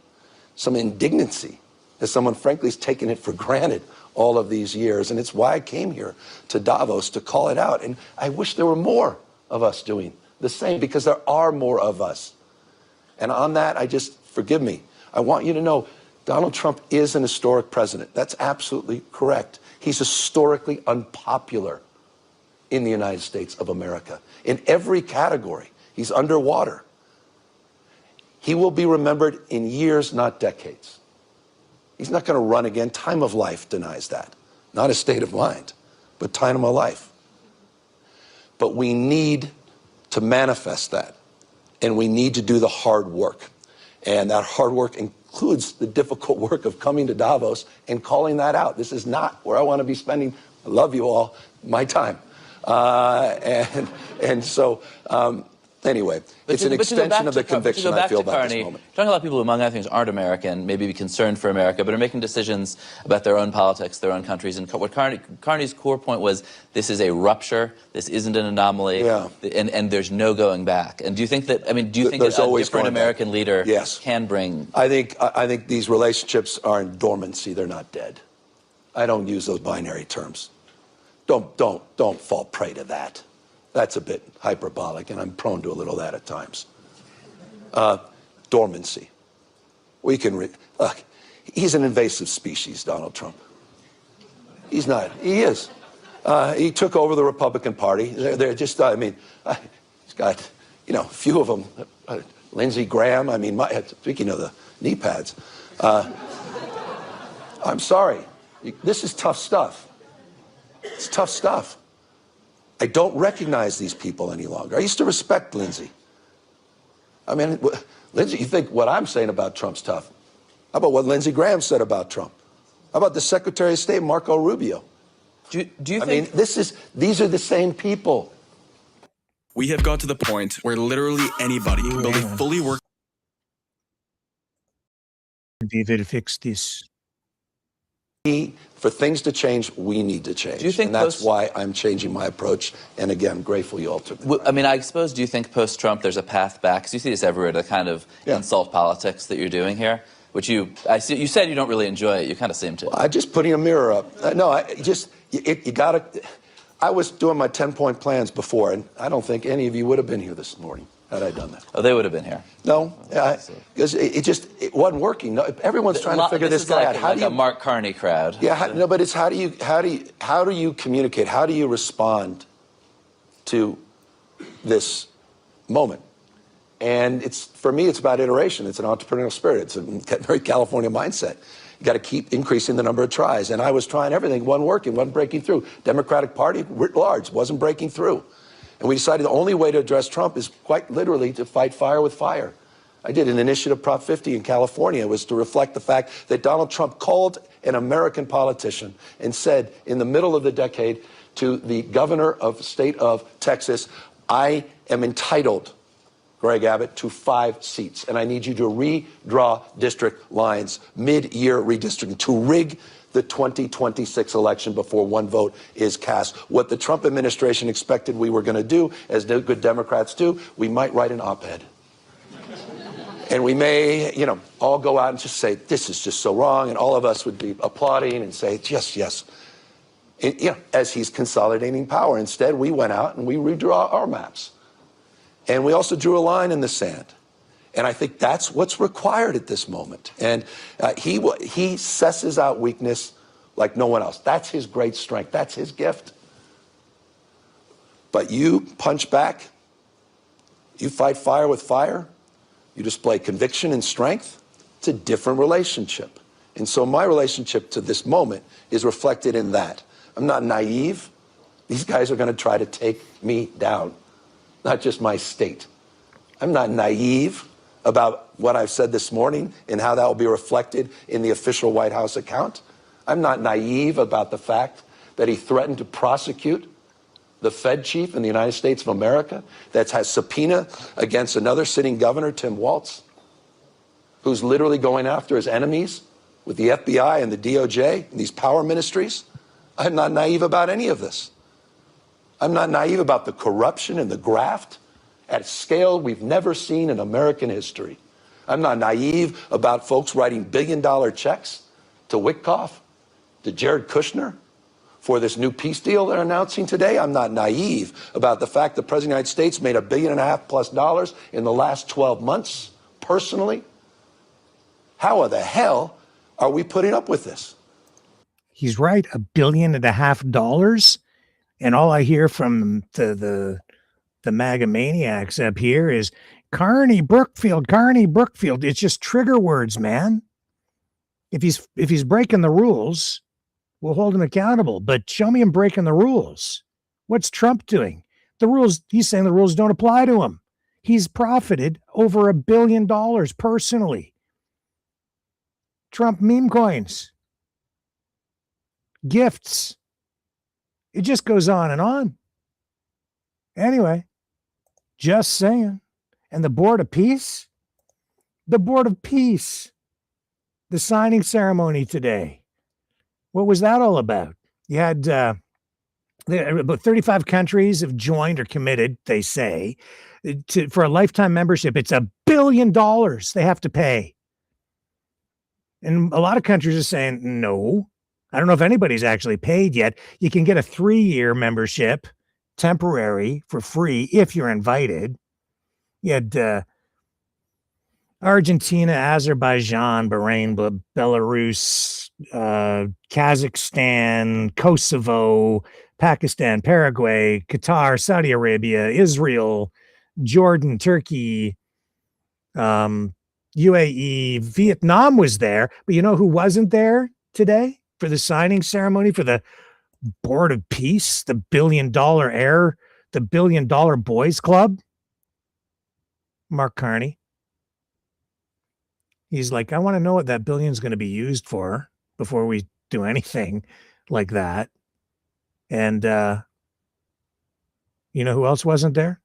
some indignancy, as someone frankly has taken it for granted all of these years. And it's why I came here to Davos to call it out. And I wish there were more of us doing the same because there are more of us. And on that, forgive me, I want you to know Donald Trump is an historic president. That's absolutely correct. He's historically unpopular in the United States of America. In every category, he's underwater. He will be remembered in years, not decades. He's not going to run again. Time of life denies that. Not a state of mind, but time of life. But we need to manifest that, and we need to do the hard work. And that hard work includes the difficult work of coming to Davos and calling that out. This is not where I want to be spending, I love you all, my time. So anyway, it's an extension of the conviction I feel about this moment. Talking a lot of people who, among other things, aren't American, maybe be concerned for America, but are making decisions about their own politics, their own countries. And what Carney's core point was, this is a rupture, this isn't an anomaly, and there's no going back. And do you think that, I mean, do you think that a different American leader can bring? I think these relationships are in dormancy, they're not dead. I don't use those binary terms. Don't fall prey to that. That's a bit hyperbolic, and I'm prone to a little of that at times. Dormancy. We can look. He's an invasive species, Donald Trump. He's not. He is. He took over the Republican Party. They're just. I mean, he's got a few of them. Lindsey Graham. I mean, speaking of the knee pads. I'm sorry. This is tough stuff. It's tough stuff. I don't recognize these people any longer. I used to respect Lindsey. I mean, Lindsey, you think what I'm saying about Trump's tough? How about what Lindsey Graham said about Trump? How about the Secretary of State, Marco Rubio? Do you think? I mean, these are the same people. We have got to the point where literally anybody can build a fully working. David, fix this. For things to change, we need to change. Do you think and that's why I'm changing my approach. And again, grateful you all took it. I mean, I suppose, do you think post-Trump there's a path back? Because you see this everywhere, the kind of insult politics that you're doing here, which you said you don't really enjoy it. You kind of seem to. I just putting a mirror up. You got to. I was doing my 10-point plans before, and I don't think any of you would have been here this morning. had I done that. Oh, they would have been here. No, because it wasn't working. No, everyone's trying to figure this guy out. How do you, a Mark Carney crowd? Yeah, no, but it's how do you communicate? How do you respond to this moment? And for me, it's about iteration. It's an entrepreneurial spirit. It's a very California mindset. You got to keep increasing the number of tries. And I was trying everything, wasn't working, wasn't breaking through. Democratic Party, writ large, wasn't breaking through. And we decided the only way to address Trump is quite literally to fight fire with fire. I did an initiative, Prop 50 in California. It was to reflect the fact that Donald Trump called an American politician and said in the middle of the decade to the governor of the state of Texas, I am entitled, Greg Abbott, to 5 seats. And I need you to redraw district lines, mid-year redistricting, to rig the 2026 election before one vote is cast. What the Trump administration expected we were going to do, as good Democrats do, we might write an op-ed. And we may, all go out and just say, this is just so wrong. And all of us would be applauding and say, yes, yes. And, as he's consolidating power. Instead, we went out and we redraw our maps. And we also drew a line in the sand. And I think that's what's required at this moment. And he susses out weakness like no one else. That's his great strength. That's his gift. But you punch back. You fight fire with fire. You display conviction and strength. It's a different relationship. And so my relationship to this moment is reflected in that. I'm not naive. These guys are going to try to take me down, not just my state. I'm not naive about what I've said this morning and how that will be reflected in the official White House account. I'm not naive about the fact that he threatened to prosecute the Fed chief in the United States of America that has subpoena against another sitting governor, Tim Walz, who's literally going after his enemies with the FBI and the DOJ and these power ministries. I'm not naive about any of this. I'm not naive about the corruption and the graft at a scale we've never seen in American history. I'm not naive about folks writing billion-dollar checks to Witkoff, to Jared Kushner, for this new peace deal they're announcing today. I'm not naive about the fact the President of the United States made $1.5 billion+ in the last 12 months, personally. How the hell are we putting up with this? He's right, $1.5 billion. And all I hear from the MAGA maniacs up here is Carney, Brookfield, Carney, Brookfield. It's just trigger words, man. If he's breaking the rules, we'll hold him accountable. But show me him breaking the rules. What's Trump doing? The rules, he's saying the rules don't apply to him. He's profited over $1 billion personally. Trump meme coins, gifts. It just goes on and on. Anyway, just saying. And the Board of Peace? The Board of Peace. The signing ceremony today. What was that all about? You had about 35 countries have joined or committed, they say, for a lifetime membership. It's $1 billion they have to pay. And a lot of countries are saying, no. I don't know if anybody's actually paid yet. You can get a 3-year membership, temporary, for free if you're invited. You had Argentina, Azerbaijan, Bahrain, Belarus, Kazakhstan, Kosovo, Pakistan, Paraguay, Qatar, Saudi Arabia, Israel, Jordan, Turkey, UAE, Vietnam was there. But you know who wasn't there today for the signing ceremony for the Board of Peace, the $1 billion heir, the $1 billion boys club? Mark Carney. He's like, I want to know what that billion's going to be used for before we do anything like that. And you know who else wasn't there?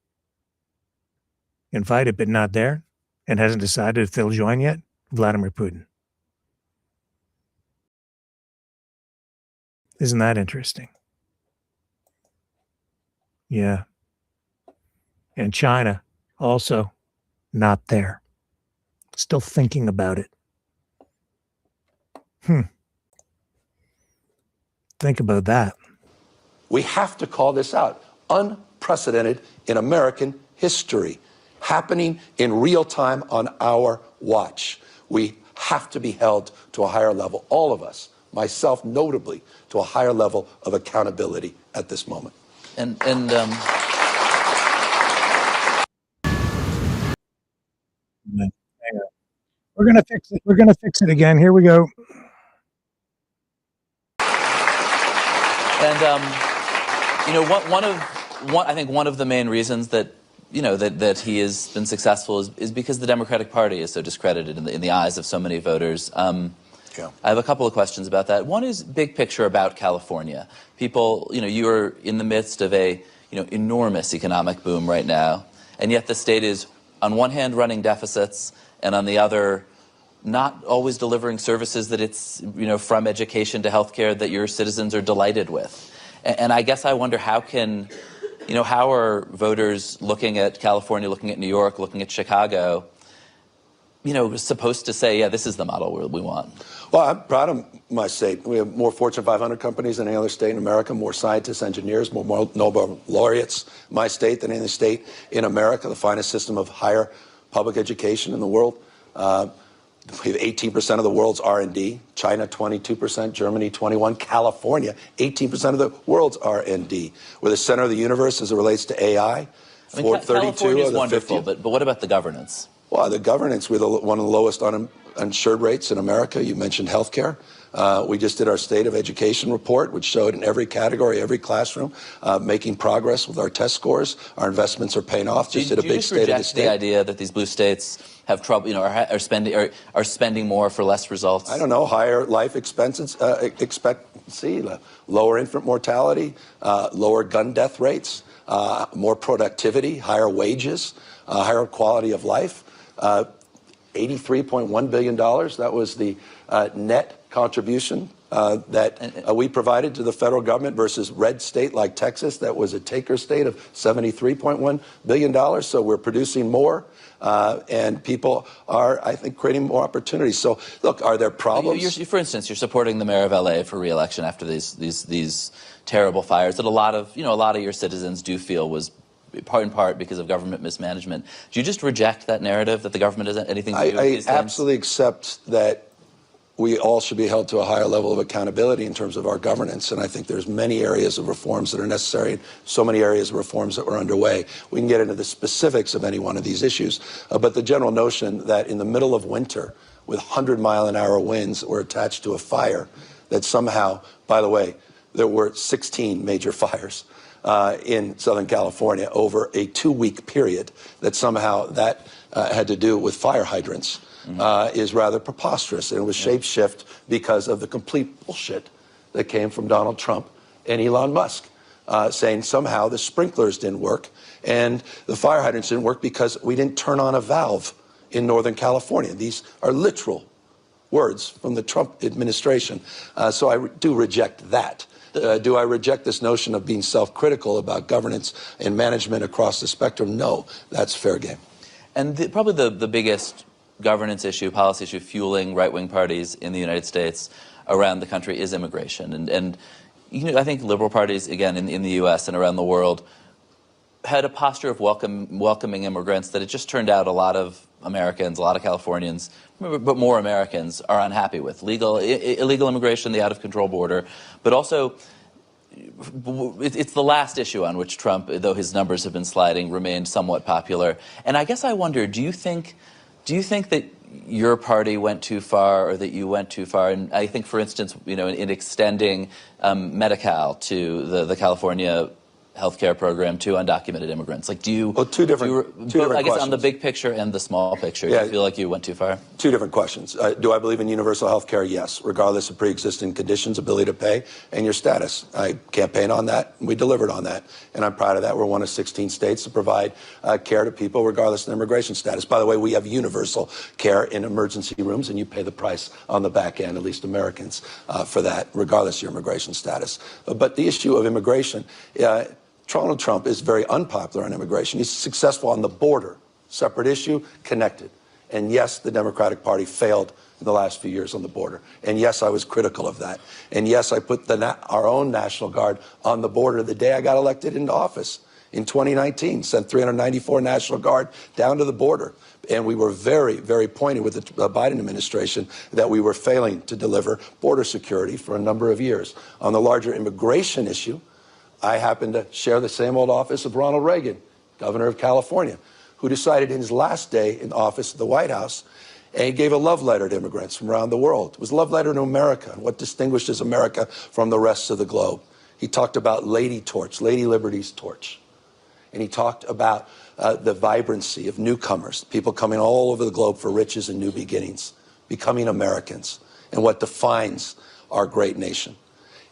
Invited but not there, and hasn't decided if they'll join yet? Vladimir Putin. Isn't that interesting? Yeah. And China also not there. Still thinking about it. Think about that. We have to call this out. Unprecedented in American history. happening in real time on our watch. We have to be held to a higher level, all of us, myself notably, to a higher level of accountability at this moment. We're gonna fix it. We're gonna fix it again. Here we go. And I think one of the main reasons that that he has been successful is because the Democratic Party is so discredited in the eyes of so many voters. I have a couple of questions about that. One is big picture about California. People, you are in the midst of a enormous economic boom right now, and yet the state is on one hand running deficits, and on the other, not always delivering services that it's, from education to healthcare that your citizens are delighted with. And I guess I wonder how are voters looking at California, looking at New York, looking at Chicago, supposed to say, yeah, this is the model we want? Well, I'm proud of my state. We have more Fortune 500 companies than any other state in America, more scientists, engineers, more Nobel laureates in my state than any state in America, the finest system of higher public education in the world. We have 18% of the world's R&D, China 22%, Germany 21%, California 18% of the world's R&D. We're the center of the universe as it relates to AI. California is wonderful, but what about the governance? Well, the governance, we're one of the lowest uninsured rates in America. You mentioned healthcare. We just did our State of Education report, which showed in every category, every classroom, making progress with our test scores. Our investments are paying off. Just did a big State of the State. The idea that these blue states have trouble, are spending more for less results? I don't know. Higher life expectancy, lower infant mortality, lower gun death rates, more productivity, higher wages, higher quality of life. $83.1 billion. That was the net contribution that we provided to the federal government versus red state like Texas that was a taker state of $73.1 billion. So we're producing more, and people are, I think, creating more opportunities. So, look, are there problems? For instance, you're supporting the mayor of LA for re-election after these terrible fires that a lot of your citizens do feel was in part because of government mismanagement. Do you just reject that narrative that the government has anything to do with these things? I absolutely accept that we all should be held to a higher level of accountability in terms of our governance, and I think there's many areas of reforms that are necessary, and so many areas of reforms that were underway. We can get into the specifics of any one of these issues, but the general notion that in the middle of winter, with 100-mile-an-hour winds that were attached to a fire, that somehow, by the way, there were 16 major fires in Southern California over a 2-week period, that somehow that had to do with fire hydrants is rather preposterous. And it was shapeshift because of the complete bullshit that came from Donald Trump and Elon Musk, saying somehow the sprinklers didn't work and the fire hydrants didn't work because we didn't turn on a valve in Northern California. These are literal words from the Trump administration. So I do reject that. Do I reject this notion of being self-critical about governance and management across the spectrum? No, that's fair game. And probably the biggest governance issue, policy issue, fueling right-wing parties in the United States around the country is immigration. And I think liberal parties, again, in the U.S. and around the world, had a posture of welcoming immigrants that it just turned out a lot of Americans, a lot of Californians, but more Americans are unhappy with. Illegal immigration, the out-of-control border, but also it's the last issue on which Trump, though his numbers have been sliding, remained somewhat popular. And I guess I wonder, do you think that your party went too far, or that you went too far? And I think, for instance, in extending Medi-Cal to the California healthcare program to undocumented immigrants. Like, do you? Well, two different I guess questions. On the big picture and the small picture, do you feel like you went too far? Two different questions. Do I believe in universal health care? Yes, regardless of pre-existing conditions, ability to pay, and your status. I campaigned on that, and we delivered on that, and I'm proud of that. We're one of 16 states to provide care to people regardless of their immigration status. By the way, we have universal care in emergency rooms, and you pay the price on the back end, at least Americans, for that, regardless of your immigration status. But the issue of immigration, Donald Trump is very unpopular on immigration. He's successful on the border. Separate issue, connected. And yes, the Democratic Party failed in the last few years on the border. And yes, I was critical of that. And yes, I put our own National Guard on the border the day I got elected into office in 2019, sent 394 National Guard down to the border. And we were very, very pointed with the Biden administration that we were failing to deliver border security for a number of years. On the larger immigration issue, I happen to share the same old office of Ronald Reagan, governor of California, who decided in his last day in office at the White House, and he gave a love letter to immigrants from around the world. It was a love letter to America and what distinguishes America from the rest of the globe. He talked about Lady Torch, Lady Liberty's torch. And he talked about the vibrancy of newcomers, people coming all over the globe for riches and new beginnings, becoming Americans, and what defines our great nation.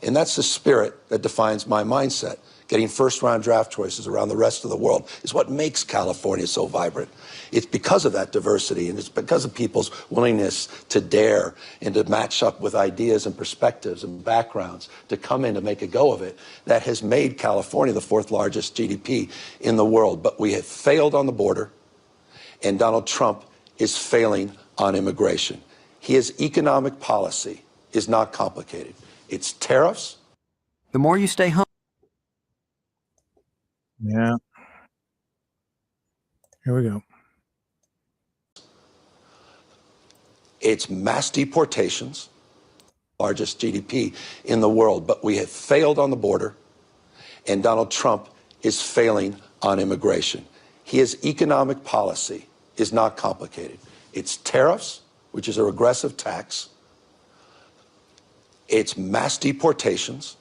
And that's the spirit that defines my mindset. Getting first-round draft choices around the rest of the world is what makes California so vibrant. It's because of that diversity, and it's because of people's willingness to dare and to match up with ideas and perspectives and backgrounds to come in to make a go of it that has made California the fourth largest GDP in the world. But we have failed on the border, and Donald Trump is failing on immigration. His economic policy is not complicated. It's tariffs. The more you stay home. Yeah. Here we go. It's mass deportations, largest GDP in the world, but we have failed on the border, and Donald Trump is failing on immigration. His economic policy is not complicated. It's tariffs, which is a regressive tax. It's mass deportations,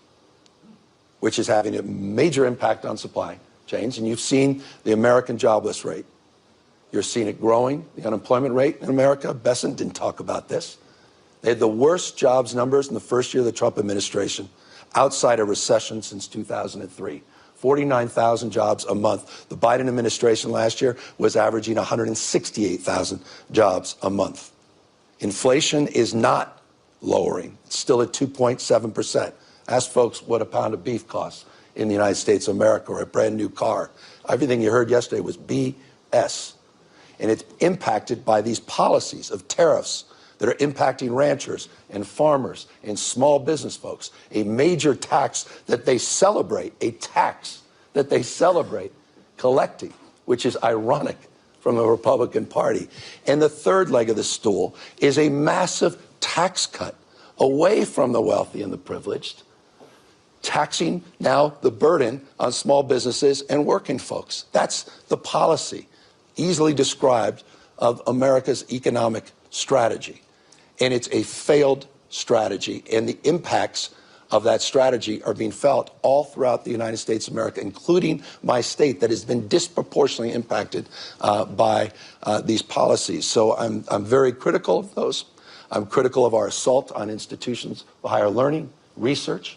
which is having a major impact on supply chains. And you've seen the American jobless rate. You're seeing it growing, the unemployment rate in America. Besant didn't talk about this. They had the worst jobs numbers in the first year of the Trump administration outside a recession since 2003. 49,000 jobs a month. The Biden administration last year was averaging 168,000 jobs a month. Inflation is not lowering. It's still at 2.7%. Ask folks what a pound of beef costs in the United States of America or a brand new car. Everything you heard yesterday was BS. And it's impacted by these policies of tariffs that are impacting ranchers and farmers and small business folks. A major tax that they celebrate, collecting, which is ironic from the Republican Party. And the third leg of the stool is a massive tax cut away from the wealthy and the privileged, taxing now the burden on small businesses and working folks. That's the policy, easily described, of America's economic strategy. And it's a failed strategy, and the impacts of that strategy are being felt all throughout the United States of America, including my state that has been disproportionately impacted by these policies. So I'm very critical of those. I'm critical of our assault on institutions of higher learning, research,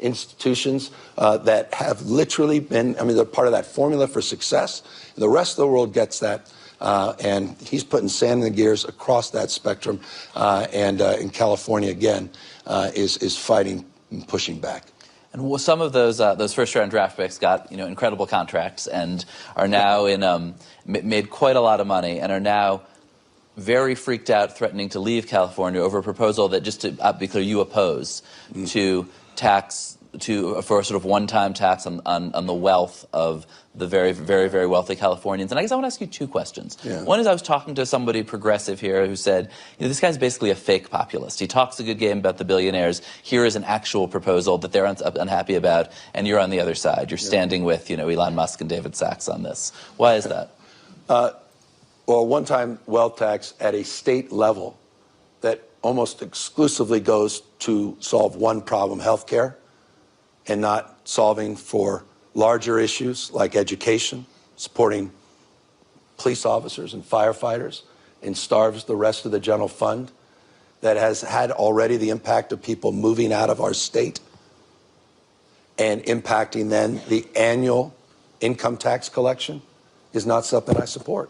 institutions that have literally been, they're part of that formula for success. The rest of the world gets that, and he's putting sand in the gears across that spectrum, and in California, again, is fighting and pushing back. And some of those first-round draft picks got incredible contracts and are now made quite a lot of money and are now very freaked out, threatening to leave California over a proposal that, just to be clear, you oppose for a sort of one-time tax on the wealth of the very, very, very wealthy Californians. And I guess I want to ask you two questions. Yeah. One is, I was talking to somebody progressive here who said, this guy's basically a fake populist. He talks a good game about the billionaires. Here is an actual proposal that they're unhappy about, and you're on the other side. You're standing with Elon Musk and David Sachs on this. Why is that? Well, one-time wealth tax at a state level that almost exclusively goes to solve one problem, healthcare, and not solving for larger issues like education, supporting police officers and firefighters, and starves the rest of the general fund, that has had already the impact of people moving out of our state and impacting then the annual income tax collection, is not something I support.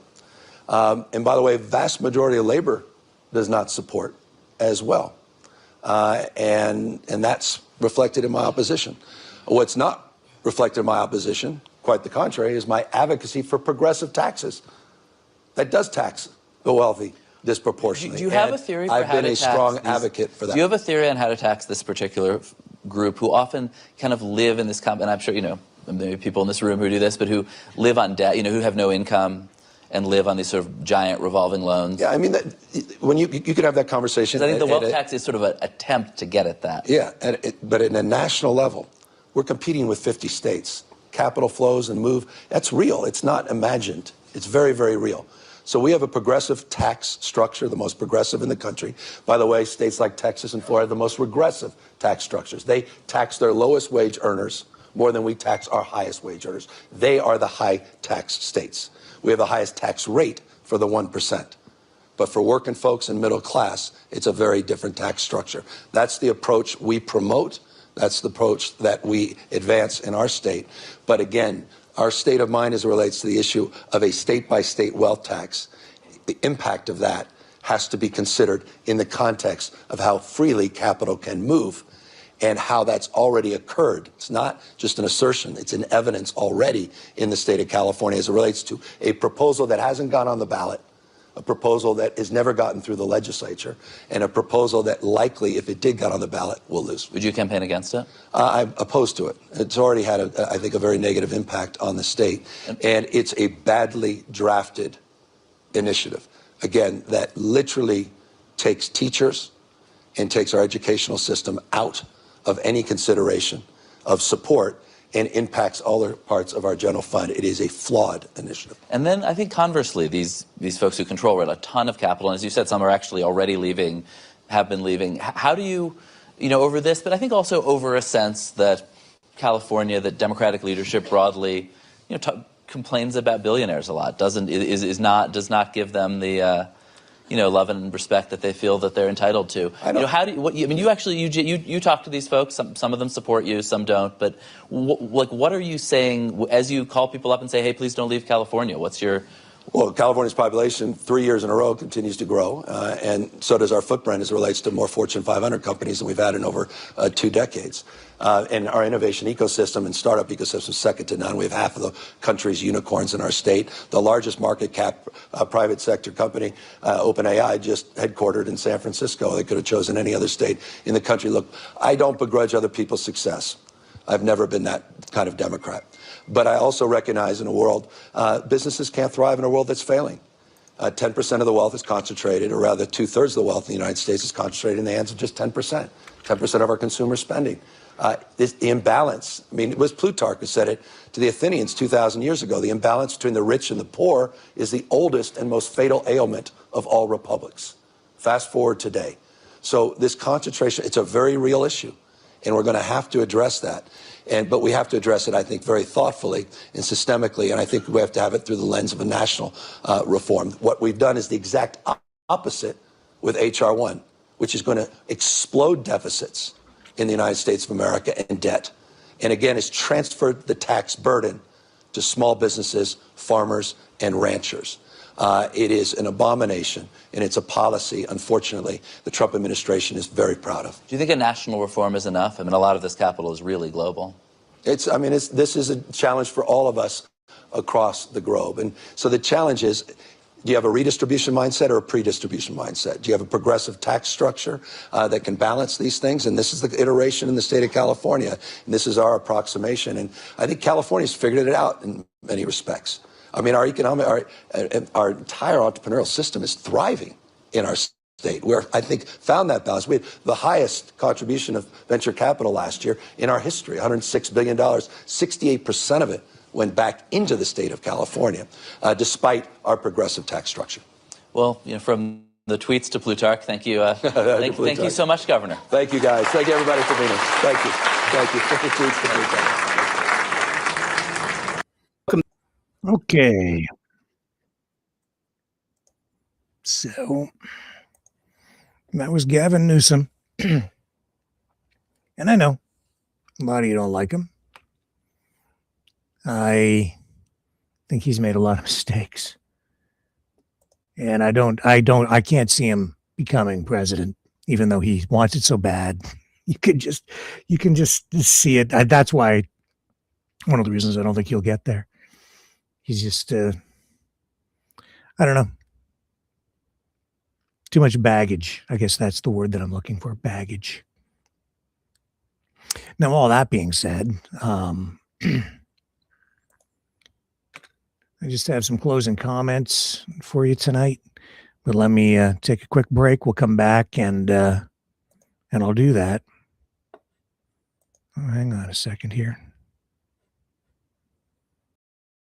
And by the way, vast majority of labor does not support as well. And that's reflected in my opposition. What's not reflected in my opposition, quite the contrary, is my advocacy for progressive taxes that does tax the wealthy disproportionately. Do you have a theory for I've how been to a tax strong advocate for that. Do you have a theory on how to tax this particular group who often kind of live in this, and I'm sure, maybe people in this room who do this, but who live on debt, who have no income and live on these sort of giant revolving loans. Yeah, I mean, when you could have that conversation. I think the wealth tax is sort of an attempt to get at that. Yeah, but at a national level, we're competing with 50 states. Capital flows and move, that's real. It's not imagined. It's very, very real. So we have a progressive tax structure, the most progressive in the country. By the way, states like Texas and Florida have the most regressive tax structures. They tax their lowest wage earners more than we tax our highest wage earners. They are the high tax states. We have the highest tax rate for the 1%. But for working folks and middle class, it's a very different tax structure. That's the approach we promote. That's the approach that we advance in our state. But again, our state of mind as it relates to the issue of a state-by-state wealth tax, the impact of that has to be considered in the context of how freely capital can move and how that's already occurred. It's not just an assertion, it's an evidence already in the state of California as it relates to a proposal that hasn't gone on the ballot, a proposal that has never gotten through the legislature, and a proposal that likely, if it did get on the ballot, will lose. Would you campaign against it? I'm opposed to it. It's already had, I think, a very negative impact on the state, and it's a badly drafted initiative. Again, that literally takes teachers and takes our educational system out of any consideration of support and impacts all the parts of our general fund. It is a flawed initiative. And then I think conversely, these folks who control a ton of capital, and as you said, some are actually already leaving, have been leaving. How do you, over this, but I think also over a sense that California, that Democratic leadership broadly, complains about billionaires a lot, does not give them the love and respect that they feel that they're entitled to. How do you talk to these folks. Some of them support you, some don't. But what are you saying as you call people up and say, "Hey, please don't leave California"? What's your Well, California's population 3 years in a row continues to grow, and so does our footprint as it relates to more Fortune 500 companies than we've had in over 2 decades. And our innovation ecosystem and startup ecosystem is second to none. We have half of the country's unicorns in our state. The largest market cap private sector company, OpenAI, just headquartered in San Francisco. They could have chosen any other state in the country. Look, I don't begrudge other people's success. I've never been that kind of Democrat. But I also recognize in a world, businesses can't thrive in a world that's failing. 10% of the wealth is concentrated, or rather 2/3 of the wealth in the United States is concentrated in the hands of just 10%. 10% of our consumer spending. The imbalance, it was Plutarch who said it to the Athenians 2,000 years ago. The imbalance between the rich and the poor is the oldest and most fatal ailment of all republics. Fast forward today. So this concentration, it's a very real issue, and we're going to have to address that. But we have to address it, I think, very thoughtfully and systemically, and I think we have to have it through the lens of a national reform. What we've done is the exact opposite with H.R. 1, which is going to explode deficits in the United States of America and debt. And again, it's transferred the tax burden to small businesses, farmers, and ranchers. It is an abomination, and it's a policy, unfortunately, the Trump administration is very proud of. Do you think a national reform is enough? A lot of this capital is really global. This is a challenge for all of us across the globe. And so the challenge is, do you have a redistribution mindset or a predistribution mindset? Do you have a progressive tax structure that can balance these things? And this is the iteration in the state of California, and this is our approximation. And I think California's figured it out in many respects. Our our entire entrepreneurial system is thriving in our state. We're, I think, found that balance. We had the highest contribution of venture capital last year in our history, $106 billion. 68% of it went back into the state of California, despite our progressive tax structure. Well, from the tweets to Plutarch, thank you. Thank you so much, Governor. Thank you, guys. Thank you, everybody, for being here. Thank you. Thank you. From the tweets to Plutarch. Okay. So that was Gavin Newsom. And I know a lot of you don't like him. I think he's made a lot of mistakes. And I can't see him becoming president, even though he wants it so bad. You can just see it. That's why one of the reasons I don't think he'll get there. He's just, I don't know. Too much baggage. I guess that's the word that I'm looking for, baggage. Now, all that being said, I just have some closing comments for you tonight, but let me take a quick break. We'll come back and I'll do that. Oh, hang on a second here.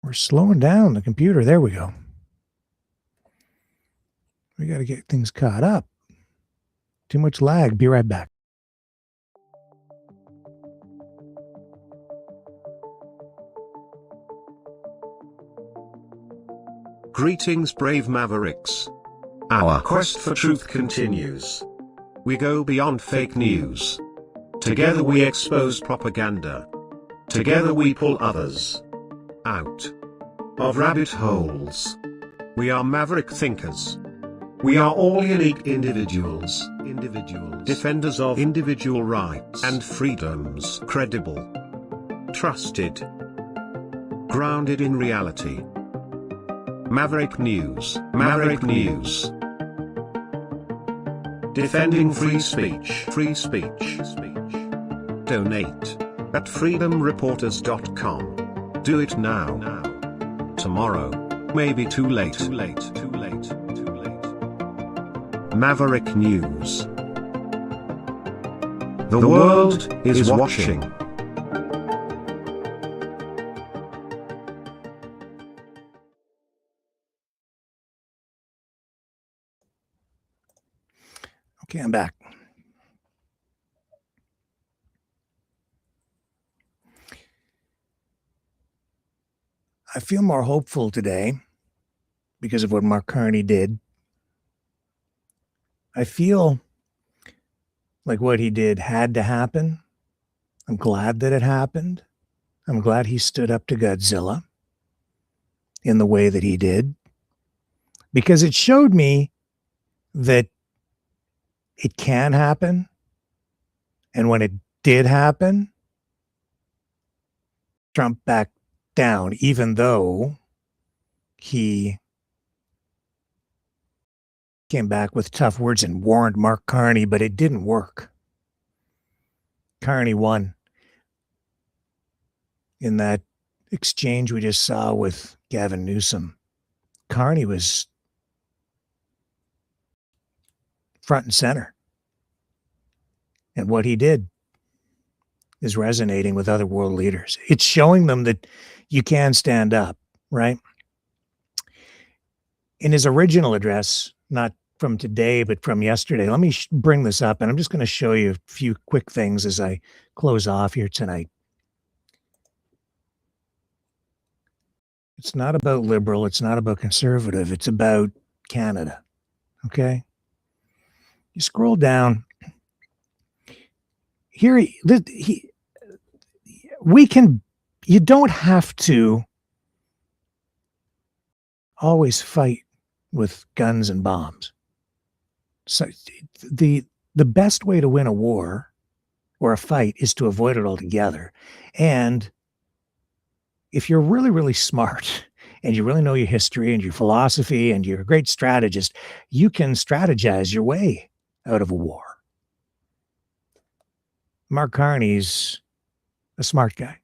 We're slowing down the computer. There we go. We got to get things caught up. Too much lag. Be right back. Greetings, brave Mavericks. Our quest for truth continues. We go beyond fake news. Together we expose propaganda. Together we pull others out of rabbit holes. We are maverick thinkers. We are all unique individuals, defenders of individual rights and freedoms, credible, trusted, grounded in reality. Maverick News, Maverick News. Defending free speech, Donate at freedomreporters.com. Do it now. Tomorrow may be too late. Maverick News. The world is watching. Okay, I'm back. I feel more hopeful today because of what Mark Carney did. I feel like what he did had to happen. I'm glad that it happened. I'm glad he stood up to Godzilla in the way that he did, because it showed me that it can happen. And when it did happen, Trump backed down, even though he came back with tough words and warned Mark Carney, but it didn't work. Carney won in that exchange we just saw with Gavin Newsom. Carney was front and center. And what he did is resonating with other world leaders. It's showing them that you can stand up, right? In his original address, not from today, but from yesterday, let me bring this up, and I'm just going to show you a few quick things as I close off here tonight. It's not about liberal. It's not about conservative. It's about Canada, okay? You scroll down. Here, you don't have to always fight with guns and bombs. So the best way to win a war or a fight is to avoid it altogether. And if you're really, really smart and you really know your history and your philosophy and you're a great strategist, you can strategize your way out of a war. Mark Carney's a smart guy.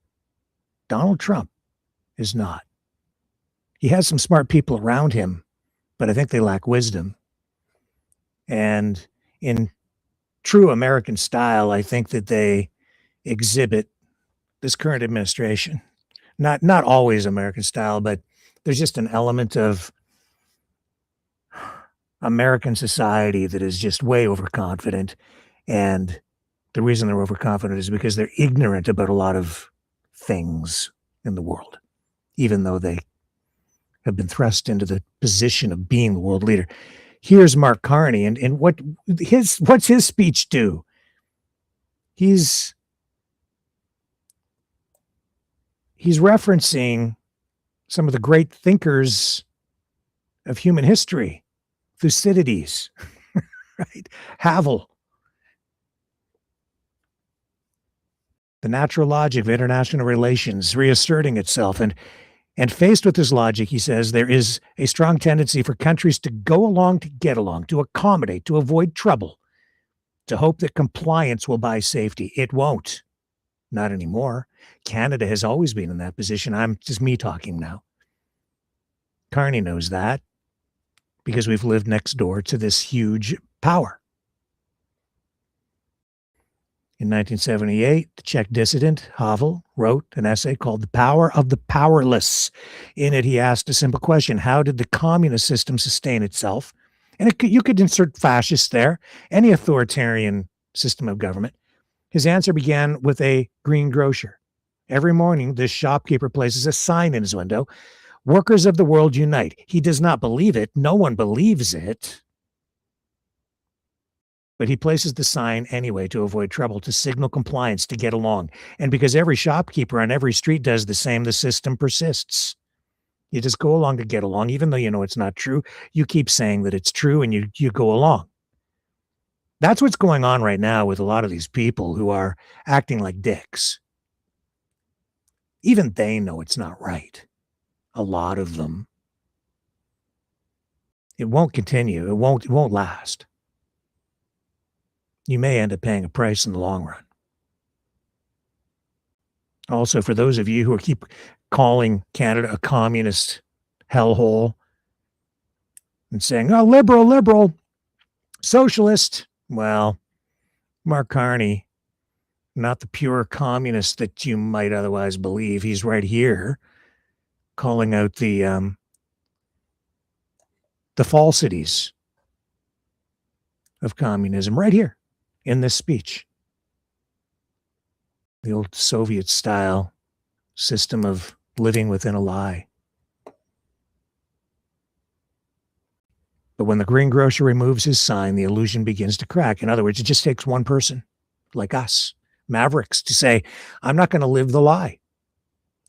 Donald Trump is not. He has some smart people around him, but I think they lack wisdom. And in true American style, I think that they exhibit this current administration. Not always American style, but there's just an element of American society that is just way overconfident. And the reason they're overconfident is because they're ignorant about a lot of things in the world, even though they have been thrust into the position of being the world leader. Here's Mark Carney, and what's his speech do? He's referencing some of the great thinkers of human history, Thucydides, right? Havel. The natural logic of international relations reasserting itself. And faced with this logic, he says, there is a strong tendency for countries to go along to get along, to accommodate, to avoid trouble, to hope that compliance will buy safety. It won't. Not anymore. Canada has always been in that position. I'm just me talking now. Carney knows that because we've lived next door to this huge power. In 1978, the Czech dissident Havel wrote an essay called The Power of the Powerless. In it, he asked a simple question: how did the communist system sustain itself? And you could insert fascist there, any authoritarian system of government. His answer began with a greengrocer. Every morning, this shopkeeper places a sign in his window: "Workers of the world unite." He does not believe it. No one believes it. But he places the sign anyway to avoid trouble, to signal compliance, to get along. And because every shopkeeper on every street does the same, the system persists. You just go along to get along, even though you know it's not true. You keep saying that it's true, and you go along. That's what's going on right now with a lot of these people who are acting like dicks. Even they know it's not right. A lot of them. It won't continue. It won't last. You may end up paying a price in the long run. Also, for those of you who keep calling Canada a communist hellhole and saying, "Oh, liberal, socialist," well, Mark Carney, not the pure communist that you might otherwise believe. He's right here calling out the falsities of communism right here in this speech. The old Soviet-style system of living within a lie. But when the greengrocer removes his sign, the illusion begins to crack. In other words, it just takes one person like us, Mavericks, to say, "I'm not going to live the lie.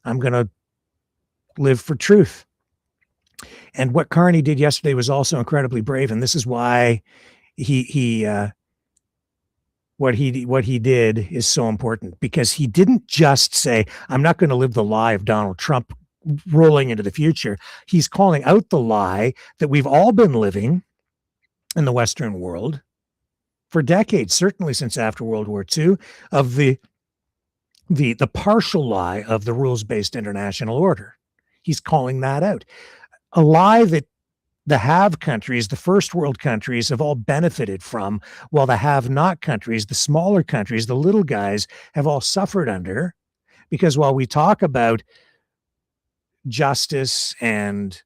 I'm going to live for truth." And what Carney did yesterday was also incredibly brave, and this is why what he did is so important, because he didn't just say, "I'm not going to live the lie of Donald Trump rolling into the future." He's calling out the lie that we've all been living in the Western world for decades, certainly since after World War II, of the partial lie of the rules-based international order. He's calling that out. A lie that the have countries, the first world countries, have all benefited from, while the have not countries, the smaller countries, the little guys, have all suffered under. Because while we talk about justice and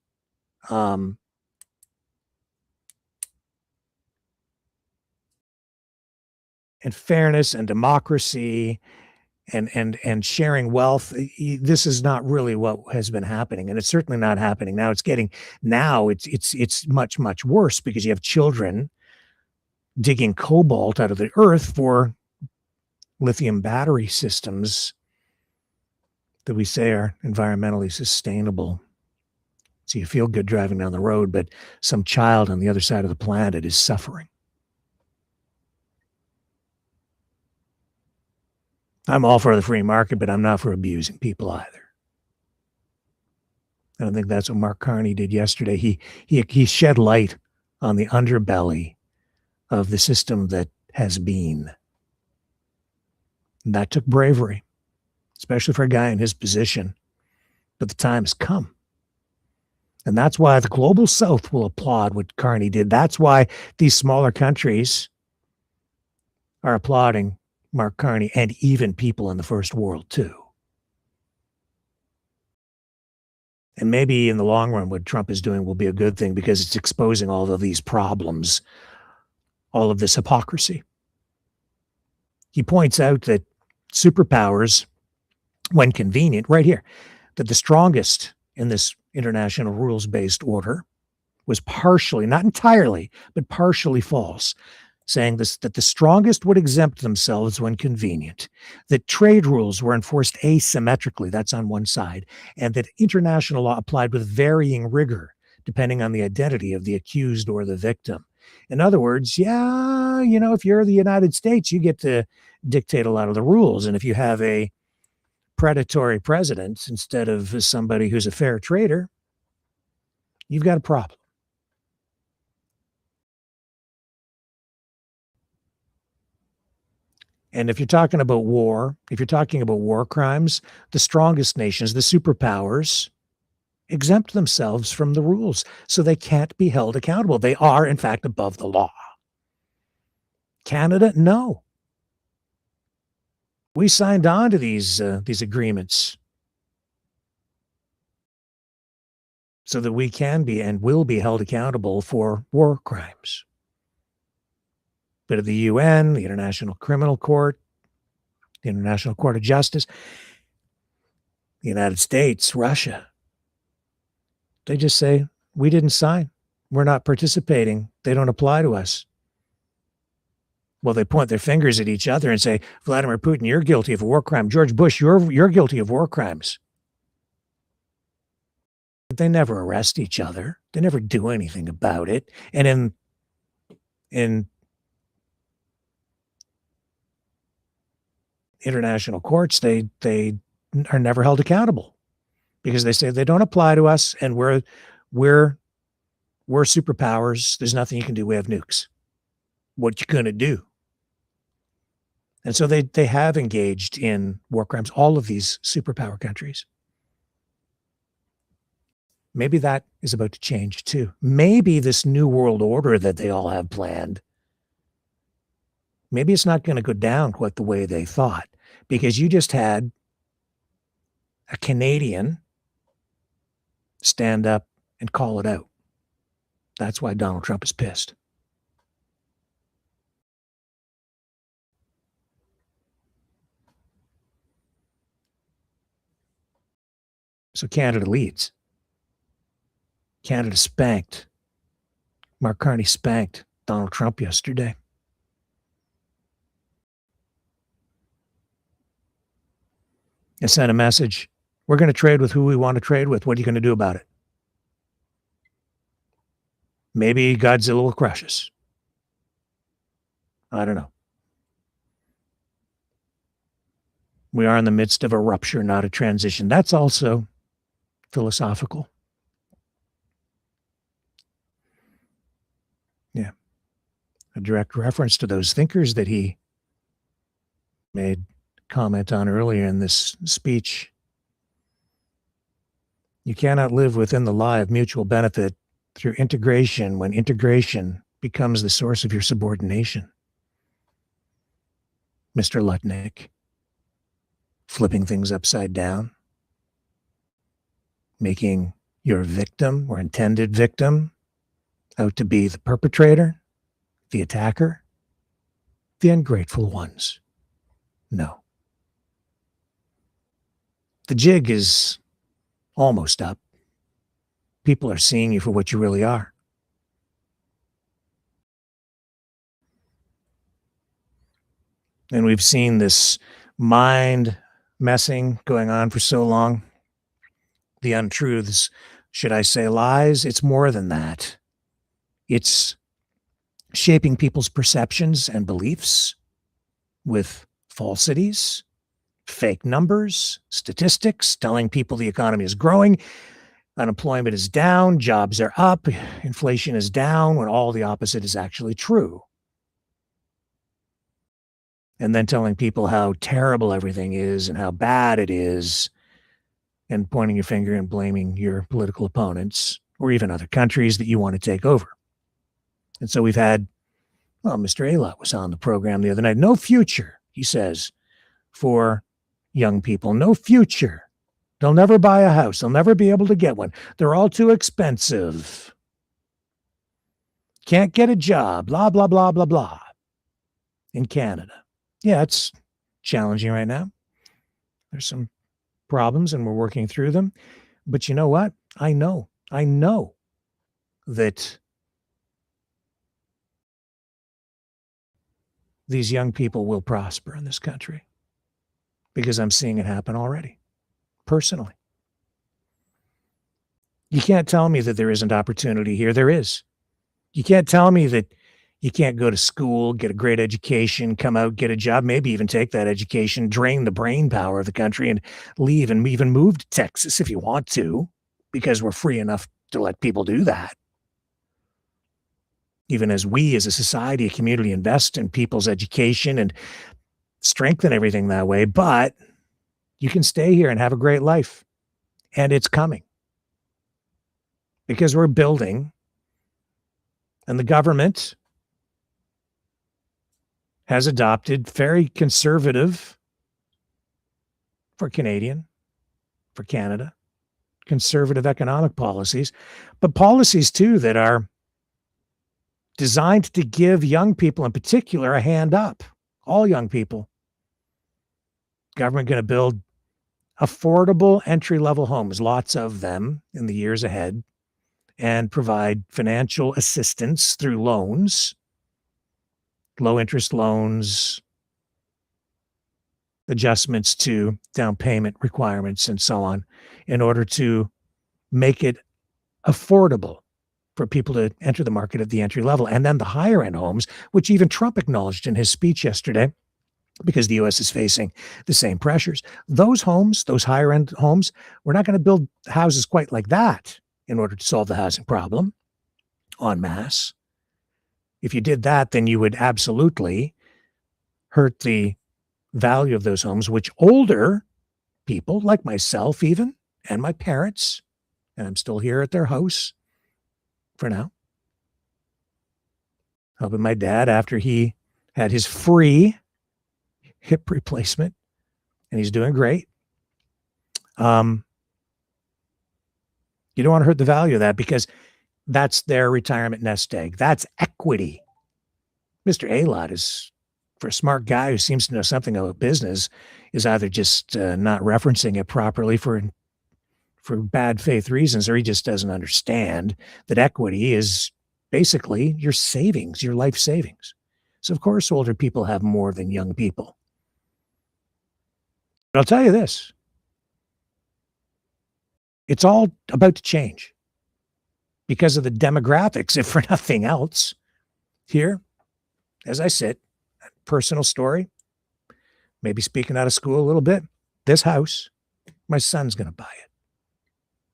fairness and democracy and sharing wealth, this is not really what has been happening, and it's certainly not happening now. It's much worse, because you have children digging cobalt out of the earth for lithium battery systems that we say are environmentally sustainable. So you feel good driving down the road, but some child on the other side of the planet is suffering. I'm all for the free market, but I'm not for abusing people either. I don't think that's what Mark Carney did yesterday. He shed light on the underbelly of the system that has been. And that took bravery, especially for a guy in his position. But the time has come. And that's why the global South will applaud what Carney did. That's why these smaller countries are applauding Mark Carney, and even people in the first world too. And maybe in the long run, what Trump is doing will be a good thing, because it's exposing all of these problems, all of this hypocrisy. He points out that superpowers, when convenient, right here, that the strongest in this international rules-based order was partially, not entirely, but partially false, saying this, that the strongest would exempt themselves when convenient, that trade rules were enforced asymmetrically, that's on one side, and that international law applied with varying rigor, depending on the identity of the accused or the victim. In other words, if you're the United States, you get to dictate a lot of the rules. And if you have a predatory president instead of somebody who's a fair trader, you've got a problem. And if you're talking about war, if you're talking about war crimes, the strongest nations, the superpowers, exempt themselves from the rules, so they can't be held accountable. They are, in fact, above the law. Canada, no. We signed on to these agreements so that we can be and will be held accountable for war crimes. But of the UN, the International Criminal Court, the International Court of Justice, the United States, Russia, they just say, we didn't sign. We're not participating. They don't apply to us. Well, they point their fingers at each other and say, Vladimir Putin, you're guilty of a war crime. George Bush, you're guilty of war crimes. But they never arrest each other. They never do anything about it. And in international courts, they are never held accountable because they say they don't apply to us, and we're superpowers. There's nothing you can do. We have nukes. What you gonna do? And so they have engaged in war crimes, all of these superpower countries. Maybe that is about to change too. Maybe this new world order that they all have planned, maybe it's not going to go down quite the way they thought, because you just had a Canadian stand up and call it out. That's why Donald Trump is pissed. So Canada leads. Canada spanked. Mark Carney spanked Donald Trump yesterday. And sent a message. We're going to trade with who we want to trade with. What are you going to do about it? Maybe Godzilla will crush us. I don't know. We are in the midst of a rupture, not a transition. That's also philosophical. Yeah. A direct reference to those thinkers that he made comment on earlier in this speech. You cannot live within the lie of mutual benefit through integration when integration becomes the source of your subordination. Mr. Lutnick, flipping things upside down, making your victim or intended victim out to be the perpetrator, the attacker, the ungrateful ones. No. The jig is almost up. People are seeing you for what you really are. And we've seen this mind messing going on for so long. The untruths, should I say lies? It's more than that. It's shaping people's perceptions and beliefs with falsities, fake numbers, statistics, telling people the economy is growing, unemployment is down, jobs are up, inflation is down, when all the opposite is actually true. And then telling people how terrible everything is and how bad it is, and pointing your finger and blaming your political opponents or even other countries that you want to take over. And so we've had, well, Mr. Aylott was on the program the other night. No future, he says, for young people. No future. They'll never buy a house. They'll never be able to get one. They're all too expensive. Can't get a job. Blah, blah, blah, blah, blah. In Canada. Yeah, it's challenging right now. There's some problems and we're working through them. But you know what? I know that these young people will prosper in this country because I'm seeing it happen already, personally. You can't tell me that there isn't opportunity here. There is. You can't tell me that you can't go to school, get a great education, come out, get a job, maybe even take that education, drain the brain power of the country and leave and even move to Texas if you want to, because we're free enough to let people do that. Even as we as a society, a community, invest in people's education and strengthen everything that way. But you can stay here and have a great life. And it's coming. because we're building, and the government has adopted very conservative, for Canada, conservative economic policies, but policies too that are designed to give young people in particular a hand up. All young people. Government going to build affordable entry-level homes, lots of them in the years ahead, and provide financial assistance through loans, low-interest loans, adjustments to down payment requirements, and so on, in order to make it affordable for people to enter the market at the entry level. And then the higher end homes, which even Trump acknowledged in his speech yesterday, because the U.S. is facing the same pressures. Those homes, those higher end homes, we're not going to build houses quite like that in order to solve the housing problem en masse. If you did that, then you would absolutely hurt the value of those homes, which older people like myself even, and my parents, and I'm still here at their house for now, helping my dad after he had his free hip replacement, and he's doing great. You don't want to hurt the value of that, because that's their retirement nest egg. That's equity. Mr. A-Lot is, for a smart guy who seems to know something about business, is either just not referencing it properly for bad faith reasons, or he just doesn't understand that equity is basically your savings, your life savings. So of course, older people have more than young people. But I'll tell you this, it's all about to change because of the demographics, if for nothing else. Here, as I sit, personal story, maybe speaking out of school a little bit, this house, my son's going to buy it.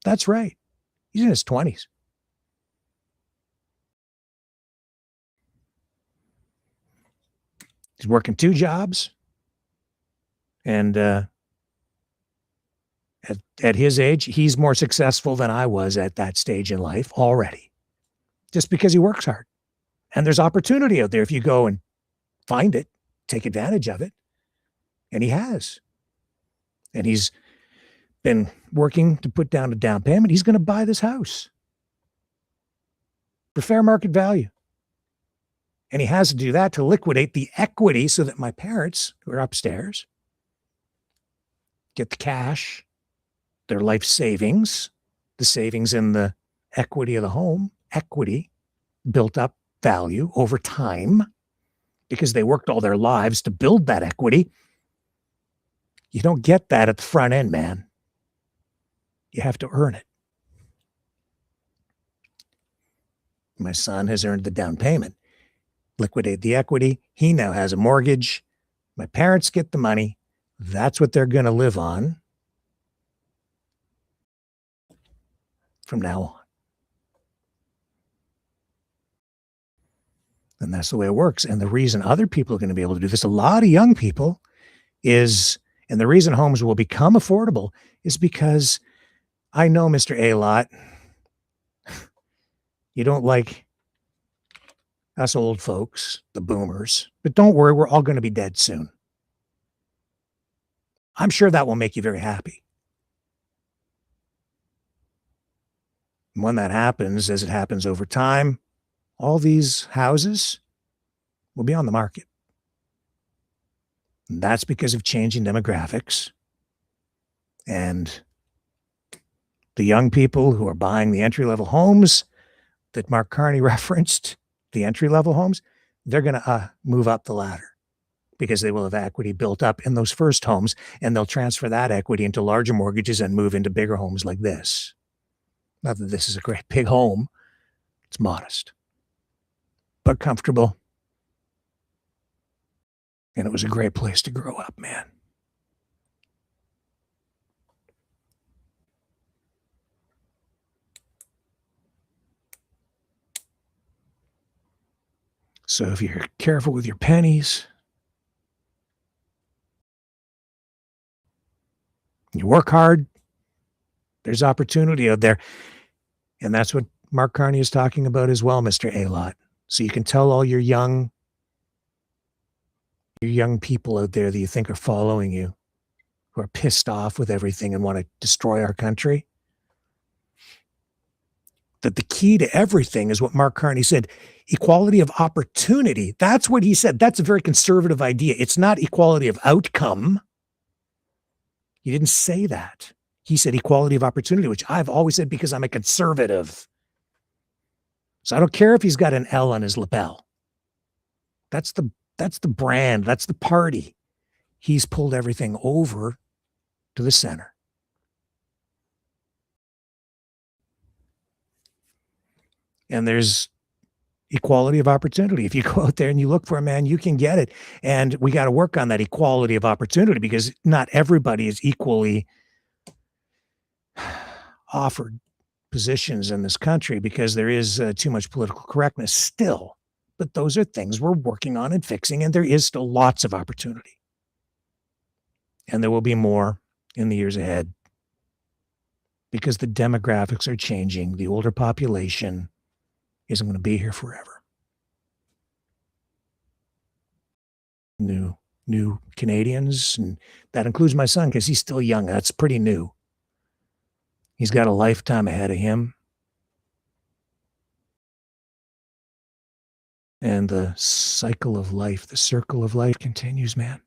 That's right. He's in his 20s. He's working 2 jobs. And at his age, he's more successful than I was at that stage in life already, just because he works hard. And there's opportunity out there if you go and find it, take advantage of it. And he has. And he's been working to put down a down payment. He's going to buy this house for fair market value. And he has to do that to liquidate the equity so that my parents, who are upstairs, get the cash, their life savings, the savings in the equity of the home, equity, built up value over time, because they worked all their lives to build that equity. You don't get that at the front end, man. You have to earn it. My son has earned the down payment, liquidate the equity. He now has a mortgage. My parents get the money. That's what they're going to live on from now on. And that's the way it works. And the reason other people are going to be able to do this, a lot of young people, is, and the reason homes will become affordable is because I know, Mr. A-Lot, you don't like us old folks, the boomers, but don't worry, we're all going to be dead soon. I'm sure that will make you very happy. And when that happens, as it happens over time, all these houses will be on the market. And that's because of changing demographics. And the young people who are buying the entry-level homes that Mark Carney referenced, the entry-level homes, they're going to move up the ladder because they will have equity built up in those first homes, and they'll transfer that equity into larger mortgages and move into bigger homes like this. Not that this is a great big home. It's modest, but comfortable. And it was a great place to grow up, man. So if you're careful with your pennies, you work hard, there's opportunity out there. And that's what Mark Carney is talking about as well, Mr. A-Lot. So you can tell all your young people out there that you think are following you, who are pissed off with everything and want to destroy our country, that the key to everything is what Mark Carney said, equality of opportunity. That's what he said. That's a very conservative idea. It's not equality of outcome. He didn't say that. He said equality of opportunity, which I've always said because I'm a conservative. So I don't care if he's got an L on his lapel. That's the brand. That's the party. He's pulled everything over to the center. And there's equality of opportunity. If you go out there and you look for a man, you can get it. And we got to work on that equality of opportunity because not everybody is equally offered positions in this country because there is too much political correctness still. But those are things we're working on and fixing, and there is still lots of opportunity. And there will be more in the years ahead because the demographics are changing. The older population isn't going to be here forever. New Canadians, and that includes my son because he's still young. That's pretty new. He's got a lifetime ahead of him. And the cycle of life, the circle of life continues, man.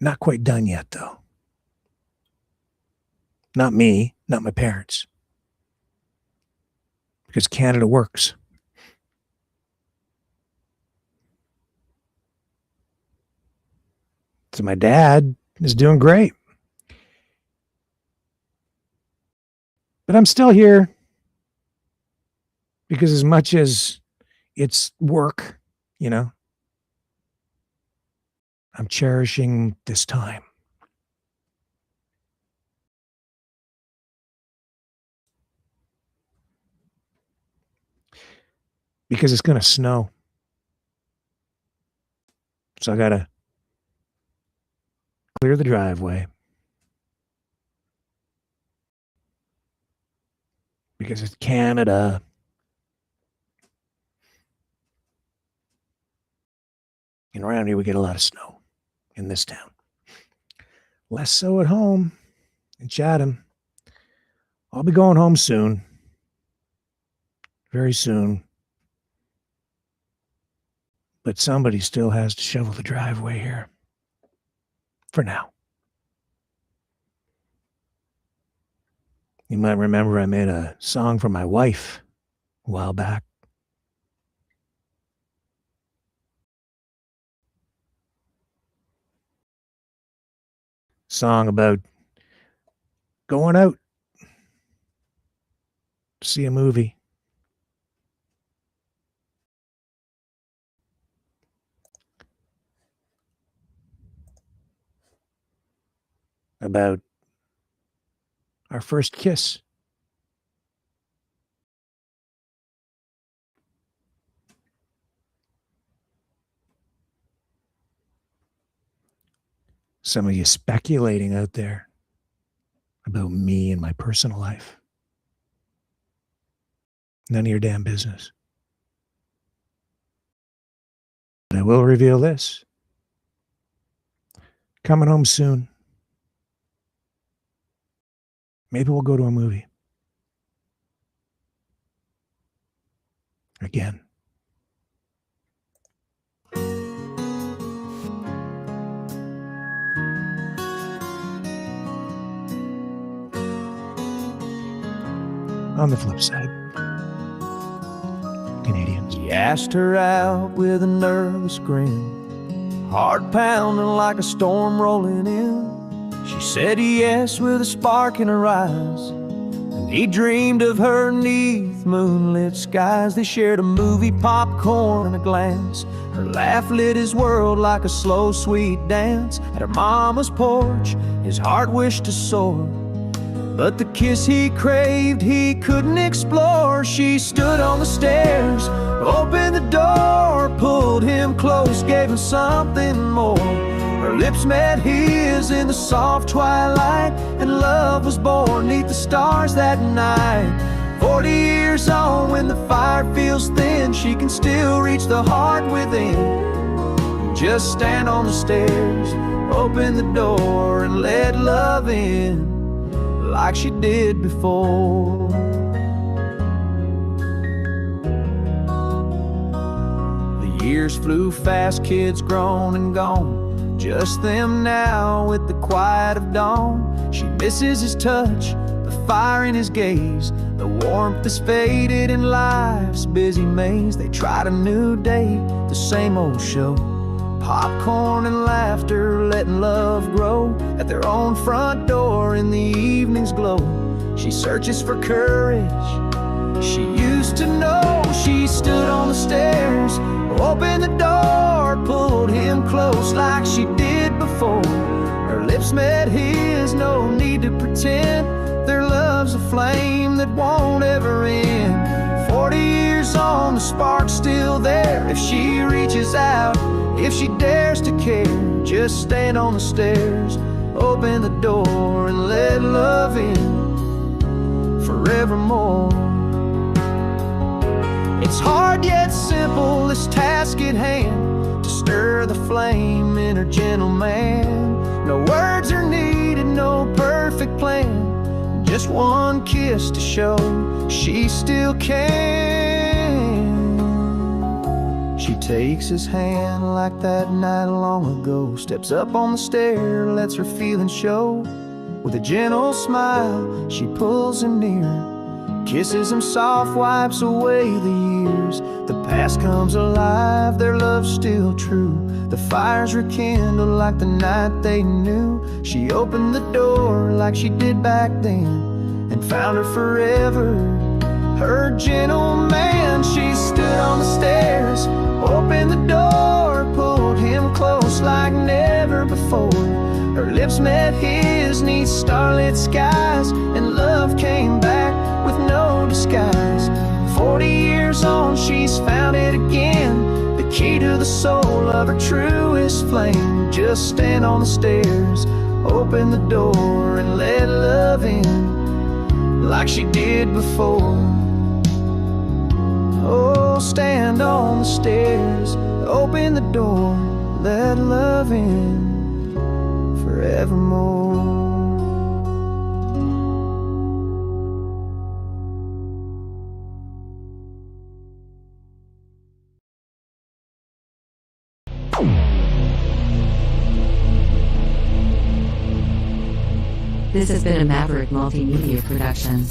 Not quite done yet, though. Not me, not my parents. Because Canada works. So my dad is doing great. But I'm still here because as much as it's work, you know, I'm cherishing this time. Because it's going to snow. So I got to clear the driveway. Because it's Canada. And around here we get a lot of snow in this town. Less so at home in Chatham. I'll be going home soon. Very soon. But somebody still has to shovel the driveway here. For now. You might remember I made a song for my wife a while back. Song about going out to see a movie. About our first kiss. Some of you speculating out there about me and my personal life. None of your damn business. But I will reveal this. Coming home soon. Maybe we'll go to a movie. Again. On the flip side, Canadians. He asked her out with a nervous grin, heart pounding like a storm rolling in. She said yes with a spark in her eyes, and he dreamed of her neath moonlit skies. They shared a movie, popcorn, and a glance. Her laugh lit his world like a slow, sweet dance. At her mama's porch, his heart wished to soar, but the kiss he craved he couldn't explore. She stood on the stairs, opened the door, pulled pulled him close, gave him something more. Her lips met his in the soft twilight, and love was born 'neath the stars that night. 40 years on, when the fire feels thin, she can still reach the heart within. Just stand on the stairs, open the door, and let love in like she did before. The years flew fast, kids grown and gone, just them now with the quiet of dawn. She misses his touch, the fire in his gaze, the warmth is faded in life's busy maze. They tried a new date, the same old show, popcorn and laughter, letting love grow at their own front door in the evening's glow. She searches for courage she used to know. She stood on the stairs, opened the door, pulled him close like she did before. Her lips met his, no need to pretend. Their love's a flame that won't ever end. 40 years on, the spark's still there. If she reaches out, if she dares to care, just stand on the stairs, open the door, and let love in forevermore. It's hard yet simple, this task at hand, to stir the flame in her gentle man. No words are needed, no perfect plan, just one kiss to show she still can. She takes his hand like that night long ago, steps up on the stair, lets her feelings show. With a gentle smile, she pulls him near, kisses him soft, wipes away the years. The past comes alive, their love's still true. The fires rekindled like the night they knew. She opened the door like she did back then, and found her forever, her gentle man. She stood on the stairs, opened the door, pulled him close like never before. Her lips met his 'neath starlit skies, and love came back with no disguise. 40 years on, she's found it again, the key to the soul of her truest flame. Just stand on the stairs, open the door, and let love in like she did before. Oh, stand on the stairs, open the door, let love in forevermore. This has been a Maverick multimedia production.